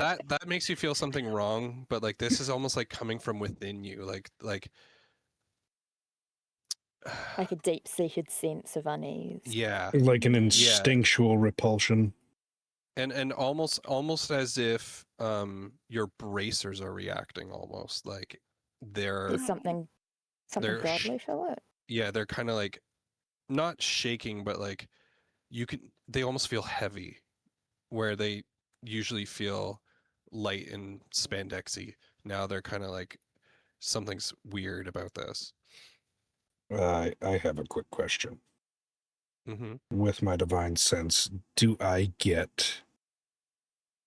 makes you feel something wrong, but like this is almost like coming from within you, like Like a deep-seated sense of unease. yeah. Like an instinctual repulsion. And almost as if your bracers are reacting almost like they're There's something they're godly to it. yeah, they're kind of like not shaking, but like they almost feel heavy where they usually feel light and spandexy. Now they're kind of like something's weird about this. I have a quick question. Mm-hmm. With my divine sense, do I get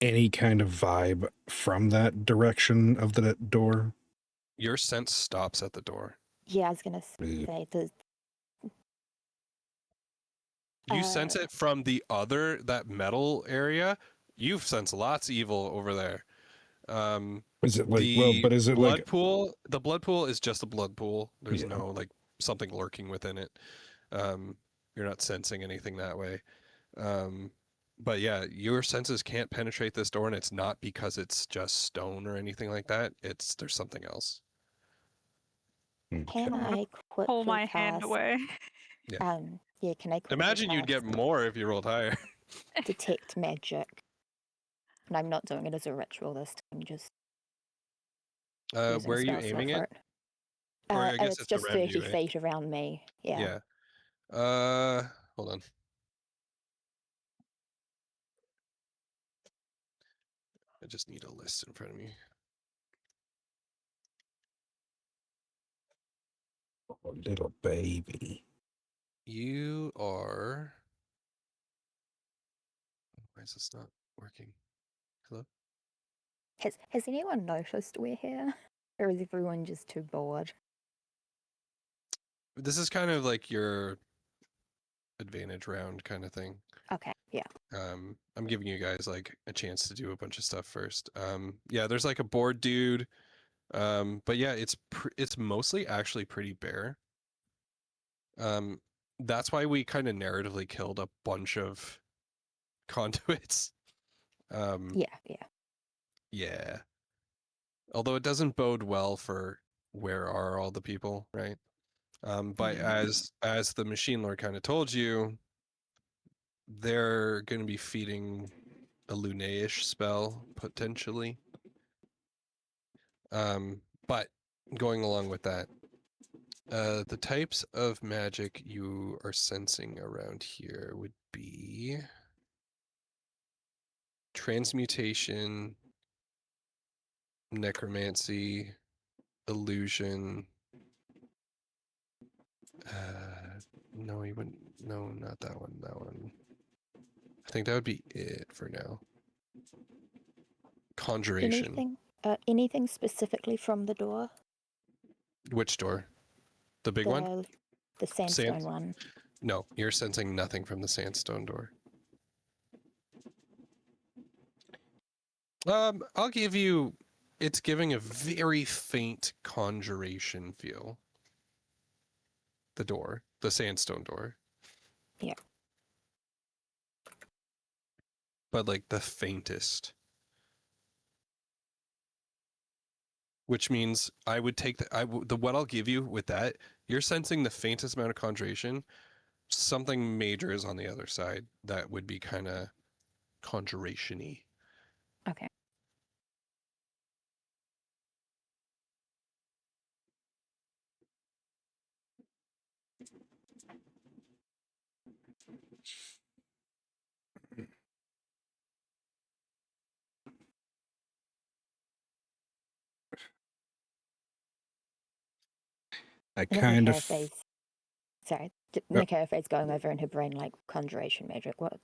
any kind of vibe from that direction of that door? Your sense stops at the door. Yeah, I was gonna Mm. say the You sense it from that metal area. You sense lots of evil over there. Is it like, The well, but is it blood like, pool? The blood pool is just a blood pool. There's Yeah. no like something lurking within it. You're not sensing anything that way. But yeah, your senses can't penetrate this door, and it's not because it's just stone or anything like that. There's something else. can I quickly Pull my hand cast, away. yeah, can I quickly Imagine you'd get cast more if you rolled higher. detect magic? And I'm not doing it as a ritual this time, just using Where a are you spell slot aiming for it? it. Or I guess It's it's just around 30 you, eh? feet around me. Yeah. Hold on. I just need a list in front of me. oh, little baby? You are. Why is this not working? Hello? Has anyone noticed we're here? Or is everyone just too bored? This is kind of like your advantage round kind of thing. Okay, yeah. I'm giving you guys like a chance to do a bunch of stuff first. Yeah, there's like a board dude. But yeah, it's mostly actually pretty bare. That's why we kind of narratively killed a bunch of conduits. Yeah. Yeah. Although it doesn't bode well for where are all the people, right? But as the machine lord kind of told you, they're going to be feeding a Lunaish spell potentially. But going along with that, the types of magic you are sensing around here would be transmutation, necromancy, illusion. No, you wouldn't. No, not that one. That one. I think that would be it for now. Conjuration. Anything specifically from the door? Which door? The big one? The sandstone one. No, you're sensing nothing from the sandstone door. I'll give you. It's giving a very faint conjuration feel. The door, the sandstone door. Yeah. But like the faintest. Which means I would take what I'll give you with that. You're sensing the faintest amount of conjuration. Something major is on the other side that would be kind of conjuration-y. Okay. I kind of. Sorry, Nicaropha's going over in her brain like conjuration magic. What?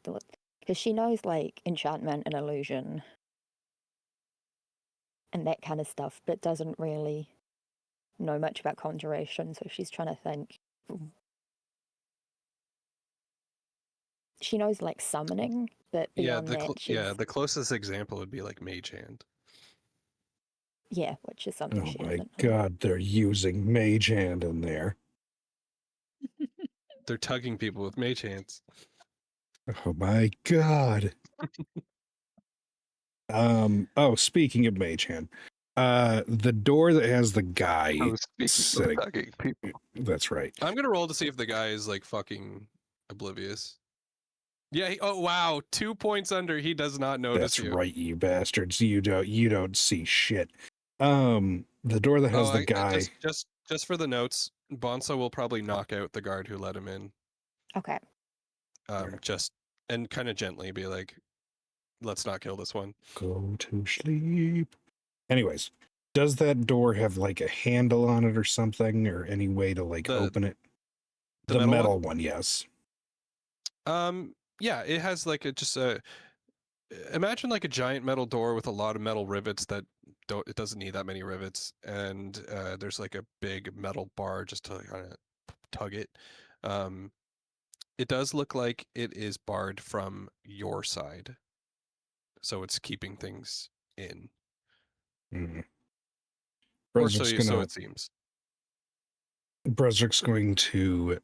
Because she knows like enchantment and illusion and that kind of stuff, but doesn't really know much about conjuration. So she's trying to think. She knows like summoning, but beyond that, the closest example would be like Mage Hand. Yeah, which is something Oh she my doesn't know. god, they're using Mage Hand in there. They're tugging people with Mage Hands. Oh my god. Speaking of Mage Hand, the door that has the guy sitting. Tugging people. That's right. I'm gonna roll to see if the guy is like fucking oblivious. Yeah. Oh wow, 2 points under. He does not notice That's you. right, you bastards. You don't see shit. The door that has the guy. Just for the notes, Bonsa will probably knock out the guard who let him in. Okay. Just and kind of gently be like, let's not kill this one. Go to sleep. Anyways, does that door have like a handle on it or something, or any way to like open it? The metal one, yes. Yeah, it has like imagine like a giant metal door with a lot of metal rivets that it doesn't need that many rivets, and there's like a big metal bar just to kind of tug it. It does look like it is barred from your side, so it's keeping things in. Mm-hmm. Or so it seems. Brezrik's going to.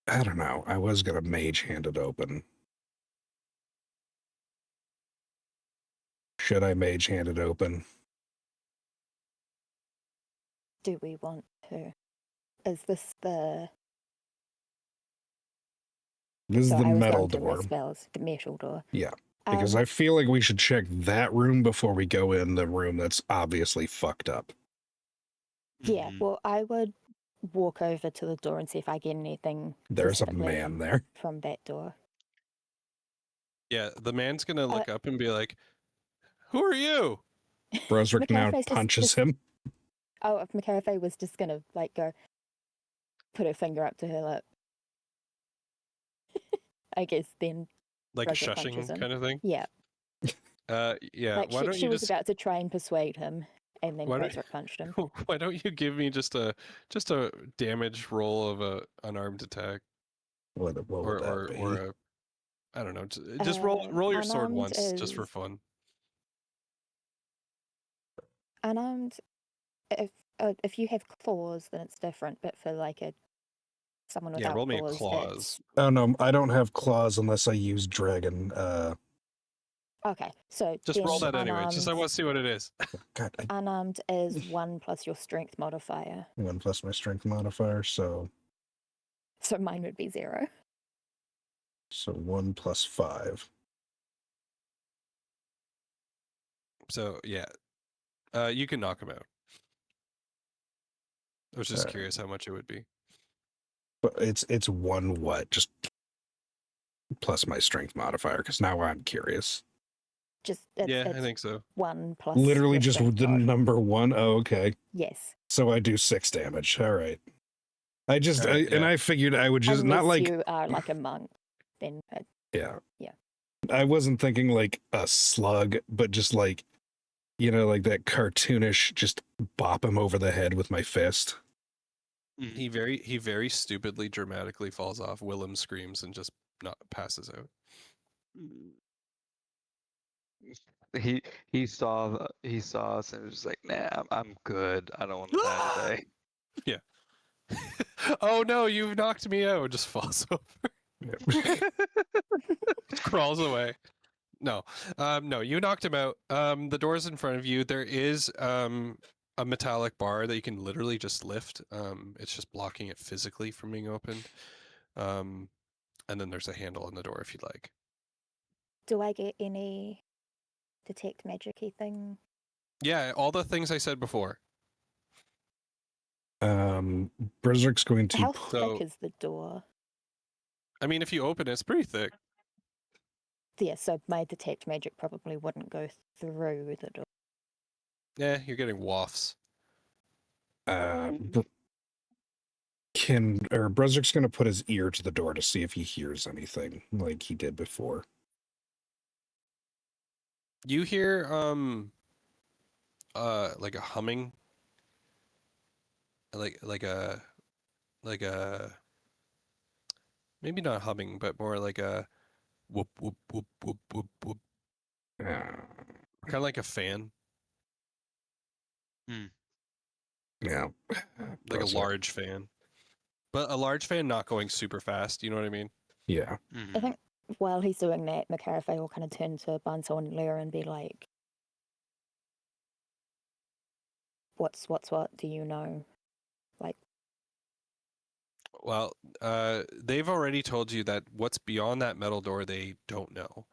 I don't know. I was going to Mage Hand it open. Should I Mage Hand it open? Do we want to? Is this the? This is the metal door. door. Spells, the metal door. Yeah, because I feel like we should check that room before we go in the room that's obviously fucked up. Yeah, well, I would walk over to the door and see if I get anything. There's a man there from that door. Yeah, the man's gonna look up and be like, "Who are you?" Brezrik now punches him. Oh, if Nicaropha was just gonna like go, put her finger up to her lip. I guess then. Like a shushing kind of thing. Yeah. Yeah. Like why don't she you was just about to try and persuade him, and then Brezrik punched him. Why don't you give me just a damage roll of a unarmed attack? What would that be? Or a, I don't know. Just roll your sword once, just for fun. Unarmed. If you have claws, then it's different. But for like someone without roll me claws, a claws. Oh no, I don't have claws unless I use dragon Okay, so Just roll then that anyway. Just I unarmed, want to see what it is. God, unarmed is 1 plus your strength modifier. 1 plus my strength modifier, so So mine would be 0. 1 plus 5. So yeah, you can knock him out. I was just curious how much it would be. But it's 1 what? Just plus my strength modifier, because now I'm curious. Just Yeah, I it's think so. 1 plus Literally your just strength the mod. number 1. Oh, okay. Yes. So I do 6 damage. All right. I just All right, and yeah. I figured I would just Unless not like you are like a monk, then yeah. Yeah. I wasn't thinking like a slug, but just like like that cartoonish just bop him over the head with my fist. He very stupidly dramatically falls off. Willem screams and just not passes out. He saw us and was just like, nah, I'm good. I don't want to die today. Oh no, you've knocked me out. Just falls over. Just crawls away. No, no, you knocked him out. The door's in front of you. There is a metallic bar that you can literally just lift. It's just blocking it physically from being opened. And then there's a handle on the door if you'd like. do I get any detect magic-y thing? Yeah, all the things I said before. Berserk's going to How So- thick is the door? I mean, if you open it, it's pretty thick. Yeah, so my detect magic probably wouldn't go through the door. Yeah, you're getting wafts. Berserk's going to put his ear to the door to see if he hears anything like he did before. You hear like a humming, like a maybe not humming, but more like a whoop whoop whoop whoop whoop whoop, kind of like a fan, Yeah. like a Berserk. large fan, but a large fan not going super fast. You know what I mean? Yeah. I think while he's doing that, Macarafe will kind of turn to Banso and Lera and be like, What's what? Do you know? Like, Well, they've already told you that what's beyond that metal door they don't know.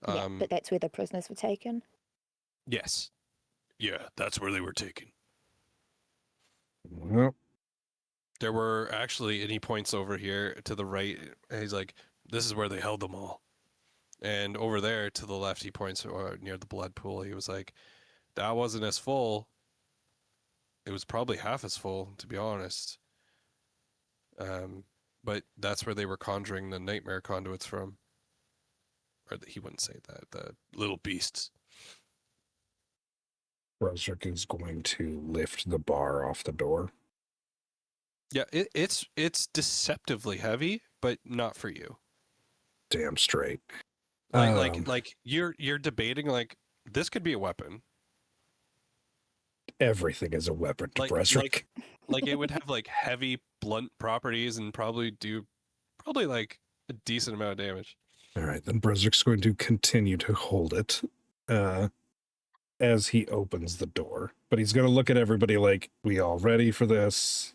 yeah, but that's where the prisoners were taken. Yes. Yeah, that's where they were taken. Well, There were actually, and he points over here to the right, and he's like, this is where they held them all. And over there to the left, he points near the blood pool. He was like, that wasn't as full. It was probably half as full, to be honest. But that's where they were conjuring the nightmare conduits from. Or he wouldn't say that, the little beasts. Berserk is going to lift the bar off the door. Yeah, it's deceptively heavy, but not for you. Damn straight. Like you're debating like this could be a weapon. Everything is a weapon to Berserk. Like it would have like heavy blunt properties and probably like a decent amount of damage. All right, then Berserk's going to continue to hold it as he opens the door. But he's going to look at everybody like, we all ready for this?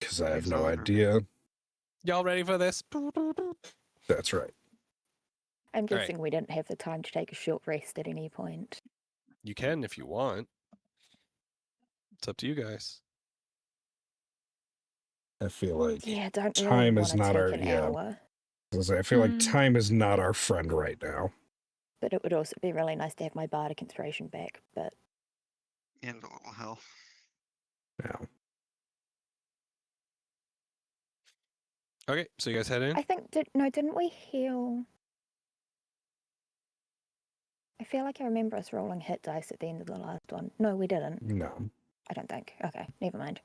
Because I have no idea. Y'all ready for this? That's right. I'm Right. guessing we didn't have the time to take a short rest at any point. You can if you want. It's up to you guys. I feel like Yeah, don't really time want is to not take our an hour. I feel like time is not our friend right now. But it would also be really nice to have my bardic inspiration back. But And a little health. Yeah. Okay, so you guys head in? I think didn't we heal? I feel like I remember us rolling hit dice at the end of the last one. No, we didn't. No. I don't think. Okay, never mind.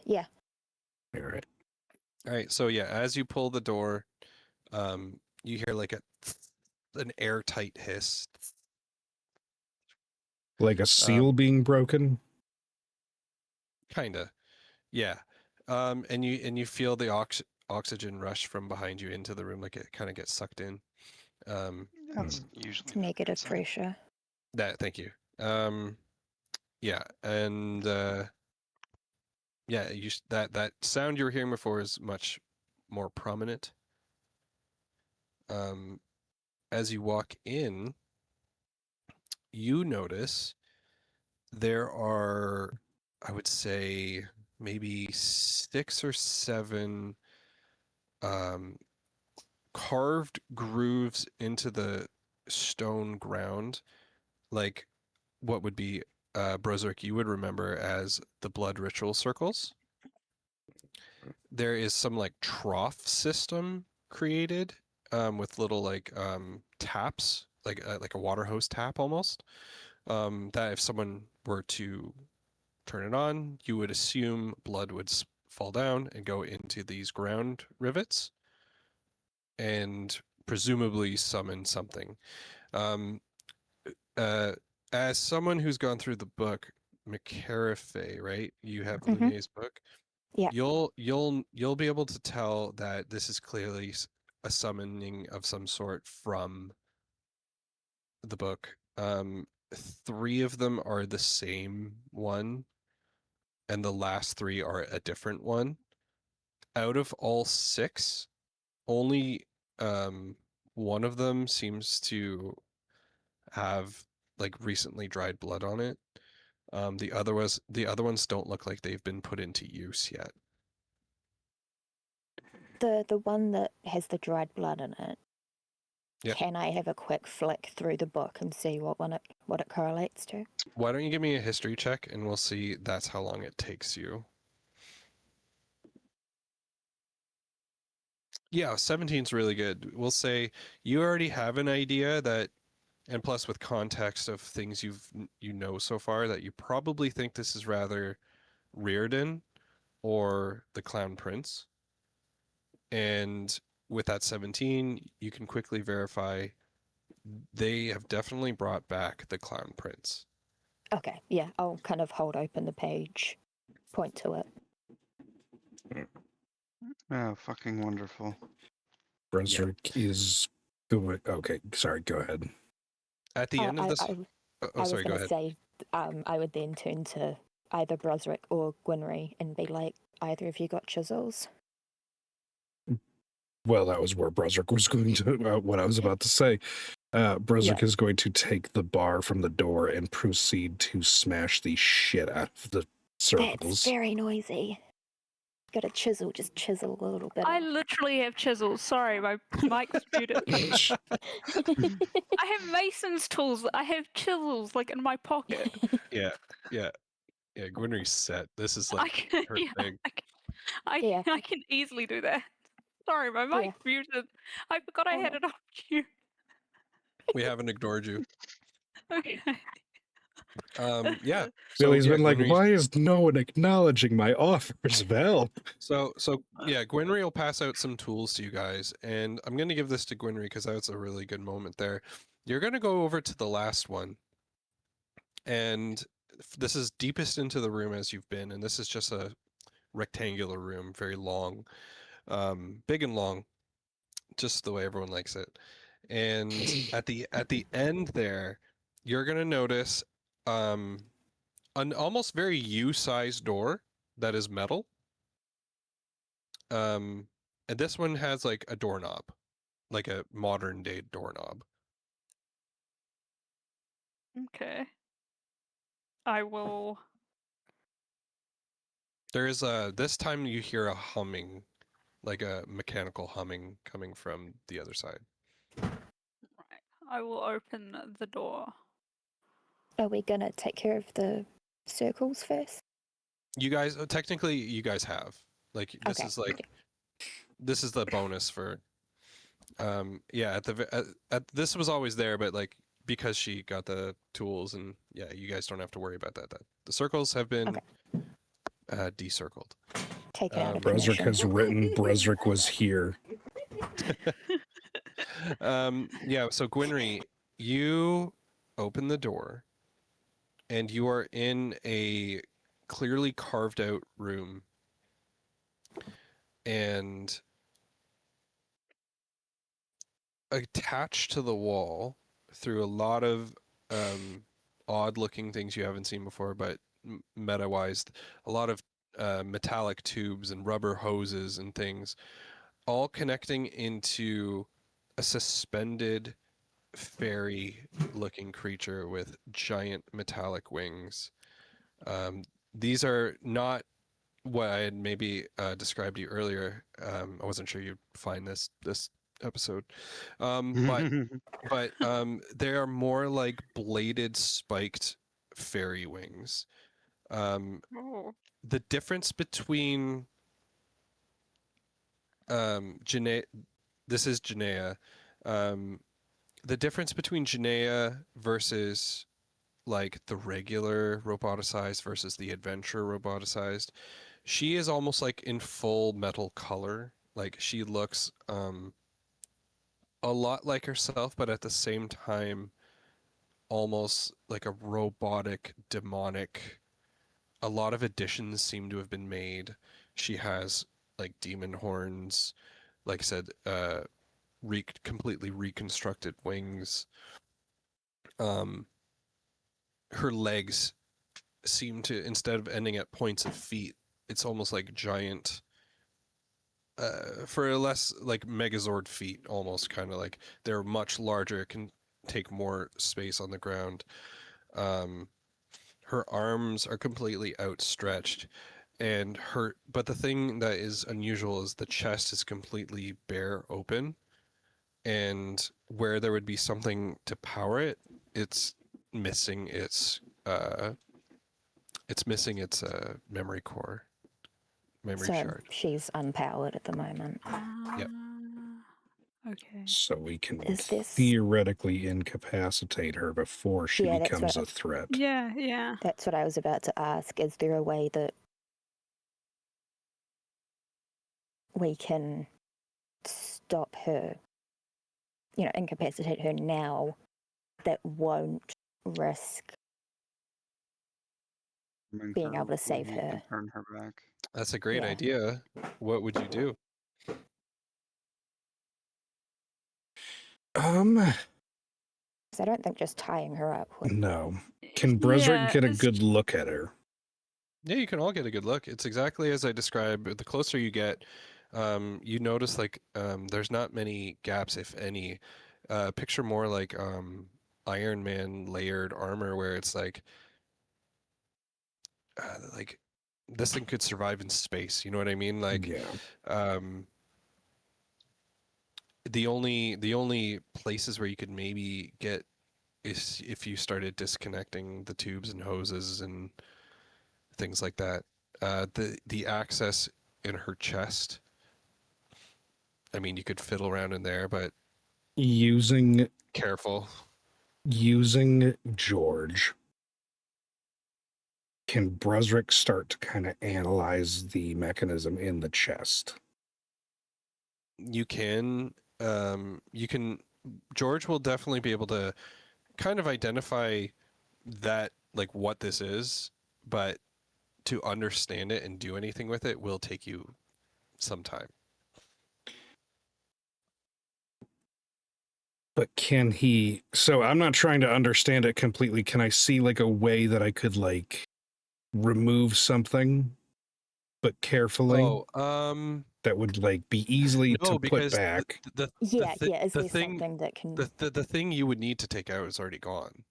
Yeah. All right. All right, so yeah, as you pull the door, you hear like an airtight hiss. Like a seal being broken? Kinda. Yeah. And you feel the oxygen rush from behind you into the room, like it kind of gets sucked in. That's usually It's not a negative good sign. pressure. Thank you. Yeah, and yeah, that sound you were hearing before is much more prominent. As you walk in, you notice there are, I would say, maybe 6 or 7 carved grooves into the stone ground, like what would be Brozark you would remember as the blood ritual circles. There is some like trough system created with little like taps, like a water hose tap almost. That if someone were to turn it on, you would assume blood would fall down and go into these ground rivets and presumably summon something. Um, as someone who's gone through the book, McCarafe, right? You have Mhm. Lunier's book. Yeah. You'll be able to tell that this is clearly a summoning of some sort from the book. 3 of them are the same one, and the last 3 are a different one. Out of all 6, only one of them seems to have like recently dried blood on it. The other ones don't look like they've been put into use yet. The one that has the dried blood in it. Yep. Can I have a quick flick through the book and see what it correlates to? Why don't you give me a history check and we'll see that's how long it takes you. Yeah, 17's really good. We'll say you already have an idea that, and plus with context of things you know so far, that you probably think this is rather Reardon or the Clown Prince. And with that 17, you can quickly verify they have definitely brought back the Clown Prince. Okay, yeah, I'll kind of hold open the page, point to it. Oh, fucking wonderful. Brunswick is going. Okay, sorry. Go ahead. At the end of this, I oh, was sorry, go going to ahead. say, I would then turn to either Brosrick or Gwynry and be like, either of you got chisels? Well, that was where Brunswick was going to. What I was about to say. Brunswick is going to take the bar from the door and proceed to smash the shit out of the circles. That's very noisy. Got a chisel, just chisel a little bit. I off. literally have chisels. Sorry, my mic's muted. I have mason's tools. I have chisels like in my pocket. Yeah. Gwynry's set. This is I like can, her yeah, thing. Yeah. I can easily do that. Sorry, my mic muted. I forgot I had it on you. We haven't ignored you. Okay. Yeah. Billy's been like, Gwynry's- why is no one acknowledging my offers of help? So yeah, Gwynry will pass out some tools to you guys, and I'm going to give this to Gwynry because that was a really good moment there. You're going to go over to the last one, and this is deepest into the room as you've been, and this is just a rectangular room, very long, big and long, just the way everyone likes it. And at the end there, you're going to notice an almost very U-sized door that is metal. And this one has like a doorknob, like a modern day doorknob. Okay. I will. There is this time you hear a humming, like a mechanical humming coming from the other side. Right. I will open the door. Are we going to take care of the circles first? You guys, technically, you guys have. Like this Okay. is like, this is the bonus for. Yeah. This was always there, but like because she got the tools, and yeah, you guys don't have to worry about that. The circles have been decircled. Taken out of Brunswick commission. has written Brunswick was here. Yeah, so Gwynry, you open the door and you are in a clearly carved out room. And attached to the wall through a lot of odd-looking things you haven't seen before, but meta-wise, a lot of metallic tubes and rubber hoses and things, all connecting into a suspended fairy-looking creature with giant metallic wings. These are not what I had maybe described to you earlier. I wasn't sure you'd find this episode, but they are more like bladed, spiked fairy wings. Oh. The difference between Janaea, this is Janaea. Um, the difference between Janaea versus like the regular roboticized versus the adventure roboticized, she is almost like in full metal color. Like she looks a lot like herself, but at the same time almost like a robotic, demonic. A lot of additions seem to have been made. She has like demon horns, like I said, completely reconstructed wings. Um, her legs seem to, instead of ending at points of feet, it's almost like giant, for a less like Megazord feet, almost kind of like they're much larger, can take more space on the ground. Um, her arms are completely outstretched, and but the thing that is unusual is the chest is completely bare open, and where there would be something to power it, it's missing uh its memory core, memory So shard. she's unpowered at the moment. Yep. Okay. So we can Is this? theoretically incapacitate her before she Yeah, that's becomes what a threat. Yeah, yeah. That's what I was about to ask. Is there a way that we can stop her, incapacitate her now that won't risk being able to save her? Turn her back. That's a great Yeah. idea. What would you do? Because I don't think just tying her up would. No. Can Brezric Yeah, get a it's good look at her? Yeah, you can all get a good look. It's exactly as I described. The closer you get, you notice like there's not many gaps, if any. Picture more like Iron Man layered armor, where it's like this thing could survive in space. You know what I mean? Like Yeah. um, the only places where you could maybe get is if you started disconnecting the tubes and hoses and things like that. The access in her chest. I mean, you could fiddle around in there, but Using careful. George, can Brezric start to kind of analyze the mechanism in the chest? You can. George will definitely be able to kind of identify that, like what this is, but to understand it and do anything with it will take you some time. But can he? So I'm not trying to understand it completely. Can I see like a way that I could like remove something, but carefully, that would like be easily to No, put because back? Yeah, yeah. Is the there thing something that can? the thing you would need to take out is already gone.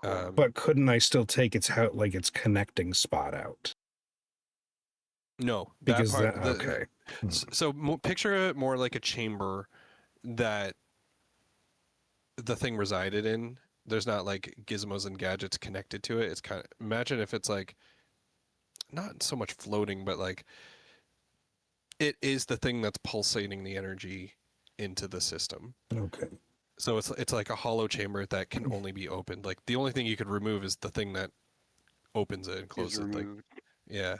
But couldn't I still take its its connecting spot out? No, that Because part. that okay. So picture it more like a chamber that the thing resided in. There's not like gizmos and gadgets connected to it. It's kind of, imagine if it's like not so much floating, but like it is the thing that's pulsating the energy into the system. Okay. So it's like a hollow chamber that can only be opened. Like the only thing you could remove is the thing that opens it and closes it. Like yeah.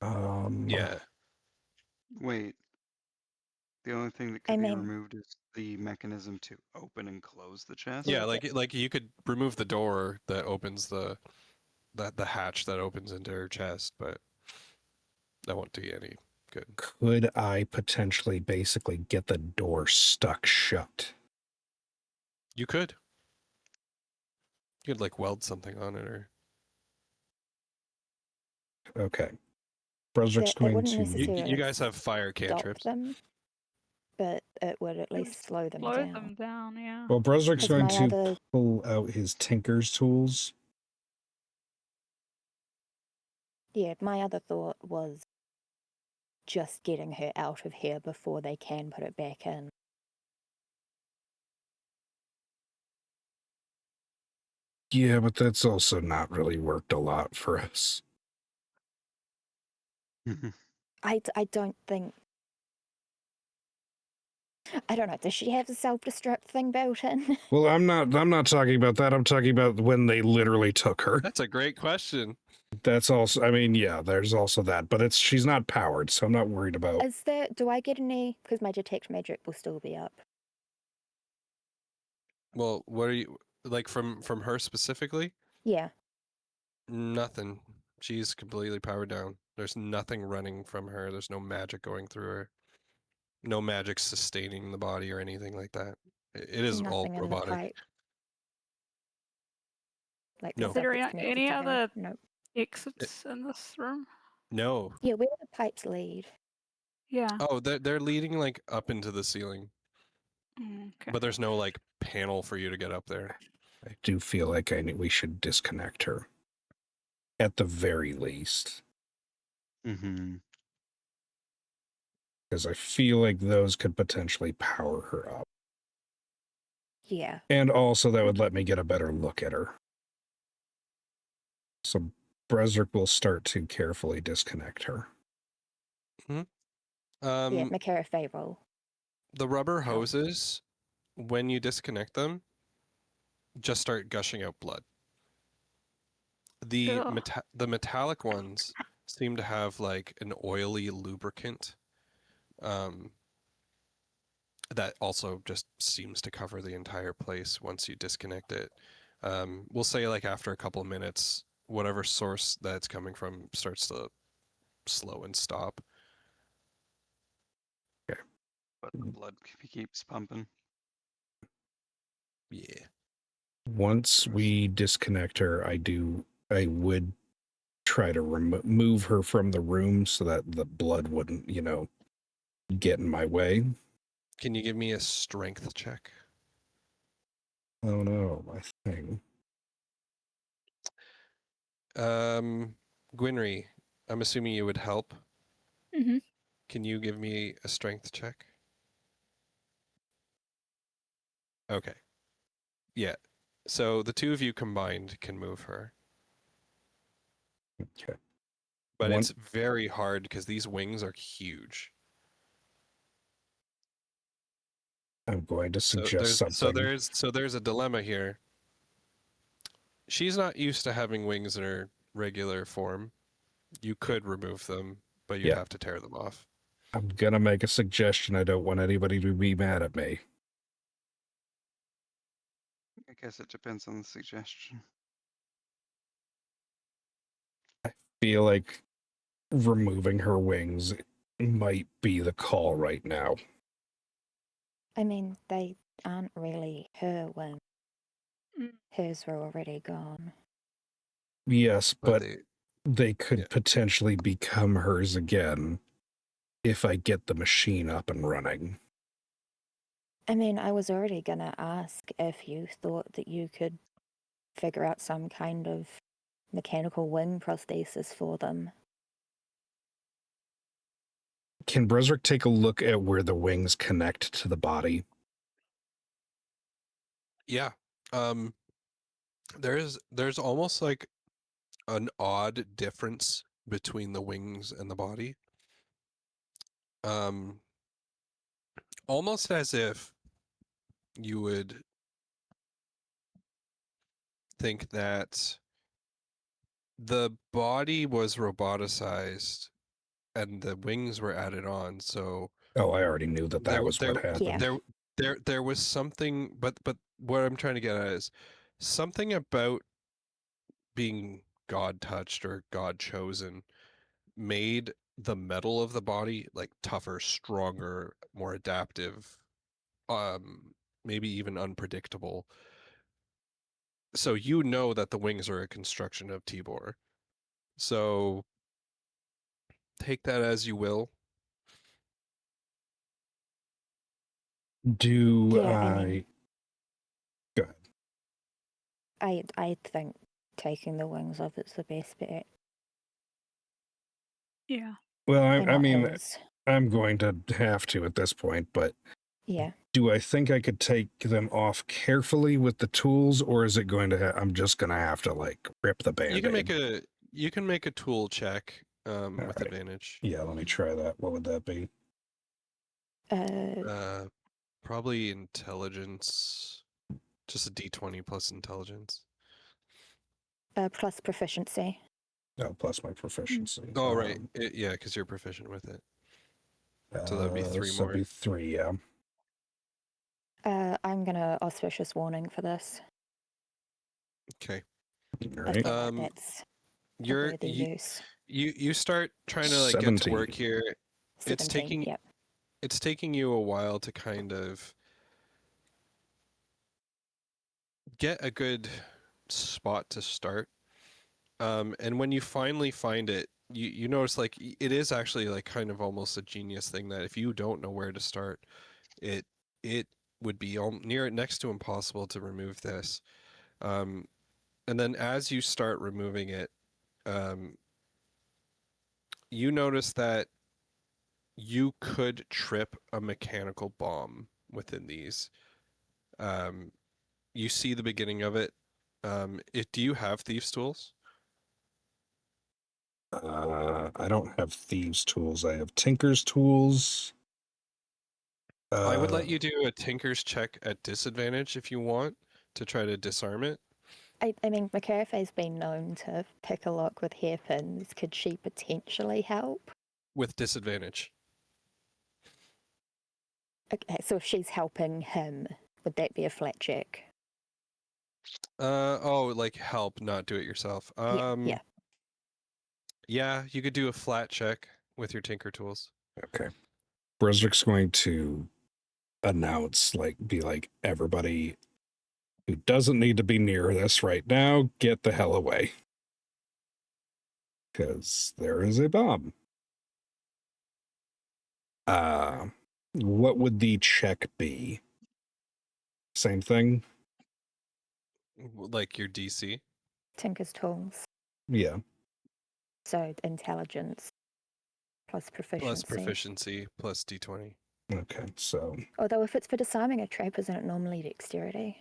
Yeah. Wait, the only thing that I could be mean, removed is the mechanism to open and close the chest. Yeah, like you could remove the door that opens the hatch that opens into her chest, but that won't do you any Good. Could I potentially basically get the door stuck shut? You could. You could like weld something on it, or Okay. Brunswick's It going wouldn't to. necessarily you guys have fire stop cantrips. them, but it would at It would least slow them slow down. them down, yeah. Well, Brunswick's As going my to other- pull out his tinker's tools. Yeah, my other thought was just getting her out of here before they can put it back in. Yeah, but that's also not really worked a lot for us. I don't think. I don't know. Does she have a self-destruct thing built in? Well, I'm not talking about that. I'm talking about when they literally took her. That's a great question. That's also, I mean, yeah, there's also that, but she's not powered, so I'm not worried about. Is there? Do I get any? Because my detect magic will still be up. Well, what are you like from her specifically? Yeah. Nothing. She's completely powered down. There's nothing running from her. There's no magic going through her. No magic sustaining the body or anything like that. It is all Nothing in the robotic. pipe. Like No. the stuff Is there that's connected any to her. other Nope. exits in this room? No. Yeah, where do the pipes lead? Yeah. Oh, they're leading like up into the ceiling, Okay. but there's no like panel for you to get up there. I do feel like we should disconnect her. At the very least. Mm-hmm. Because I feel like those could potentially power her up. Yeah. And also that would let me get a better look at her. So Brezric will start to carefully disconnect her. Yeah, Um, make her a favor. the rubber How? hoses, when you disconnect them, just start gushing out blood. The Ugh. the metallic ones seem to have like an oily lubricant, that also just seems to cover the entire place once you disconnect it. We'll say like after a couple of minutes, whatever source that's coming from starts to slow and stop. But the blood keeps pumping. Yeah. Once we disconnect her, I would try to remove her from the room so that the blood wouldn't, get in my way. Can you give me a strength check? Oh no, my thing. Gwynry, I'm assuming you would help. Mhm. Can you give me a strength check? Okay. Yeah. So the two of you combined can move her. Okay. But One- it's very hard because these wings are huge. I'm going to So suggest something. there's a dilemma here. She's not used to having wings in her regular form. You could remove them, but you'd Yeah. have to tear them off. I'm going to make a suggestion. I don't want anybody to be mad at me. I guess it depends on the suggestion. Feel like removing her wings might be the call right now. I mean, they aren't really her when Mm. hers were already gone. Yes, but they, they could yeah. potentially become hers again if I get the machine up and running. I mean, I was already gonna ask if you thought that you could figure out some kind of mechanical wing prosthesis for them. Can Brezric take a look at where the wings connect to the body? Yeah. There's almost like an odd difference between the wings and the body. Almost as if you would think that the body was roboticized and the wings were added on. So Oh, I already knew that there, was there, what happened. there was something, but what I'm trying to get at is something about being God touched or God chosen made the metal of the body, like tougher, stronger, more adaptive, maybe even unpredictable. So you know that the wings are a construction of Tibor. So take that as you will. Do Yeah, I I? mean- Go ahead. I think taking the wings off is the best bet. Yeah. Well, They're I not mean, his. I'm going to have to at this point, but Yeah. do I think I could take them off carefully with the tools, or is it going to? I'm just going to have to like rip the You can band-aid. make a tool check with right. advantage. Yeah, let me try that. What would that be? Uh, probably intelligence. Just a D20 plus intelligence. Plus proficiency. Oh, plus my proficiency. Oh, right. Yeah, because you're proficient with it. So that'd be 3 so that'd more. be 3. Yeah. I'm gonna auspicious warning for this. Okay. All I right. feel like that's a You're worthy use. you start trying to like get to work 17. here. 17. Yep. It's taking you a while to kind of get a good spot to start. And when you finally find it, you notice like it is actually like kind of almost a genius thing that if you don't know where to start, it it would be near next to impossible to remove this. And then as you start removing it, you notice that you could trip a mechanical bomb within these. Um, you see the beginning of it. Do you have thieves' tools? I don't have thieves' tools. I have tinker's tools. I would let you do a tinker's check at disadvantage if you want to try to disarm it. I mean, McCarthy's been known to pick a lock with hairpins. Could she potentially help? With disadvantage. Okay, so if she's helping him, would that be a flat check? Oh, like help, not do it yourself. Yeah. Yeah, you could do a flat check with your tinker tools. Okay. Bresrick's going to announce, be like, everybody who doesn't need to be near this right now, get the hell away. Because there is a bomb. What would the check be? Same thing? Like your DC. Tinker's tools. Yeah. So intelligence plus proficiency. Plus proficiency plus D20. Okay, so Although if it's for disarming a trap, isn't it normally dexterity?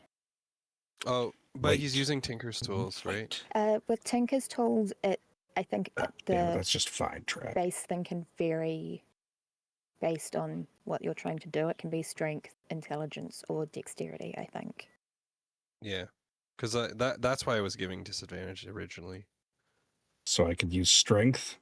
Oh, but he's Wait. using tinker's tools, right? With Tinker's tools, I think damn, the that's just fine, Trap. base thing can vary based on what you're trying to do. It can be strength, intelligence, or dexterity, I think. Yeah. Because that's why I was giving disadvantage originally. So I could use strength.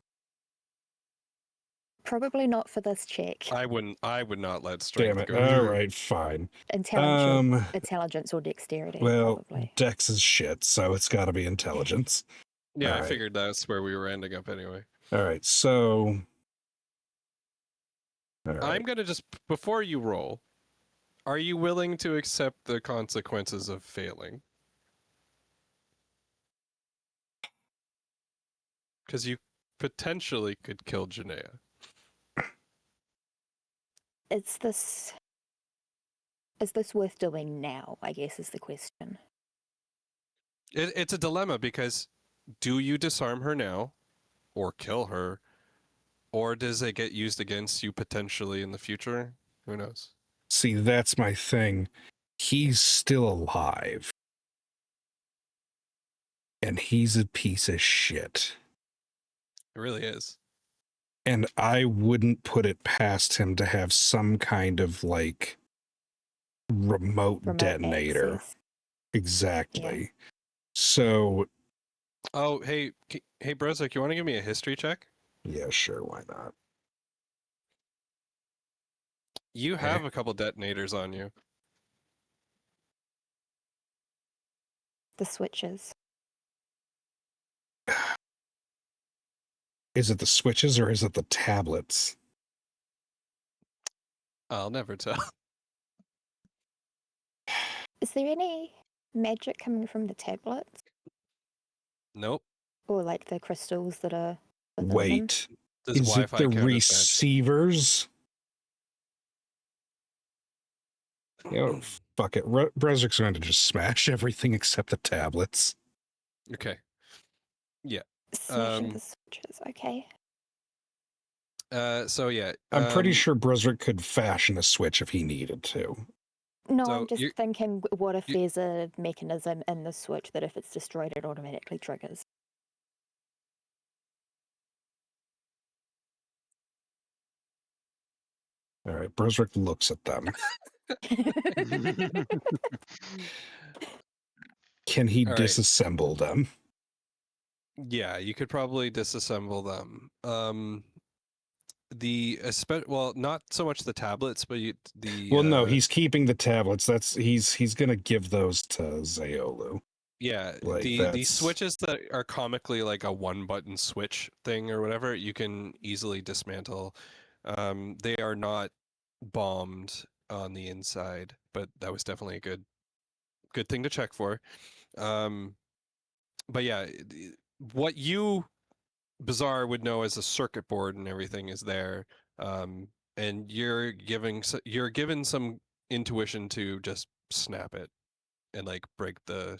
Probably not for this check. I would not let strength Damn it. go All through. right, fine. Intelligence or dexterity, Well, probably. Dex is shit, so it's got to be intelligence. Yeah, All I right. figured that's where we were ending up anyway. All right, so. All right. I'm gonna just before you roll, are you willing to accept the consequences of failing? Because you potentially could kill Janaea. Is this worth doing now, I guess is the question. It's a dilemma because do you disarm her now or kill her, or does it get used against you potentially in the future? Who knows? See, that's my thing. He's still alive. And he's a piece of shit. It really is. And I wouldn't put it past him to have some kind of remote detonator. Access. Exactly. Yeah. So, Oh, hey, Brozak, you want to give me a history check? yeah, sure, why not? You have a couple detonators on you. The switches. Is it the switches or is it the tablets? I'll never tell. Is there any magic coming from the tablets Nope. or like the crystals that are within them? Wait, Does is it Wi-Fi the count as magic? receivers? You know, fuck it. Brezrik's going to just smash everything except the tablets. Okay. Smashing Um, the switches. Okay. So yeah. I'm pretty sure Brezrik could fashion a switch if he needed to. No, So I'm just you- thinking, what if you- there's a mechanism in the switch that if it's destroyed, it automatically triggers? All right, Brezrik looks at them. Can he All right. disassemble them? Yeah, you could probably disassemble them. Well, not so much the tablets, but Well, no, he's keeping the tablets. He's gonna give those to Zaolu. yeah, Like, the that's- switches that are comically like a one-button switch thing or whatever, you can easily dismantle. They are not bombed on the inside, but that was definitely a good thing to check for. But yeah, what you Bizarre would know as a circuit board and everything is there, and you're given some intuition to just snap it and like break the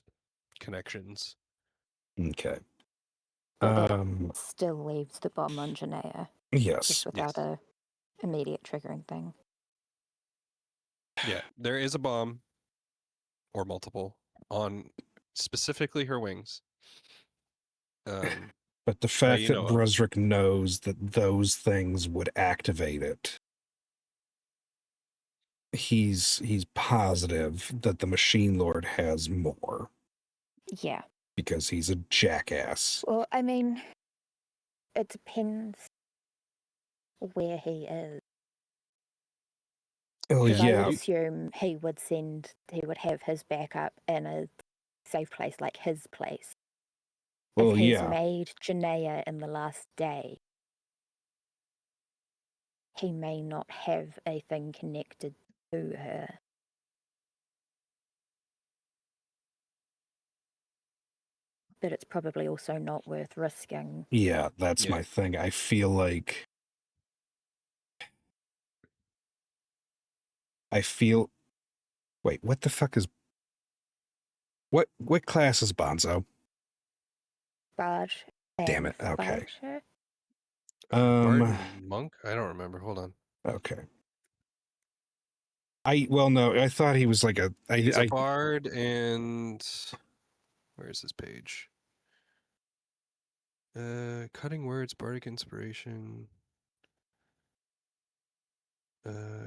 connections. Okay. But that Um. still leaves the bomb on Janaea, Yes. just without a immediate triggering thing. Yeah, there is a bomb or multiple on specifically her wings. But the fact you that know of. Brezrik knows that those things would activate it, he's positive that the Machine Lord has more Yeah. because he's a jackass. Well, I mean, it depends where he is. Oh Because I yeah, would assume he would have his backup in a safe place like his place. well If he's yeah. made Janaea in the last day, he may not have a thing connected to her. But it's probably also not worth risking. Yeah, that's Yeah. my thing. I feel like wait, what the fuck is what class is Bonzo? Barge. Damn and it, okay. Fighter. Bard and Monk? I don't remember. Hold on. Okay. No, I thought he was like He's a bard and where's this page? Cutting words, bardic inspiration.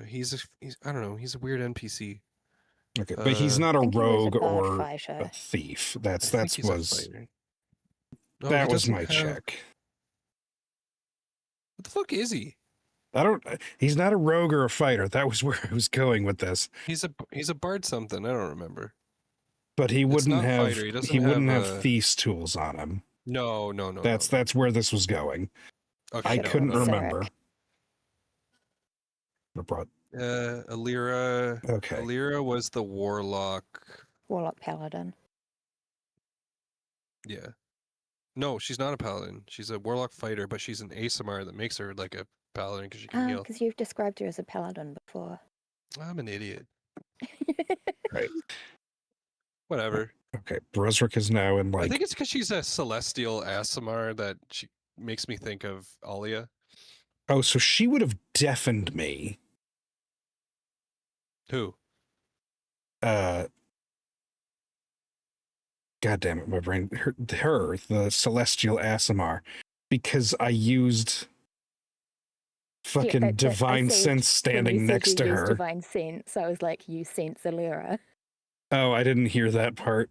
He's I don't know. He's a weird NPC. okay, but he's not a I think he was a rogue bard or fighter. a thief. I think he's a Was fighter. No, that he was doesn't my have- check. What the fuck is he? He's not a rogue or a fighter. That was where I was going with this. He's a bard something. I don't remember. But he It's wouldn't not have fighter. He doesn't he wouldn't have have a- thief's tools on him. No. That's where this was going. Okay, I Should've couldn't gone with remember. Sarek. I brought Alira. okay. Alira was the warlock. Warlock Paladin. Yeah. No, she's not a paladin. She's a warlock fighter, but she's an ASMR that makes her like a paladin because she can heal. Because you've described her as a paladin before. I'm an idiot. Right. Whatever. Okay. Brezrek is now in I like think it's because she's a celestial ASMR that she makes me think of Alia. oh, so she would have deafened me. Who? God damn it, my brain. Her, the celestial ASMR, because I used fucking I divine said sense when standing you said next you to used her. Divine sense. I was like, you sense Alira. Oh, I didn't hear that part.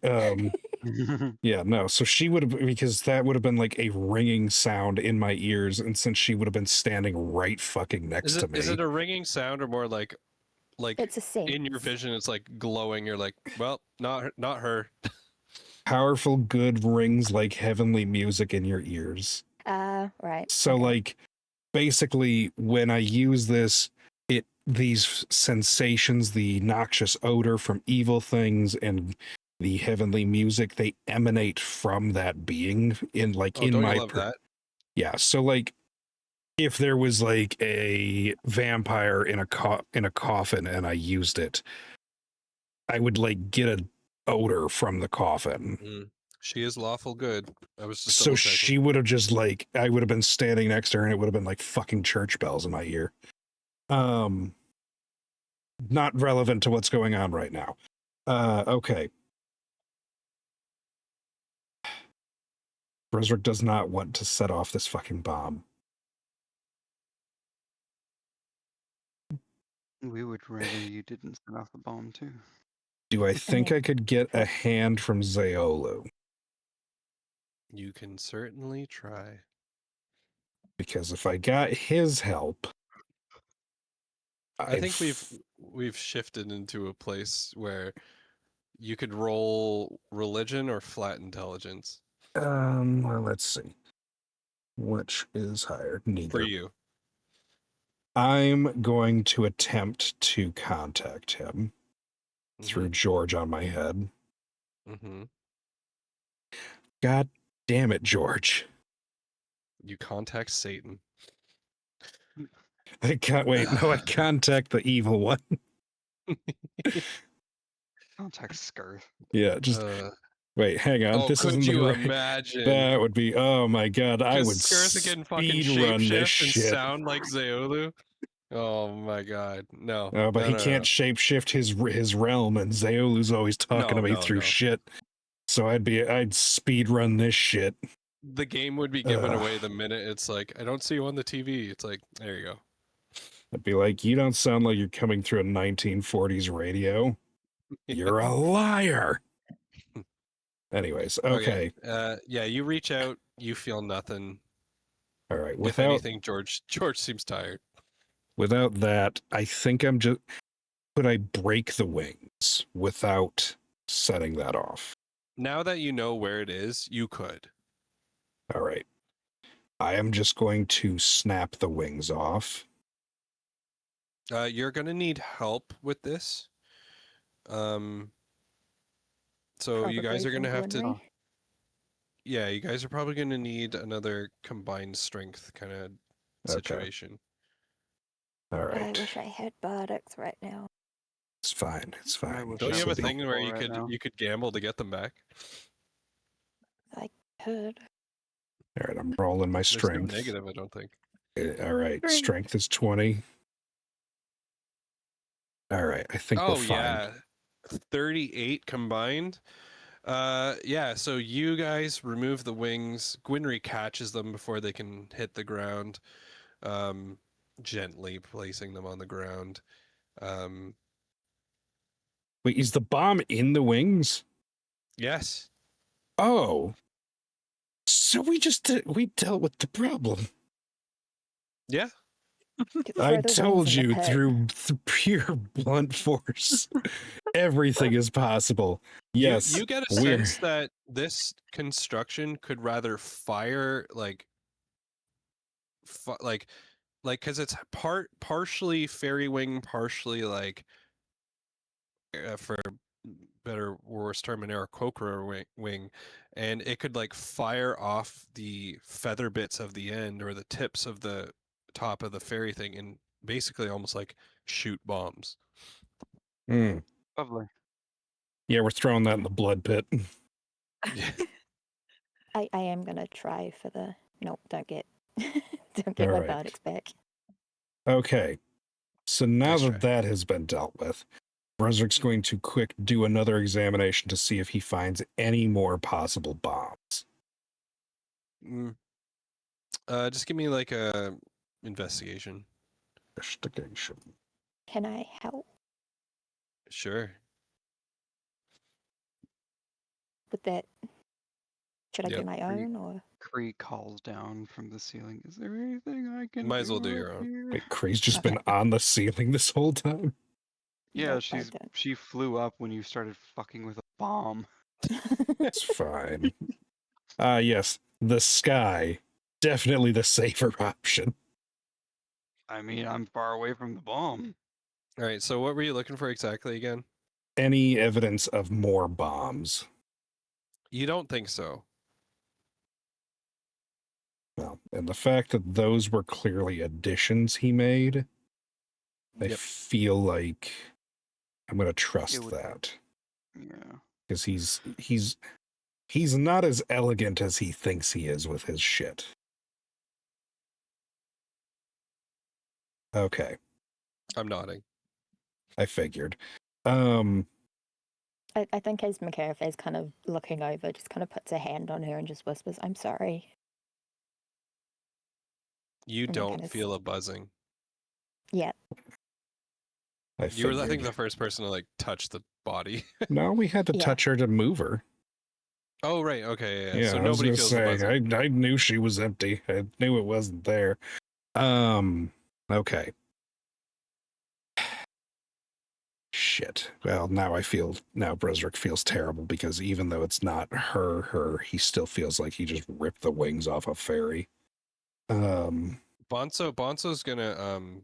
Yeah, no. So she would have, because that would have been like a ringing sound in my ears, and since she would have been standing right fucking next to me. Is it a ringing sound or more like It's a sense. in your vision? It's like glowing. You're like, well, not her. Powerful, good rings like heavenly music in your ears. Right. So okay. like basically when I use this, these sensations, the noxious odor from evil things and the heavenly music, they emanate from that being in like Oh, in don't you my love that? yeah. So like if there was like a vampire in a coffin and I used it, I would like get a odor from the coffin. Mm. She is lawful good. I was just So double checking. she would have just like I would have been standing next to her and it would have been like fucking church bells in my ear. Not relevant to what's going on right now. Okay. Bresrick does not want to set off this fucking bomb. We would rather you didn't set off the bomb too. Do I think mean, I could get a sure. hand from Zaolu? You can certainly try. Because if I got his help, I think we've shifted into a place where you could roll religion or flat intelligence well, let's see. Which is higher? for Neither. you. I'm going to attempt to contact him through Mm-hmm. George on my head. Mm-hmm. God damn it, George. You contact Satan. I can't wait. No, I contact the evil one. Contact Skirth. Yeah, just Uh, wait, hang on. oh, This could isn't the you right. imagine? That would be, oh my god, I would Just Skirth again fucking speed run this shapeshift and shit. sound like Zaolu? Oh my god. No. Oh, but no, he no, can't shapeshift his realm, and Zaolu's always talking No, to me no, through no. shit. So I'd speed run this shit. The game would be given away the minute it's like, I don't see you on the TV. It's like, there you go. I'd be like, you don't sound like you're coming through a 1940s radio. You're a liar. Anyways, okay. Yeah, you reach out, you feel nothing. All right. If anything, George seems tired. Without that, I think I'm just. Could I break the wings without setting that off? Now that you know where it is, you could. All right. I am just going to snap the wings off. You're gonna need help with this. So you guys Probably are gonna from have to. Glenry. Yeah, you guys are probably gonna need another combined strength kind of situation. All I right. wish I had Bardics right now. It's fine. It's I fine. wish Don't I you have a was thing where helpful right now. you could gamble to get them back? I could. All right. I'm rolling my There's no strength. negative, I don't think. All right. Strength. Strength is 20. All right. I think we're Oh fine. yeah, 38 combined. Yeah. So you guys remove the wings. Gwynry catches them before they can hit the ground, gently placing them on the ground. Wait, is the bomb in the wings? Yes. Oh. So we dealt with the problem. Yeah. I Throw the told wings in the you pit. through pure blunt force, everything is possible. Yes, You get a we're sense that this construction could rather fire like because it's partially fairy wing, partially like for better or worse term, an Aarakocra wing, and it could like fire off the feather bits of the end or the tips of the top of the fairy thing and basically almost like shoot bombs. Mm. Lovely. Yeah, we're throwing that in the blood pit. Yeah. I am gonna try for the. Nope, don't get my Alright. Bardics back. Okay, so now Nice that try. that has been dealt with, Bresrick's going to do another examination to see if he finds any more possible bombs. Just give me like a investigation. Investigation. Can I help Sure. with that? Should I Yep. do my own or? Cree calls down from the ceiling. Is there anything I can Might as well do do your up own. here?" Wait, Kree's just Okay. been on the ceiling this whole time? Yeah, Nope, I don't. she flew up when you started fucking with a bomb. It's fine. Yes, the sky definitely the safer option. I mean, I'm far away from the bomb. All right. So what were you looking for exactly again? Any evidence of more bombs? You don't think so? Well, and the fact that those were clearly additions he made, I Yep. feel like I'm going to trust would- that. Yeah. Because he's not as elegant as he thinks he is with his shit. Okay, I'm nodding. I figured. I think as McCarthy is kind of looking over, just kind of puts a hand on her and just whispers, "I'm sorry." You then don't kinda feel a buzzing. Yeah. I You were, I think, figured. the first person to like touch the body. No, we had to Yeah. touch her to move her. Oh, right. Okay. Yeah. Yeah, So I was nobody gonna feels the buzzing. say, I knew she was empty. I knew it wasn't there. Okay. Shit. Well, now Bresrick feels terrible because even though it's not her, he still feels like he just ripped the wings off a fairy. Bonso's gonna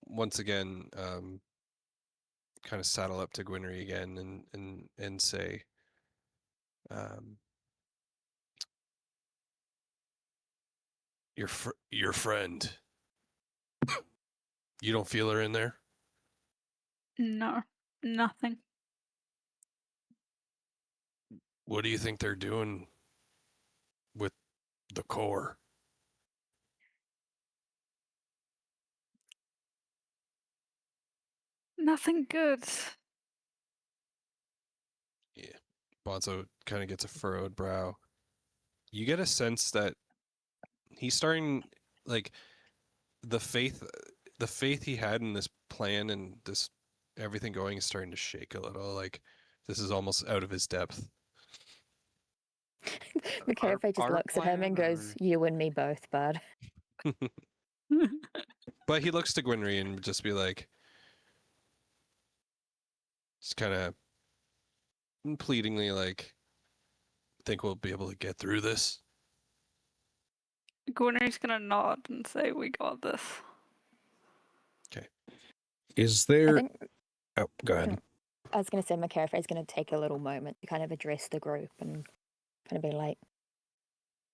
once again kind of saddle up to Gwynry again and say your friend. You don't feel her in there? No, nothing. What do you think they're doing with the core? Nothing good. Yeah. Bonzo kind of gets a furrowed brow. You get a sense that he's starting, like, the faith he had in this plan and this everything going is starting to shake a little. Like, this is almost out of his depth. McCarthy just our looks at him and plan, goes, or- "You and me both, bud." But he looks to Gwynry and just be like, just kind of pleadingly, like, think we'll be able to get through this? Gwynry's gonna nod and say, "We got this." Is I there... think Oh, go ahead. I was going to say McCarthy is going to take a little moment to kind of address the group and kind of be like,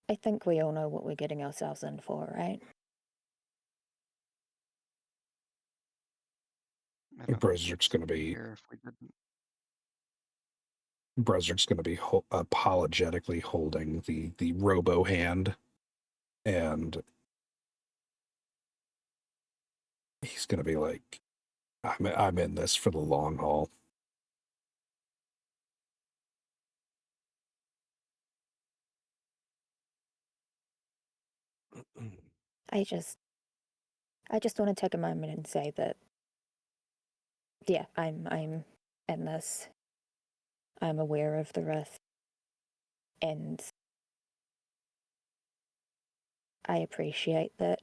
"I think we all know what we're getting ourselves in for, right?" I don't think Bresrick's it's going to be... here if we didn't. Bresrick's going to be apologetically holding the robo hand, and he's going to be like, I'm in this for the long haul. I just want to take a moment and say that, yeah, I'm in this. I'm aware of the risk, and I appreciate that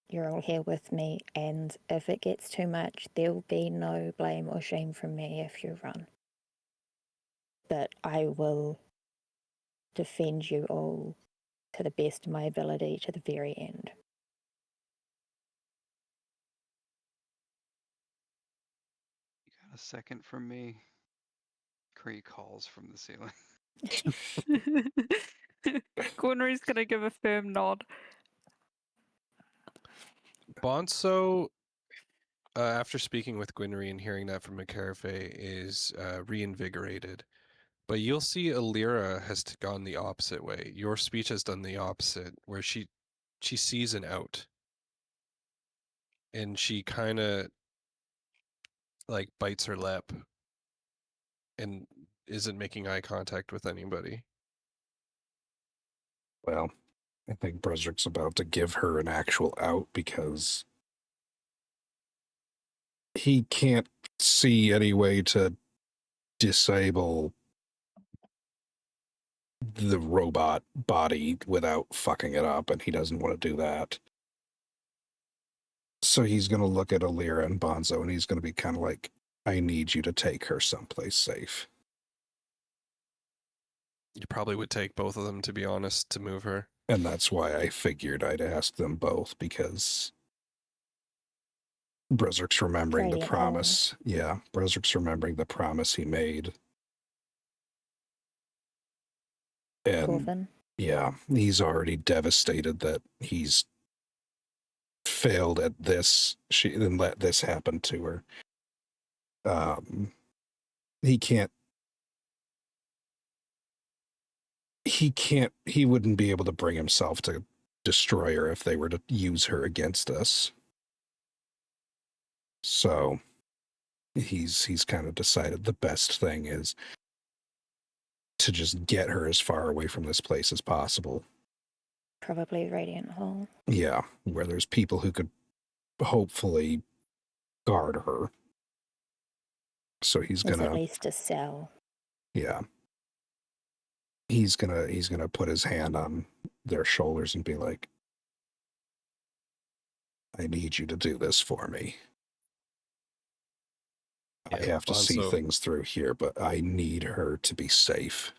you're all here with me. And if it gets too much, there'll be no blame or shame from me if you run. But I will defend you all to the best of my ability to the very end. You got a second from me? Cree calls from the ceiling. Gwynry's gonna give a firm nod. Bonso, after speaking with Gwynry and hearing that from McCarthy, is reinvigorated. But you'll see Alira has gone the opposite way. Your speech has done the opposite, where she sees an out. And she kind of like bites her lip and isn't making eye contact with anybody. Well, I think Bresrick's about to give her an actual out because he can't see any way to disable the robot body without fucking it up, and he doesn't want to do that. So he's going to look at Alira and Bonzo, and he's going to be kind of like, I need you to take her someplace safe. You probably would take both of them, to be honest, to move her. And that's why I figured I'd ask them both, because Brezrik's remembering the Radiant Hall. promise. Yeah, Brezrik's remembering the promise he made. And Corvin. yeah, he's already devastated that he's failed at this. She and let this happen to her. He can't. He wouldn't be able to bring himself to destroy her if they were to use her against us. So he's kind of decided the best thing is to just get her as far away from this place as possible. Probably Radiant Hall. Yeah, where there's people who could hopefully guard her. So he's There's at gonna, least a cell. yeah, he's gonna put his hand on their shoulders and be like, I need you to do this for me. I Yeah, have to see Bonzo- things through here, but I need her to be safe.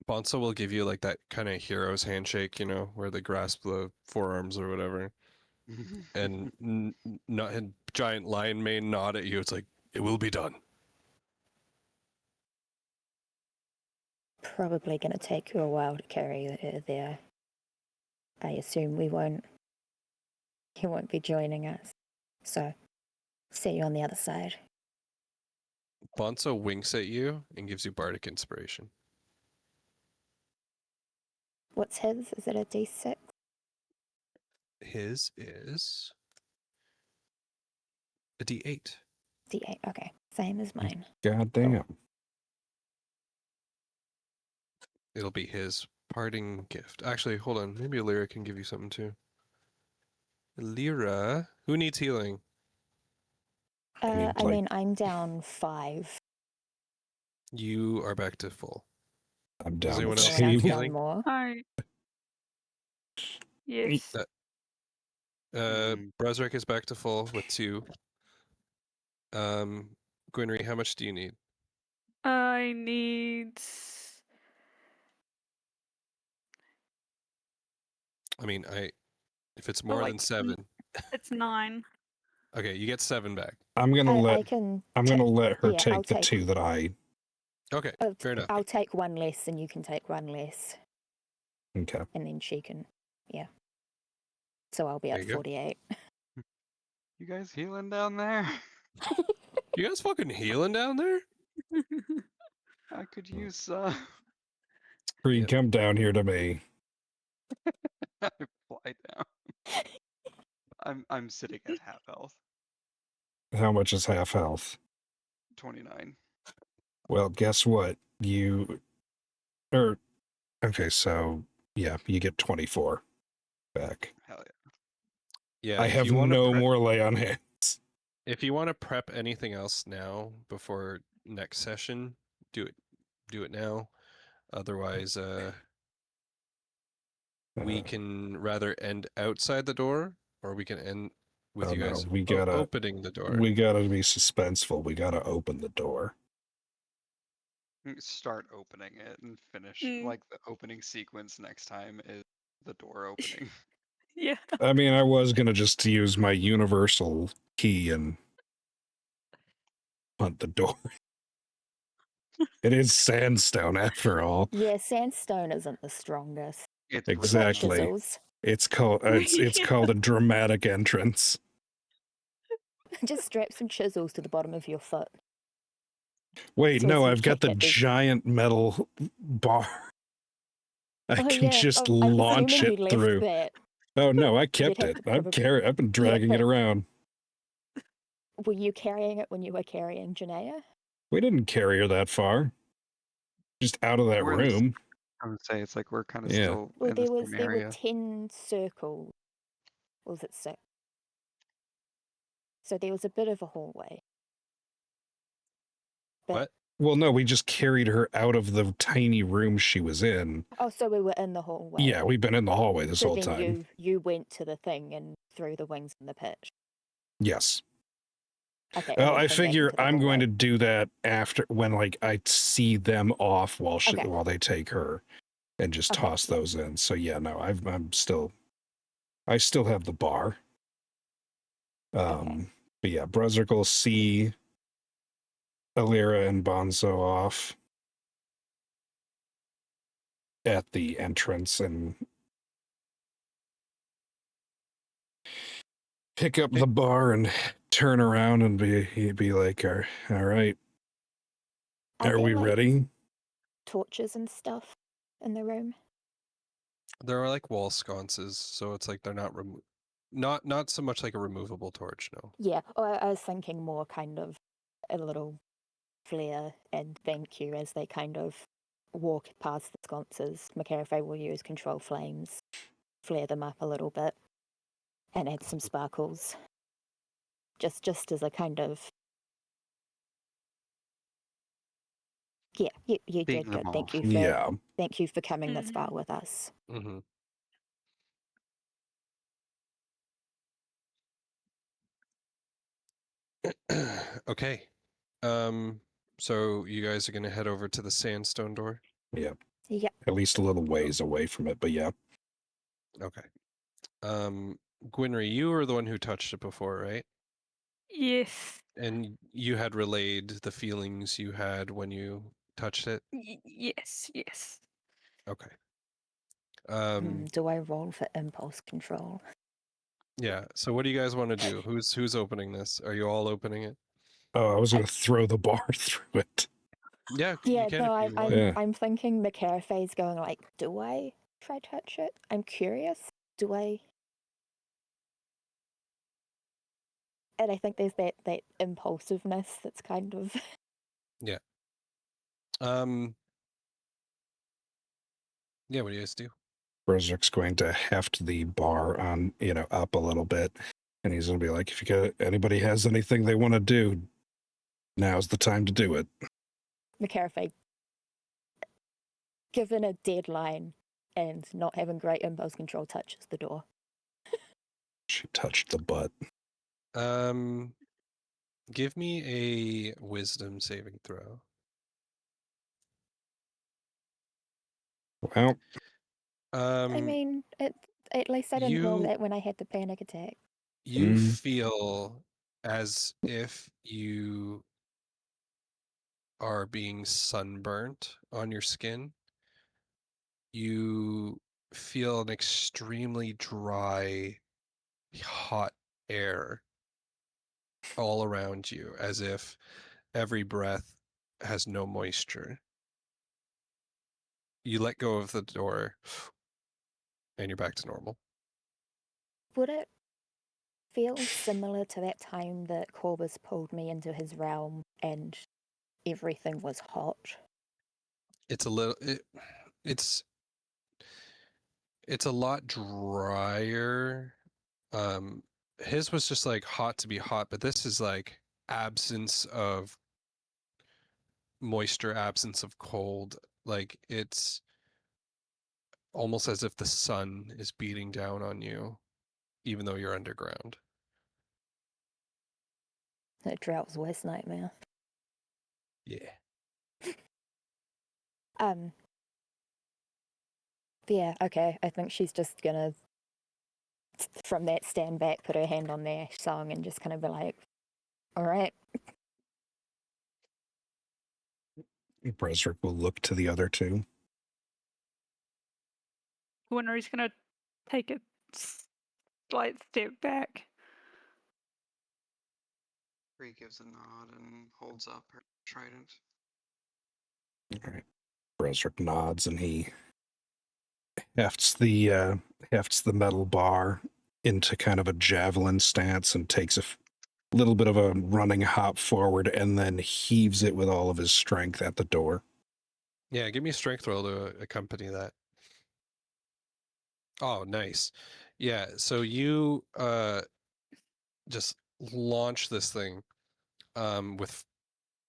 Bonzo will give you like that kind of hero's handshake, where they grasp the forearms or whatever, and not a giant lion mane nod at you. It's like, it will be done. Probably going to take you a while to carry her there. I assume you won't be joining us. So, see you on the other side. Bonzo winks at you and gives you bardic inspiration. What's his? Is it a D6? His is a D8. D8, okay. Same as mine. God damn. It'll be his parting gift. Actually, hold on. Maybe Lyra can give you something too. Lyra, who needs healing? mean, I like- mean, I'm down 5. You are back to full. I'm Does down anyone to else Anyone need else two. down healing? more? Hi. Yes. Brezrik is back to full with 2. Gwynry, how much do you need? I need. I mean, if it's more than like, 7, It's 9. okay, you get 7 back. I'm gonna I let can. I'm gonna let her yeah, take I'll the take- 2 that I. Okay, fair enough. I'll take 1 less and you can take 1 less. Okay. And then she can. Yeah. So I'll be There at you go. 48. You guys healing down there? You guys fucking healing down there? I could use Creed, Yep. come down here to me. I fly down. I'm sitting at half health. How much is half health? 29. Well, guess what? Okay, so yeah, you get 24 back. Hell yeah. Yeah, I if have you wanna no prep- more lay on hands. If you want to prep anything else now before next session, do it now. Otherwise, we can rather end outside the door, or we can end with Oh, you no, guys we gotta- opening the door. We gotta be suspenseful. We gotta open the door. Start opening it and finish Mm. like the opening sequence next time is the door opening. Yeah. I mean, I was gonna just use my universal key and hunt the door. It is sandstone after all. Yeah, sandstone isn't the strongest. It's Exactly. Chisels. It's called it's called a dramatic entrance. Just strap some chisels to the bottom of your foot. Wait, So no, as you I've got kick the it, there's- giant metal bar. I Oh, can yeah. just Oh, I'm launch assuming it you left through. that. Oh no, I kept have it. to probably- I've been dragging it but- around. Were you carrying it when you were carrying Janaea? We didn't carry her that far. Just out of that We're in the s- room. I would say it's like we're kind of Yeah. still Well, in the there same were area. 10 circles. Or was it 6? So there was a bit of a hallway. But, What? Well, no, we just carried her out of the tiny room she was in. Oh, so we were in the hallway. Yeah, we've been in the hallway this so whole then time. you went to the thing and threw the wings in the pitch. Yes. Okay. and Well, then I came back figure into the I'm going hallway. to do that after when like I see them off while Okay. while they take her. and just Okay. toss those in. So yeah, no, I still have the bar. Okay. But yeah, Bruzzard will see Alira and Bonzo off at the entrance and pick up the bar and turn around and he'd be like, all right, are there, we like, ready? torches and stuff in the room? There are like wall sconces, so it's like they're not so much like a removable torch, no. Yeah. Oh, I was thinking more kind of a little flare and thank you as they kind of walk past the sconces. McCarafay will use control flames, flare them up a little bit, and add some sparkles. Just as a kind of you Being did them good. off. Yeah. Thank you for coming this far Mhm. with us. Mm-hmm. Okay. So you guys are gonna head over to the sandstone door? Yeah. Yeah. At least a little ways away from it, but yeah. Okay. Gwynry, you were the one who touched it before, right? Yes. And you had relayed the feelings you had when you touched it? Yes. Yes. Okay. Do I roll for impulse control? Yeah. So what do you guys want to do? Who's opening this? Are you all opening it? Oh, I was going to throw the bar through it. Yeah, you Yeah, can no, if you want. Yeah. I'm thinking McCarafay's going like, do I try touch it? I'm curious. Do I? And I think there's that impulsiveness that's kind of Yeah. Yeah, what do you guys do? Berserk's going to heft the bar on, up a little bit. And he's going to be like, if anybody has anything they want to do, now's the time to do it. McCarafay. Given a deadline and not having great impulse control, touches the door. She touched the butt. Give me a wisdom saving throw. Well, I mean, at least I didn't roll you that when I had the panic attack. you feel as if you are being sunburnt on your skin. You feel an extremely dry, hot air all around you, as if every breath has no moisture. You let go of the door, and you're back to normal. Would it feel similar to that time that Corbus pulled me into his realm and everything was hot? It's a little. It's a lot drier. His was just like hot to be hot, but this is like absence of moisture, absence of cold. Like it's almost as if the sun is beating down on you, even though you're underground. A drought's worst nightmare. Yeah. Yeah, okay. I think she's just gonna, from that stand back, put her hand on their song and just kind of be like, all right. Berserk will look to the other two. Winry's gonna take a slight step back. Cree gives a nod and holds up her trident. All right. Berserk nods and he hefts the metal bar into kind of a javelin stance and takes a little bit of a running hop forward and then heaves it with all of his strength at the door. Yeah, give me a strength roll to accompany that. Oh, nice. Yeah, so you just launch this thing with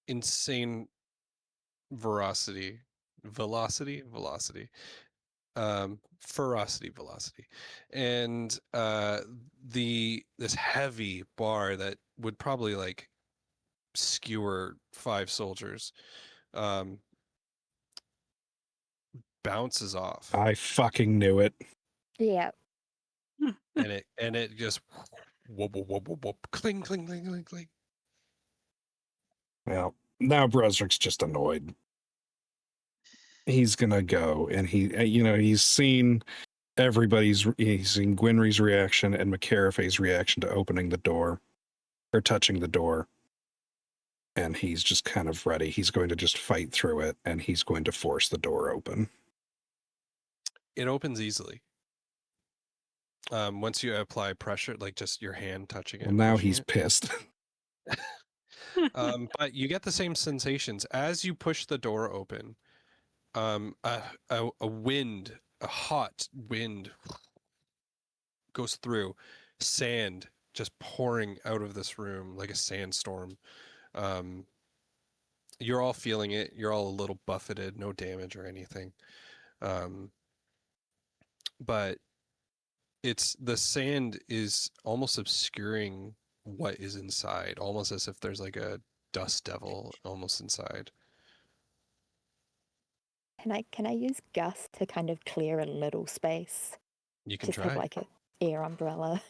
insane velocity, velocity, and this heavy bar that would probably like skewer 5 soldiers, um, bounces off, I fucking knew it. Yeah. and it just whoop whoop whoop whoop whoop, cling cling cling cling cling. Well, now Brusrick's just annoyed. He's gonna go, and he's seen he's seen Gwynry's reaction and McCarafe's reaction to opening the door, or touching the door, and he's just kind of ready. He's going to just fight through it, and he's going to force the door open. It opens easily. Once you apply pressure, like just your hand touching it. Well, and now pushing he's it. pissed. But you get the same sensations as you push the door open. A wind, a hot wind, goes through. Sand just pouring out of this room like a sandstorm. You're all feeling it. You're all a little buffeted, no damage or anything. But the sand is almost obscuring what is inside, almost as if there's like a dust devil almost inside. Can I use gust to kind of clear a little space? You can Just have try. like a air umbrella.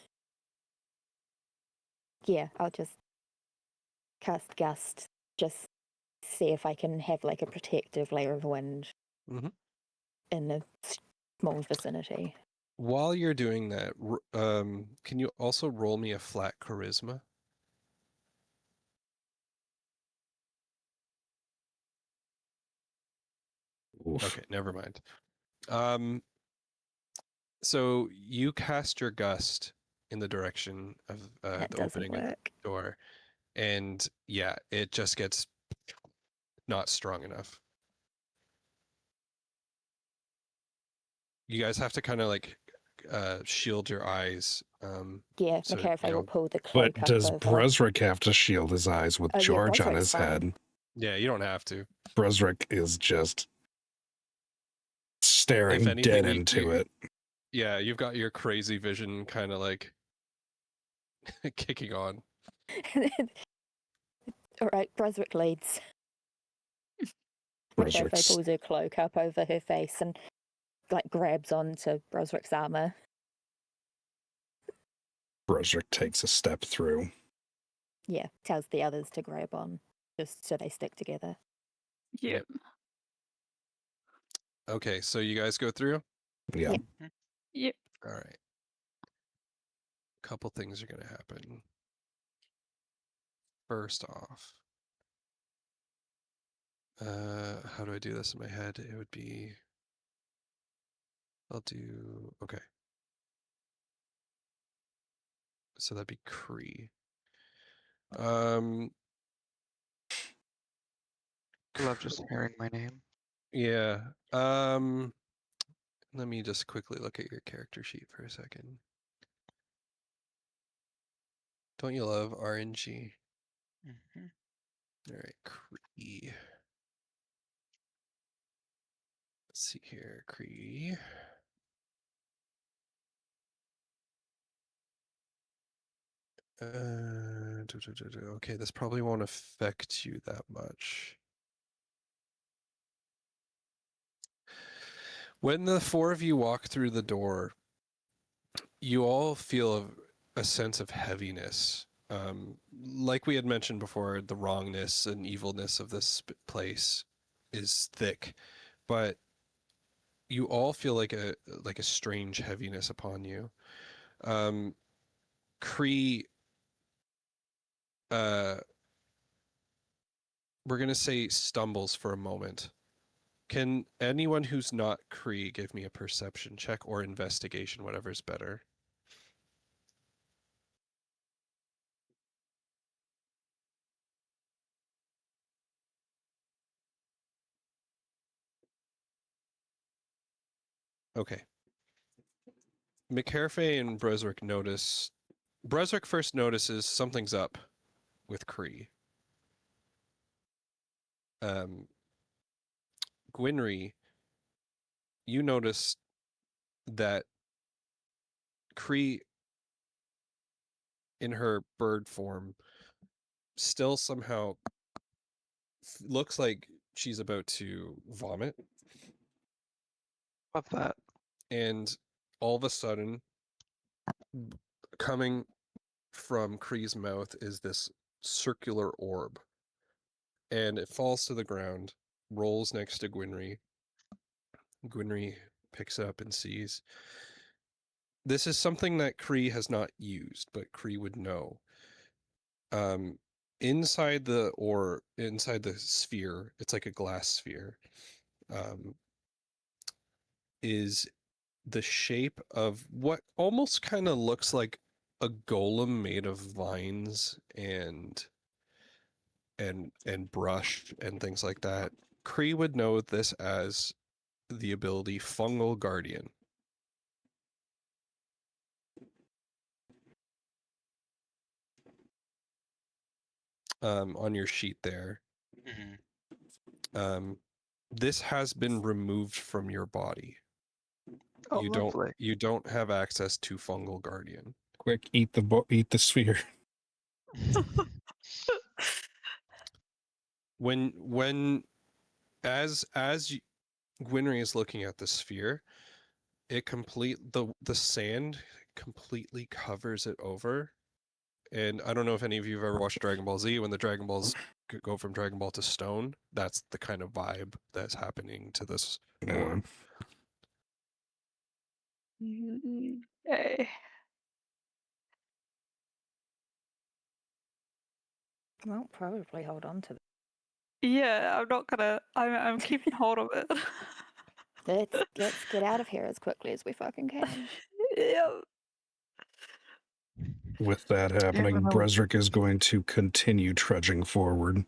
Yeah, I'll just cast gust. Just see if I can have like a protective layer of wind Mhm. in the small vicinity. While you're doing that, can you also roll me a flat charisma? Oof. Okay, never mind. So you cast your gust in the direction of That the doesn't opening of the work. door, and yeah, it just gets not strong enough. You guys have to kind of like shield your eyes. Yeah, So McCarafey will pull the But cloak up does over. Brusrick have to shield his eyes with Oh, yeah, George on Brusrick's his fine. head? yeah, you don't have to. Brusrick is just staring If anything, dead into it. Yeah, you've got your crazy vision kind of like kicking on. All right, Brusrick leads. McCarafey Brusrick's, pulls her cloak up over her face and like grabs onto Brusrick's armor. Brusrick takes a step through. Yeah, tells the others to grab on, just so they stick together. Yep. Okay, so you guys go through? Yeah. Yep. All right. Couple things are going to happen. First off, how do I do this in my head? It would be, okay. So that'd be Cree. I love just hearing my name. Yeah. Let me just quickly look at your character sheet for a second. Don't you love RNG? Mm-hmm. All right, Cree. Let's see here, Cree. Okay, this probably won't affect you that much. When the four of you walk through the door, you all feel a sense of heaviness. Like we had mentioned before, the wrongness and evilness of this place is thick, but you all feel like a strange heaviness upon you. Cree, we're gonna say stumbles for a moment. Can anyone who's not Cree give me a perception check or investigation, whatever's better? Okay. McCarafey and Brusrick notice. Brusrick first notices something's up with Cree. Gwynry, you notice that Cree, in her bird form, still somehow looks like she's about to vomit. Love that. And all of a sudden, coming from Kree's mouth is this circular orb. And it falls to the ground, rolls next to Gwynry. Gwynry picks it up and sees. This is something that Kree has not used, but Kree would know. Um, inside the sphere, it's like a glass sphere, um, is the shape of what almost kind of looks like a golem made of vines and brush and things like that. Kree would know this as the ability Fungal Guardian. On your sheet there. Mhm. This has been removed from your body. Oh, lovely. You don't have access to Fungal Guardian. Quick, eat the sphere. When as Gwynry is looking at the sphere, the sand completely covers it over. And I don't know if any of you have ever watched Dragon Ball Z. When the Dragon Balls go from Dragon Ball to stone, that's the kind of vibe that's happening to this orb. Okay. Won't probably hold on to Yeah, I'm not gonna. I'm keeping hold of it. Let's get out of here as quickly as we fucking can. Yeah. With that happening, Bresrick is going to continue trudging forward.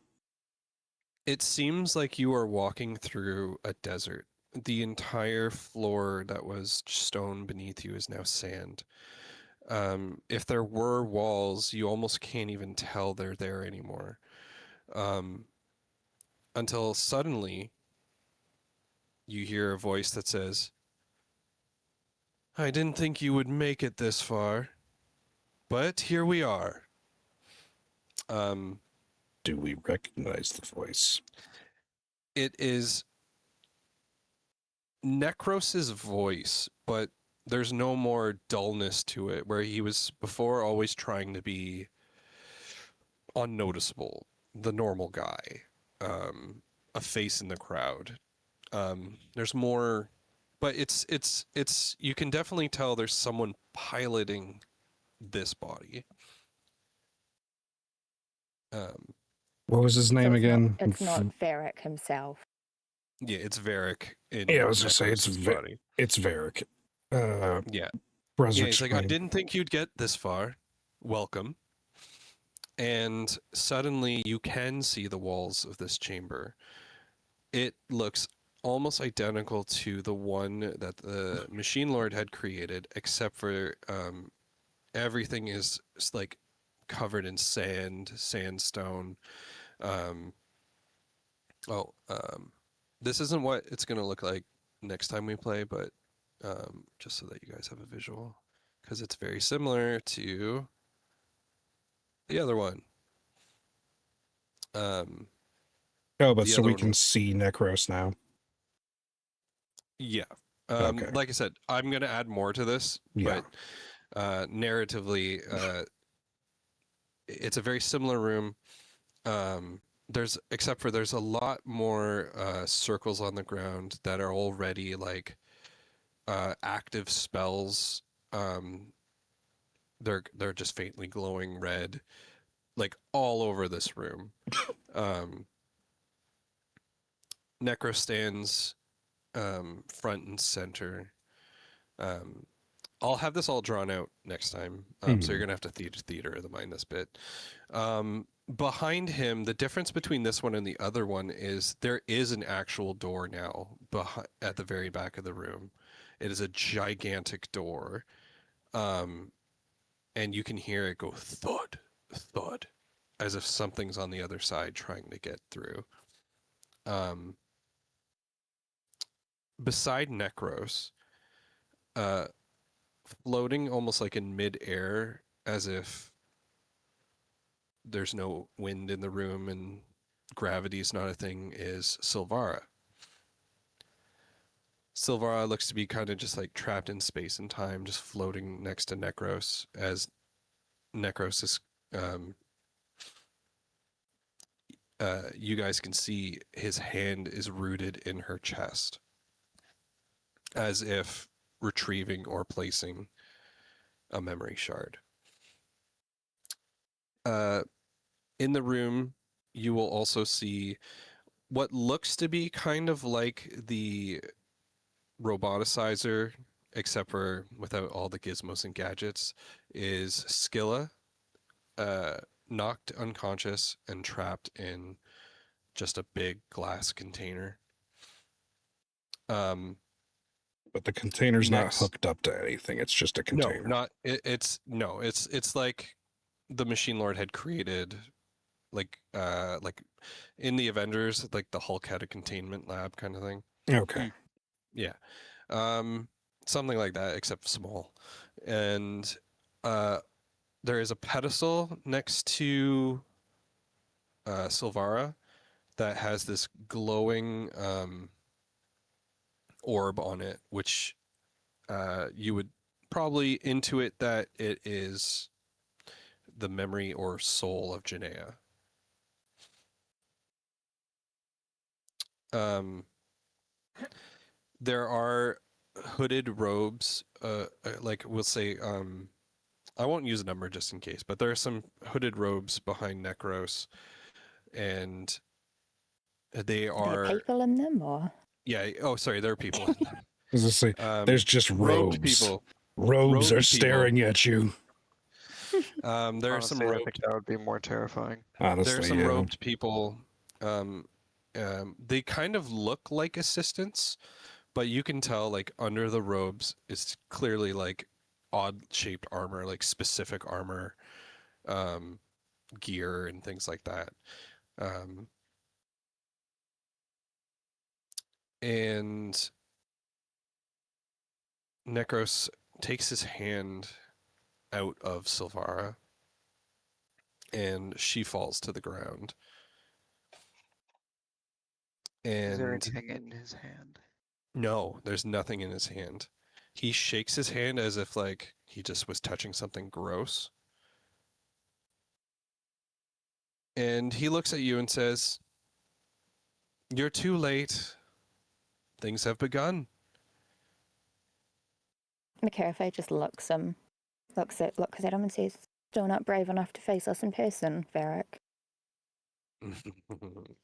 It seems like you are walking through a desert. The entire floor that was stone beneath you is now sand. If there were walls, you almost can't even tell they're there anymore. Until suddenly, you hear a voice that says, "I didn't think you would make it this far, but here we are." Do we recognize the voice? It is Necros's voice, but there's no more dullness to it, where he was before always trying to be unnoticeable, the normal guy, a face in the crowd. There's more, but it's you can definitely tell there's someone piloting this body. What was his So name again? It's not Varric himself. Yeah, it's Varric in Yeah, I was gonna say Necros's body. it's Varric. Yeah. Yeah, Bresrick's he's like, "I didn't think you'd get this far. Welcome." And suddenly you can see the walls of this chamber. It looks almost identical to the one that the Machine Lord had created, except for everything is like covered in sandstone. Um, this isn't what it's going to look like next time we play, but just so that you guys have a visual, because it's very similar to the other one. Oh, but the so other we one can was- see Necros now. Yeah. Okay. Like I said, I'm going to add more to this, Yeah. but narratively, it's a very similar room. Except for there's a lot more circles on the ground that are already like active spells. They're just faintly glowing red, like all over this room. Necro stands front and center. I'll have this all drawn out next time, so you're gonna have to theater of the mind this bit. Behind him, the difference between this one and the other one is there is an actual door now at the very back of the room. It is a gigantic door, and you can hear it go thud, thud, as if something's on the other side trying to get through. Beside Necros, floating almost like in mid-air, as if there's no wind in the room and gravity's not a thing, is Silvara. Silvara looks to be kind of just like trapped in space and time, just floating next to Necros as Necros is. You guys can see his hand is rooted in her chest, as if retrieving or placing a memory shard. In the room, you will also see what looks to be kind of like the roboticizer, except for without all the gizmos and gadgets, is Skilla, knocked unconscious and trapped in just a big glass container. But the container's not Next- hooked up to anything. It's just a No, container. not it's like the Machine Lord had created, like in the Avengers, like the Hulk had a containment lab kind of thing. Okay. Yeah. Something like that, except small. And there is a pedestal next to Silvara that has this glowing orb on it, which you would probably intuit that it is the memory or soul of Janaea. There are hooded robes, like we'll say, I won't use a number just in case, but there are some hooded robes behind Necros, and they Are are, there people in them, or yeah. Oh, sorry, there are people. in them. As I say, there's just robed robes. people. Robes are Robed people. staring at you. There are some Honestly, I robed. think that would be more terrifying. Honestly, There are some yeah. robed people. They kind of look like assistants, but you can tell like under the robes is clearly like odd shaped armor, like specific armor, gear and things like that. And Necros takes his hand out of Silvara, and she falls to the ground. Is there And anything in his hand? no, there's nothing in his hand. He shakes his hand as if like he just was touching something gross. And he looks at you and says, "You're too late. Things have begun." McCarthy just looks at him and says, "Still not brave enough to face us in person, Varric."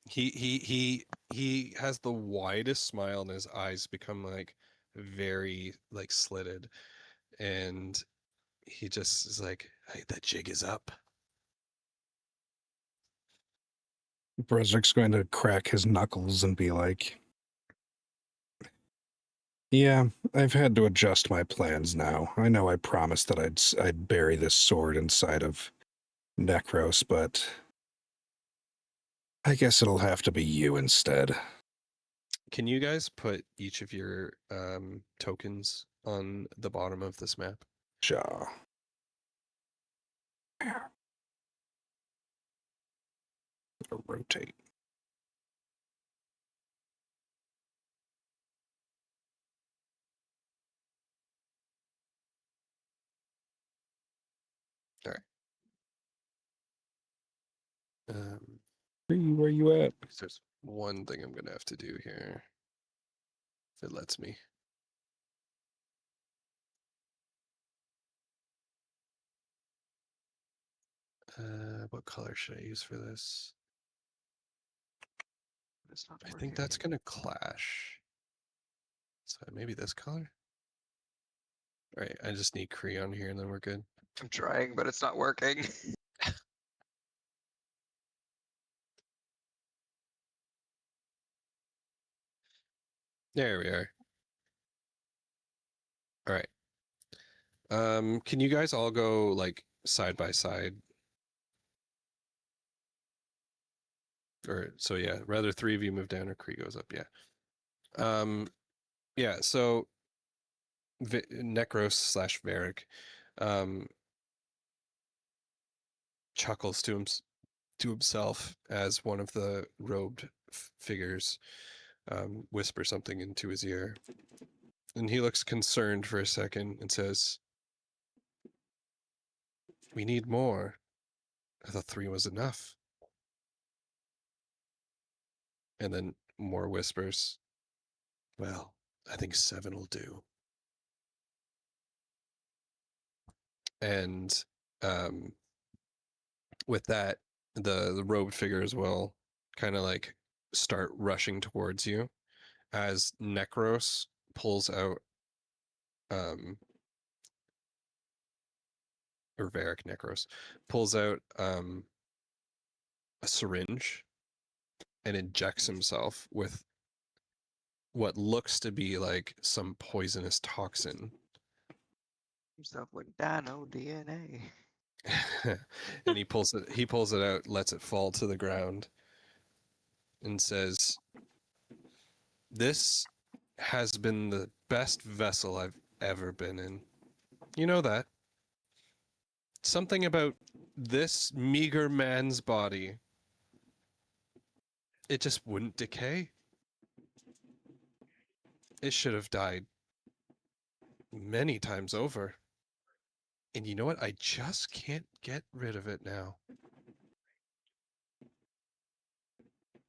he has the widest smile and his eyes become like very like slitted, and he just is like, "Hey, the jig is up." Brezric's going to crack his knuckles and be like, "Yeah, I've had to adjust my plans now. I know I promised that I'd bury this sword inside of Necros, but I guess it'll have to be you instead." Can you guys put each of your tokens on the bottom of this map? Jaw. Rotate. All right. Where you at? There's one thing I'm gonna have to do here, if it lets me. What color should I use for this? It's not I working. think that's gonna clash. So maybe this color? All right, I just need Cree on here and then we're good. I'm trying, but it's not working. There we are. All right. Can you guys all go like side by side? Or so yeah, rather three of you move down or Cree goes up, yeah. Yeah, so Necros / Varric chuckles to himself as one of the robed figures whisper something into his ear. And he looks concerned for a second and says, "We need more. I thought 3 was enough." And then more whispers. "Well, I think 7 will do." And with that, the robed figures will kind of like start rushing towards you as Necros pulls out or Varric Necros pulls out a syringe and injects himself with what looks to be like some poisonous toxin. Himself with Dino DNA. And he pulls it out, lets it fall to the ground, and says, "This has been the best vessel I've ever been in. You know that. Something about this meager man's body. It just wouldn't decay. It should have died many times over. And you know what? I just can't get rid of it now."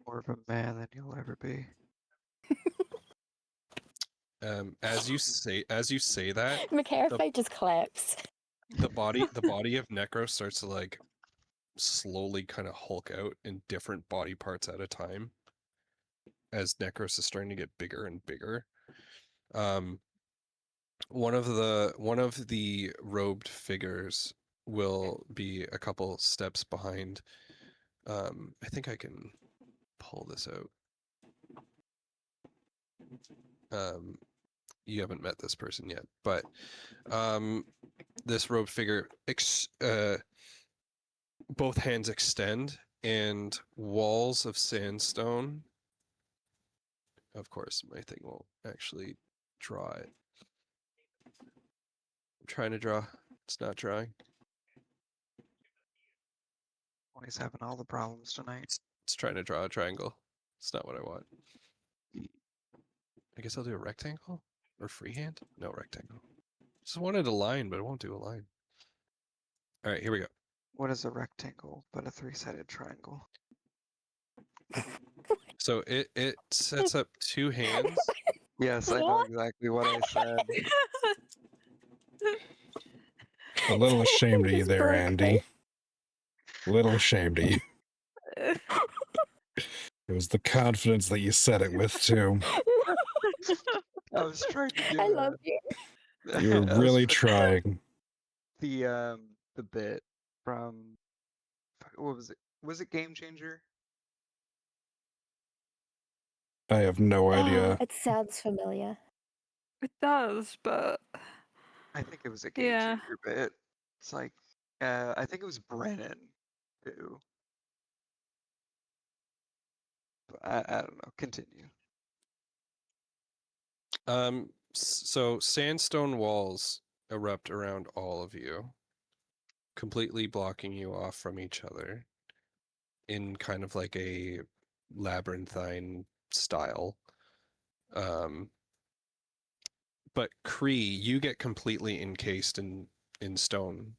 More of a man than you'll ever be. As you say that, Macarafe just claps. the body of Necro starts to like slowly kind of hulk out in different body parts at a time as Necros is starting to get bigger and bigger. One of the robed figures will be a couple steps behind. I think I can pull this out. You haven't met this person yet, but this robed figure both hands extend and walls of sandstone. Of course, my thing won't actually draw it. I'm trying to draw. It's not drawing. Always having all the problems tonight. It's trying to draw a triangle. It's not what I want. I guess I'll do a rectangle or freehand. No, rectangle. Just wanted a line, but it won't do a line. All right, here we go. What is a rectangle but a 3-sided triangle? So it sets up 2 hands. Yes, I know What? exactly what I said. A little ashamed of you Just there, broke Andy. A little ashamed of you. Uh, It was the confidence that you said it with, too. I was trying to do I love you. You were I was really trying- trying. the bit from what was it? Was it Game Changer? I have no idea. It sounds familiar. It does, but I think it was a Game Yeah. Changer bit. It's like I think it was Brennan too. But I don't know. Continue. So sandstone walls erupt around all of you, completely blocking you off from each other in kind of like a labyrinthine style. But Cree, you get completely encased in stone.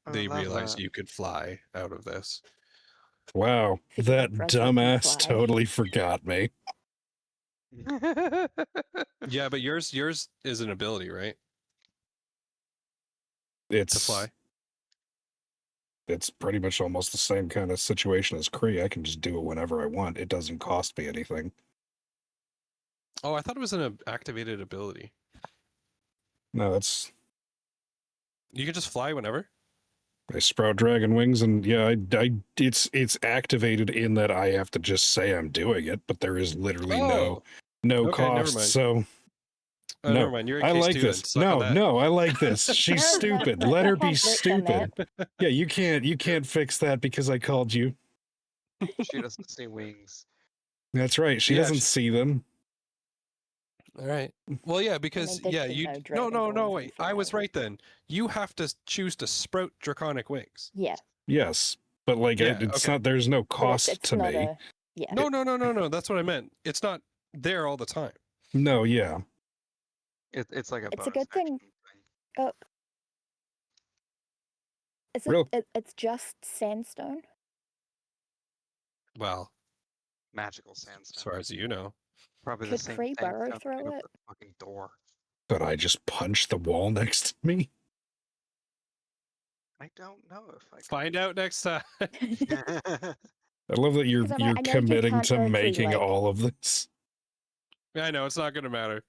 Oh, They love realized that. you could fly out of this. Wow, Figure that the president can dumbass fly. totally forgot me. Yeah, but yours is an ability, right? It's To fly. It's pretty much almost the same kind of situation as Cree. I can just do it whenever I want. It doesn't cost me anything. Oh, I thought it was an activated ability. No, it's You can just fly whenever. I sprout dragon wings, and yeah, it's activated in that I have to just say I'm doing it, but there is literally no okay, never cost. mind. So Oh, no, never mind. You're in I case like 2 this. then. Suck on that. No, I like this. She's No, stupid. no, Let you her be can't fix on stupid. that. Yeah, you can't fix that because I called you. She doesn't see wings. That's right. She Yeah, doesn't see them. All right. Well, yeah, because did yeah, say you no no dragonborns wait. can I was fly. right then. You have to choose to sprout draconic wings. Yeah, Yes, but like Yeah, it's okay. not. There's no but cost it's to not me. a. Yeah. No. That's what I meant. It's not there all the time. No, yeah. It's like a It's a bonus good thing. action thing. Oh, is Real- it's just sandstone? Well, Magical as sandstone. far as you know. Probably the Could same Cree burrow sandstone through made up it? the fucking door. Could I just punch the wall next to me? I don't know if I Find out next time. could. I love that you're 'Cause I'm like, you're I know you committing can't to go through, making like- all of this. I know it's not going to matter.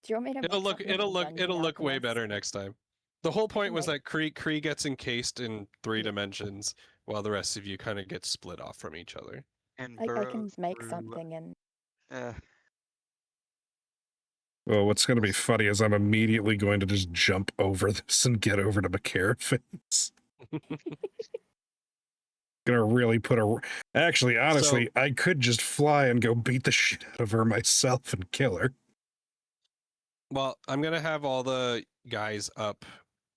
Do you want me to? It'll make look something of a dungeon it'll look way alchemist? better next time. The whole point was Like- that Kree gets encased in 3 Yeah. dimensions, while the rest of you kind of get split off from each other. And I burrow can make through, something and Well, what's going to be funny is I'm immediately going to just jump over this and get over to McCarafin's. Gonna really put a. Actually, honestly, I could just fly and go beat the shit out of her myself and kill her. Well, I'm gonna have all the guys up.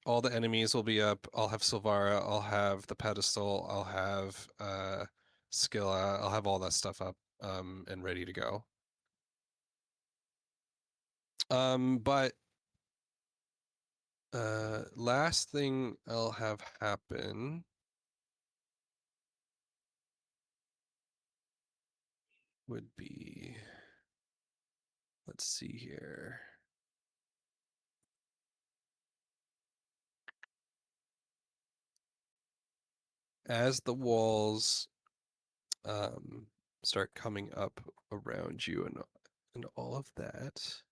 All the enemies will be up. I'll have Silvara. I'll have the pedestal. I'll have Skilla. I'll have all that stuff up and ready to go. But last thing I'll have happen would be, let's see here. As the walls start coming up around you and all of that.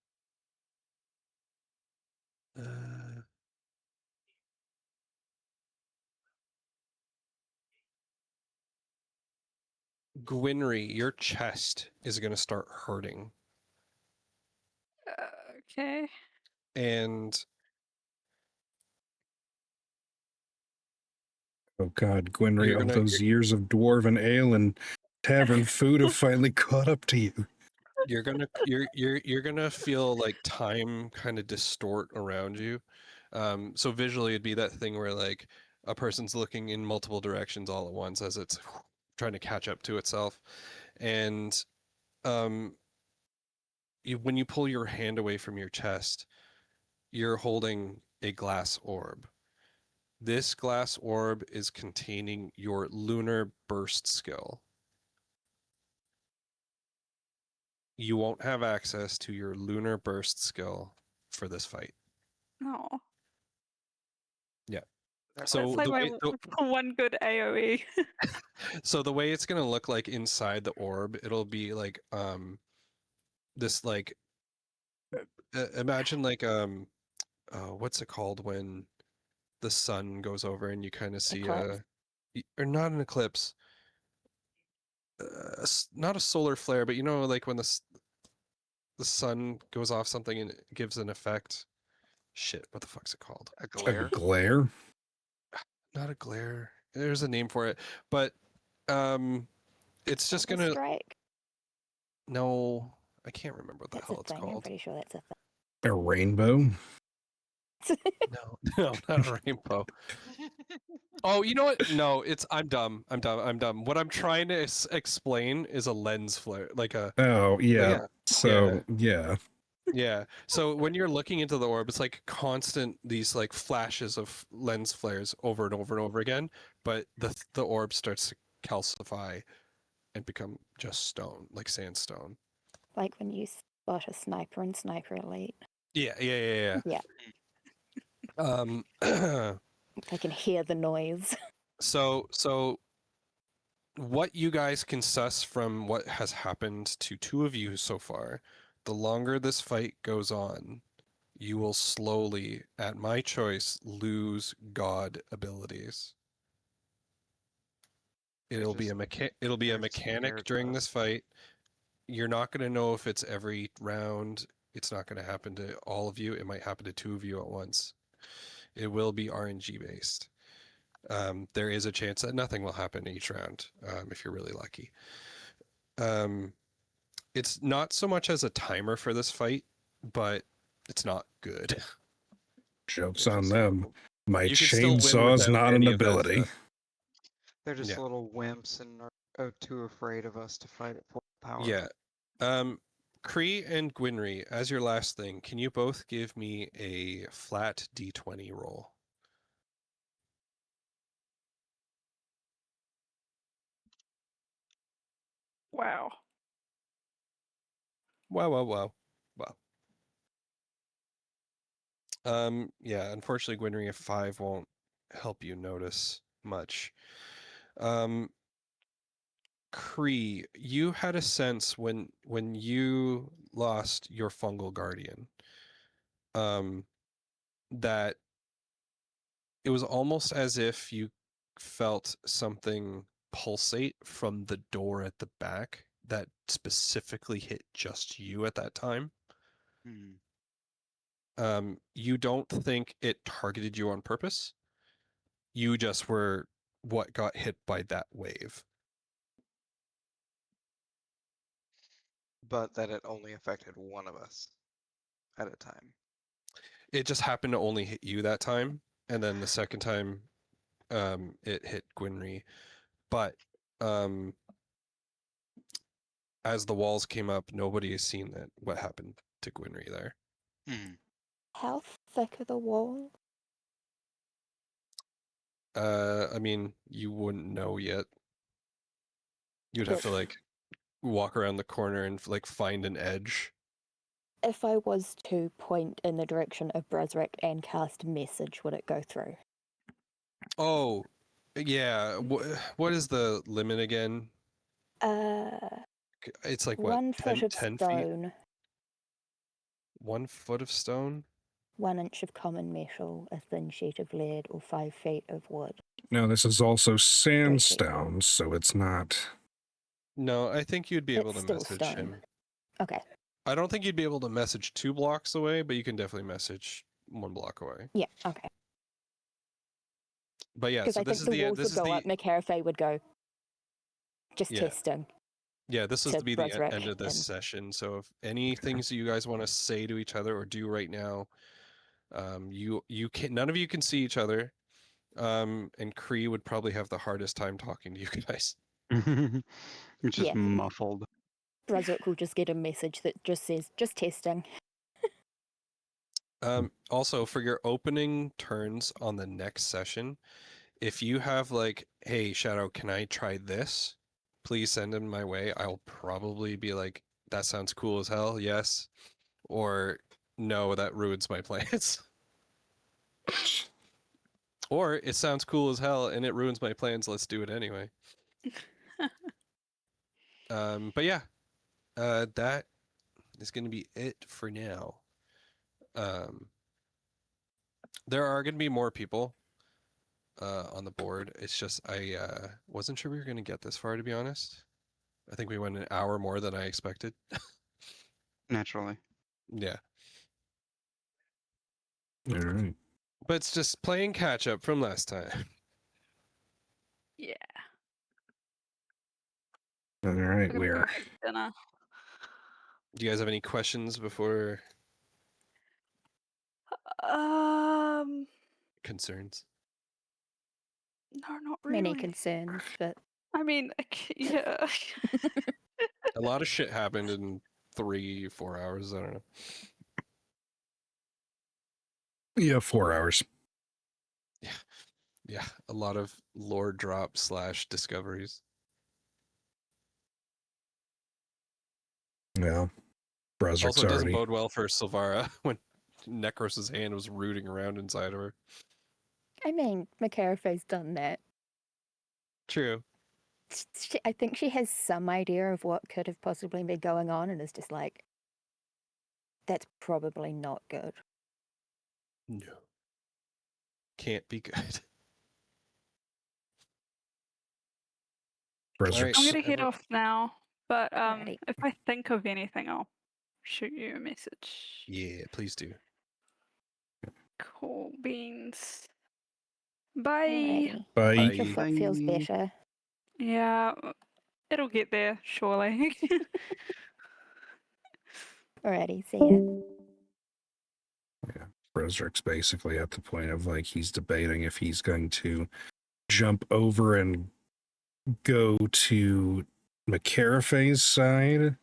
Gwynry, your chest is going to start hurting. Okay. And Oh God, Gwynry, You're all gonna- those years of dwarven ale and tavern food have finally caught up to you. you're gonna feel like time kind of distort around you. So visually it'd be that thing where like a person's looking in multiple directions all at once as it's trying to catch up to itself. And when you pull your hand away from your chest, you're holding a glass orb. This glass orb is containing your lunar burst skill. You won't have access to your lunar burst skill for this fight. No. So That's like the my way, one good AoE. so the way it's gonna look like inside the orb, it'll be like this like imagine like what's it called when the sun goes over and you kind of see Eclipse? or not an eclipse, not a solar flare, but you know like when the sun goes off something and it gives an effect. Shit, what the fuck's it called? A A glare. glare? Not a glare. There's a name for it, but it's just Double gonna. strike. No, I can't remember what the That's hell a it's thing. I'm called. pretty sure that's a A rainbow? thing. No, no, not a rainbow. Oh, you know what? No, it's. I'm dumb. I'm dumb. I'm dumb. What I'm trying to explain is a lens flare, like a. Oh, yeah. Yeah. So, yeah. Yeah. So when you're looking into the orb, it's like constant these like flashes of lens flares over and over and over again, but the orb starts to calcify and become just stone, like sandstone. Like when you spot a sniper in Sniper Elite. Yeah, yeah. Yeah. I can hear the noise. So what you guys can suss from what has happened to 2 of you so far, the longer this fight goes on, you will slowly, at my choice, lose god abilities. It'll be a they're mechanic scared during of- this fight. You're not going to know if it's every round. It's not going to happen to all of you. It might happen to 2 of you at once. It will be RNG based. There is a chance that nothing will happen each round if you're really lucky. It's not so much as a timer for this fight, but it's not good. Joke's They're on just them. little- My You can still win chainsaw's without not an any of that ability. stuff. They're just Yeah. little wimps and are too afraid of us to fight at full power. Yeah. Kree and Gwynry, as your last thing, can you both give me a flat d20 roll? Wow. Wow. Yeah, unfortunately, Gwynry, a 5 won't help you notice much. Kree, you had a sense when you lost your fungal guardian, that it was almost as if you felt something pulsate from the door at the back that specifically hit just you at that time. You don't think it targeted you on purpose. You just were what got hit by that wave. But that it only affected one of us at a time. It just happened to only hit you that time, and then the second time, it hit Gwynry. But as the walls came up, nobody has seen that what happened to Gwynry there. How thick are the walls? I mean, you wouldn't know yet. You'd have to like walk around the corner and like find an edge. If I was to point in the direction of Brazric and cast message, would it go through? Oh, yeah. What is the limit again? It's like what, 1 foot of 10 feet? stone, 1 foot of stone? 1 inch of common metal, a thin sheet of lead, or 5 feet of wood. No, this is also sandstone, so it's not. No, I think you'd be able It's to still message stone. him. Okay. I don't think you'd be able to message 2 blocks away, but you can definitely message 1 block away. Yeah, okay. But yeah, Because so I this think is the the walls this would is go the up, McCarafay would go, just Yeah. testing. Yeah, this is to to be the Brazric end of this and- session. So if any things that you guys want to say to each other or do right now, you can, none of you can see each other. And Kree would probably have the hardest time talking to you guys. It's just Yeah. muffled. Brazric will just get a message that just says, just testing. Also for your opening turns on the next session, if you have like, hey Shadow, can I try this? Please send them my way. I'll probably be like, that sounds cool as hell, yes. Or no, that ruins my plans. Or it sounds cool as hell and it ruins my plans, let's do it anyway. But yeah, that is going to be it for now. There are going to be more people on the board. It's just I wasn't sure we were going to get this far, to be honest. I think we went an hour more than I expected. Naturally. Yeah. All right. But it's just playing catch up from last time. Yeah. All right. I'm gonna We go are. have dinner. Do you guys have any questions before Um, concerns? no, not really. Many concerns, but I mean, yeah. A lot of shit happened in 3-4 hours. I don't know. Yeah, 4 hours. Yeah, a lot of lore drop / discoveries. Yeah. Brazric's Also, it doesn't already. bode well for Silvara when Necros's hand was rooting around inside of her. I mean, McCarafay's done that. True. I think she has some idea of what could have possibly been going on and is just like, that's probably not good. No. Can't be good. I'm Brazric's. gonna head off now, but Alrighty. if I think of anything, I'll shoot you a message. Yeah, please do. Cool beans. Bye. Alrighty. Bye. Hope your Bye. foot feels Bye. better. Yeah, it'll get there, surely. Alrighty, see ya. Yeah. Brazric's basically at the point of like he's debating if he's going to jump over and go to McCarafay's side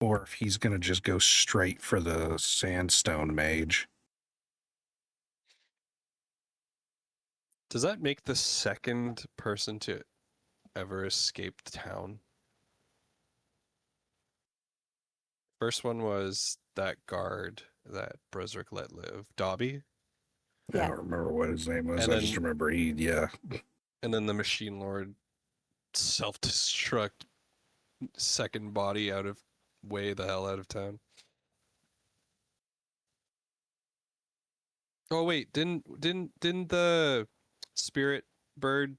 or if he's going to just go straight for the Sandstone Mage. Does that make the second person to ever escape the town? First one was that guard that Brozric let live, Dobby, I Yeah. don't remember what his name was. And I just then- remember yeah. and then the Machine Lord self-destruct second body way the hell out of town. Oh wait, didn't the spirit bird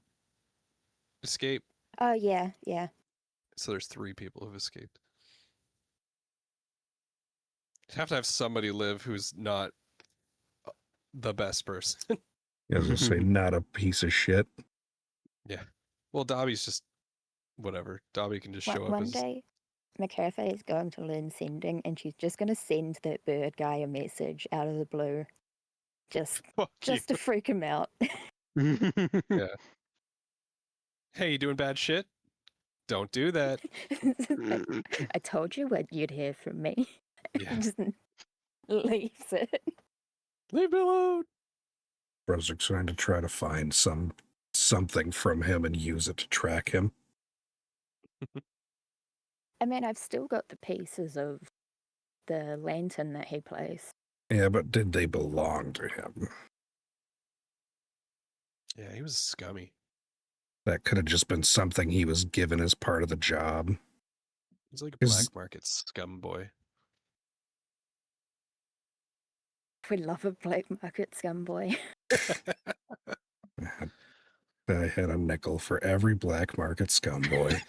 escape? Oh yeah, yeah. So there's 3 people who've escaped. You have to have somebody live who's not the best person. I was going to say, not a piece of shit. Yeah. Well, Dobby's just whatever. Dobby can just show up One as day, McCarthy is going to learn sending, and she's just going to send that bird guy a message out of the blue, just fuck you. to freak him out. Yeah. Hey, you doing bad shit? Don't do that. I told you what you'd hear from me. Yeah. Just leaves it. Leave me alone. Brozric's trying to try to find something from him and use it to track him. I mean, I've still got the pieces of the lantern that he plays. Yeah, but did they belong to him? Yeah, he was scummy. That could have just been something he was given as part of the job. He's like a Is- black market scum boy. We love a black market scum boy. I had a nickel for every black market scumboy.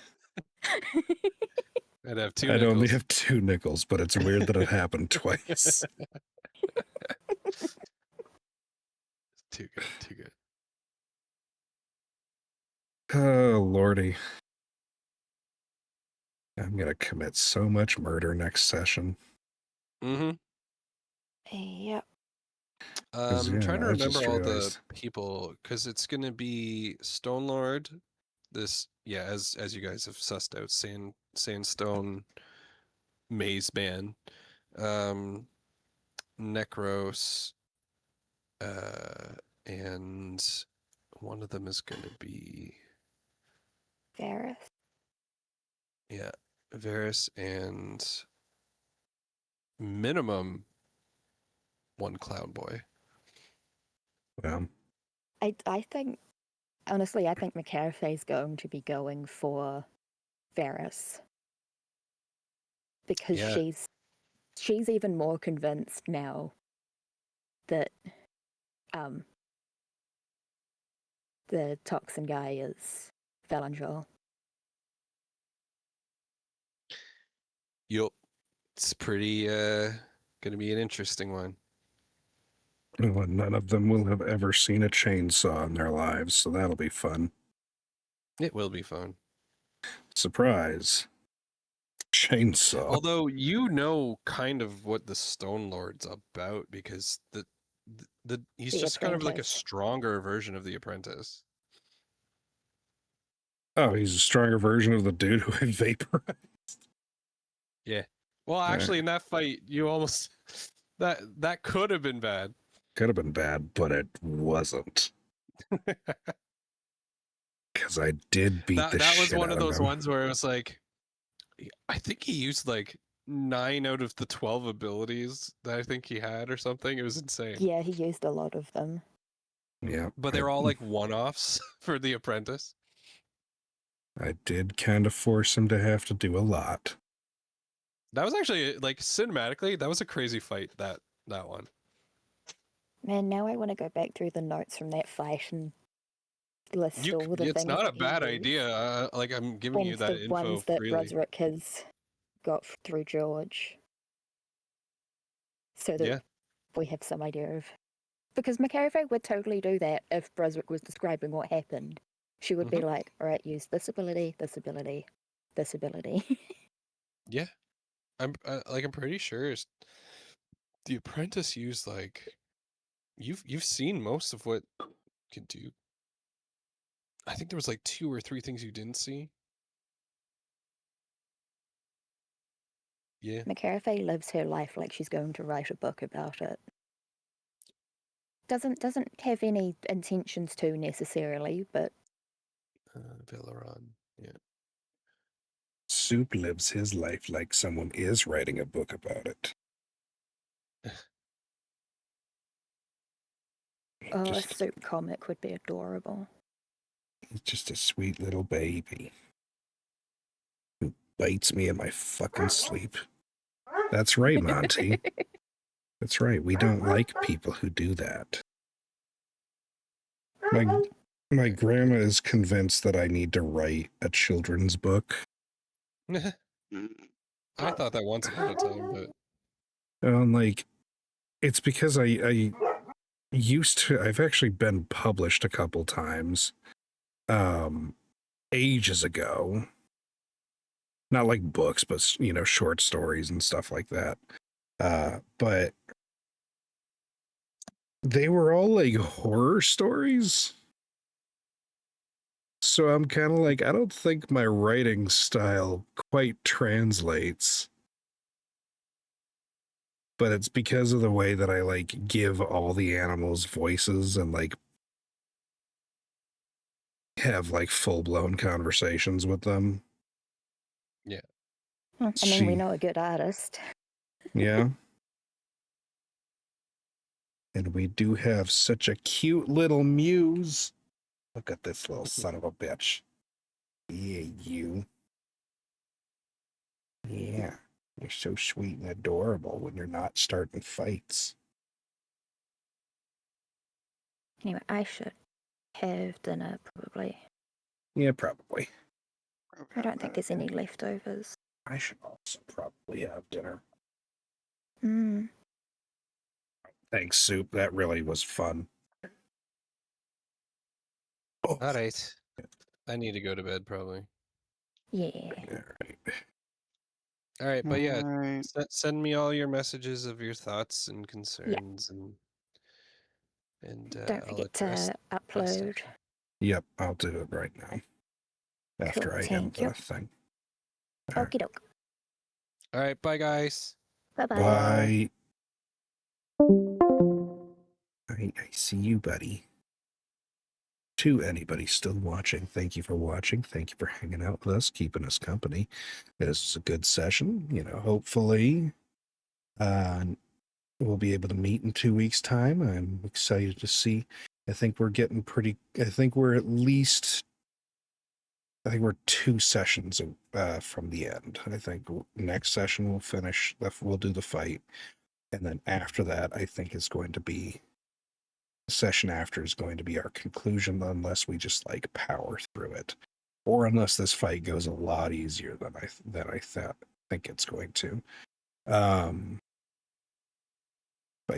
I'd have 2 I'd nickels. only have 2 nickels, but it's weird that it happened twice. Too good, too good. Oh, lordy. I'm going to commit so much murder next session. Mm-hmm. Yep. 'Cause, I'm yeah, trying to I just remember all the realized- people because it's gonna be Stone Lord. This, yeah, as you guys have sussed out, Sandstone Maze Man, Necros, and one of them is gonna be Varys. yeah, Varys and minimum one Clown Boy. Well, I think, honestly, I think McCarthy's going to be going for Varys. Because Yeah. she's even more convinced now that the toxin guy is Valanjol. Yup. It's pretty gonna be an interesting one. well, none of them will have ever seen a chainsaw in their lives, so that'll be fun. It will be fun. Surprise. Chainsaw. Although you know kind of what the Stone Lord's about because he's The just kind of like a Apprentice. stronger version of the Apprentice. Oh, he's a stronger version of the dude who I vaporized. Yeah. Well, actually, in that fight, you almost that could have been bad. Could have been bad, but it wasn't. Because I did beat the That shit was one out of those him. ones where it was like, I think he used like 9 out of the 12 abilities that I think he had or something. It was insane. Yeah, he used a lot of them. Yeah. But they were all like one-offs for the Apprentice. I did kind of force him to have to do a lot. That was actually like cinematically, that was a crazy fight. That one. Man, now I want to go back through the notes from that fight and list all the It's things not a that he bad used. idea. Like I'm giving you And that the info ones that freely. Broderick has got through George. So that Yeah. we have some idea of. Because McCarthy would totally do that if Broderick was describing what happened. She would be like, all right, use this ability, this ability, this ability. Yeah, I'm pretty sure the Apprentice used like you've seen most of what you can do. I think there was like 2 or 3 things you didn't see. Yeah. McCarthy lives her life like she's going to write a book about it. Doesn't have any intentions to necessarily, but Villeron. Yeah. Soup lives his life like someone is writing a book about it. oh, a Just, Soup comic would be adorable. he's just a sweet little baby who bites me in my fucking sleep. That's right, Monty. That's right. We don't like people who do that. My grandma is convinced that I need to write a children's book. I thought that once upon a time, but And like, it's because I used to. I've actually been published a couple times, ages ago. Not like books, but short stories and stuff like that. But they were all like horror stories. So I'm kind of like, I don't think my writing style quite translates. But it's because of the way that I like give all the animals voices and like have like full-blown conversations with them. I mean, we know a good artist. Yeah. And we do have such a cute little muse. Look at this little son of a bitch. Yeah, you. Yeah. You're so sweet and adorable when you're not starting fights. Anyway, I should have dinner probably. Yeah, probably. I don't think there's any leftovers. I should also probably have dinner. Mm. Thanks, Soup. That really was fun. Oh, all right. I need to go to bed probably. Yeah. all right. All right, but yeah, Alright. send me all your messages of your thoughts and concerns, and Don't I'll forget address to the upload. section. Yep, I'll do it right now. After Cool, I end thank you. the thing. All right. Okie doke. All right, bye guys. Bye bye. Bye. I see you, buddy. To anybody still watching, thank you for watching. Thank you for hanging out with us, keeping us company. This is a good session. Hopefully we'll be able to meet in 2 weeks' time. I'm excited to see. I think we're I think we're 2 sessions from the end. I think next session we'll do the fight. And then after that, I think is going to be the session after is going to be our conclusion, unless we just like power through it, or unless this fight goes a lot easier than I think it's going to. But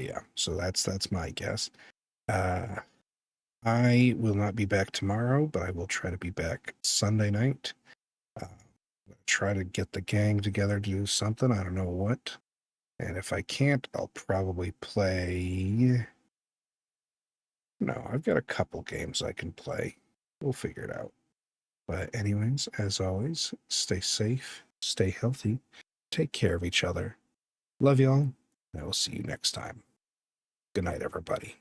yeah, so that's my guess. I will not be back tomorrow, but I will try to be back Sunday night. Try to get the gang together to do something. I don't know what. And if I can't, I'll probably play. No, I've got a couple games I can play. We'll figure it out. But anyways, as always, stay safe, stay healthy, take care of each other. Love y'all, and I will see you next time. Good night, everybody.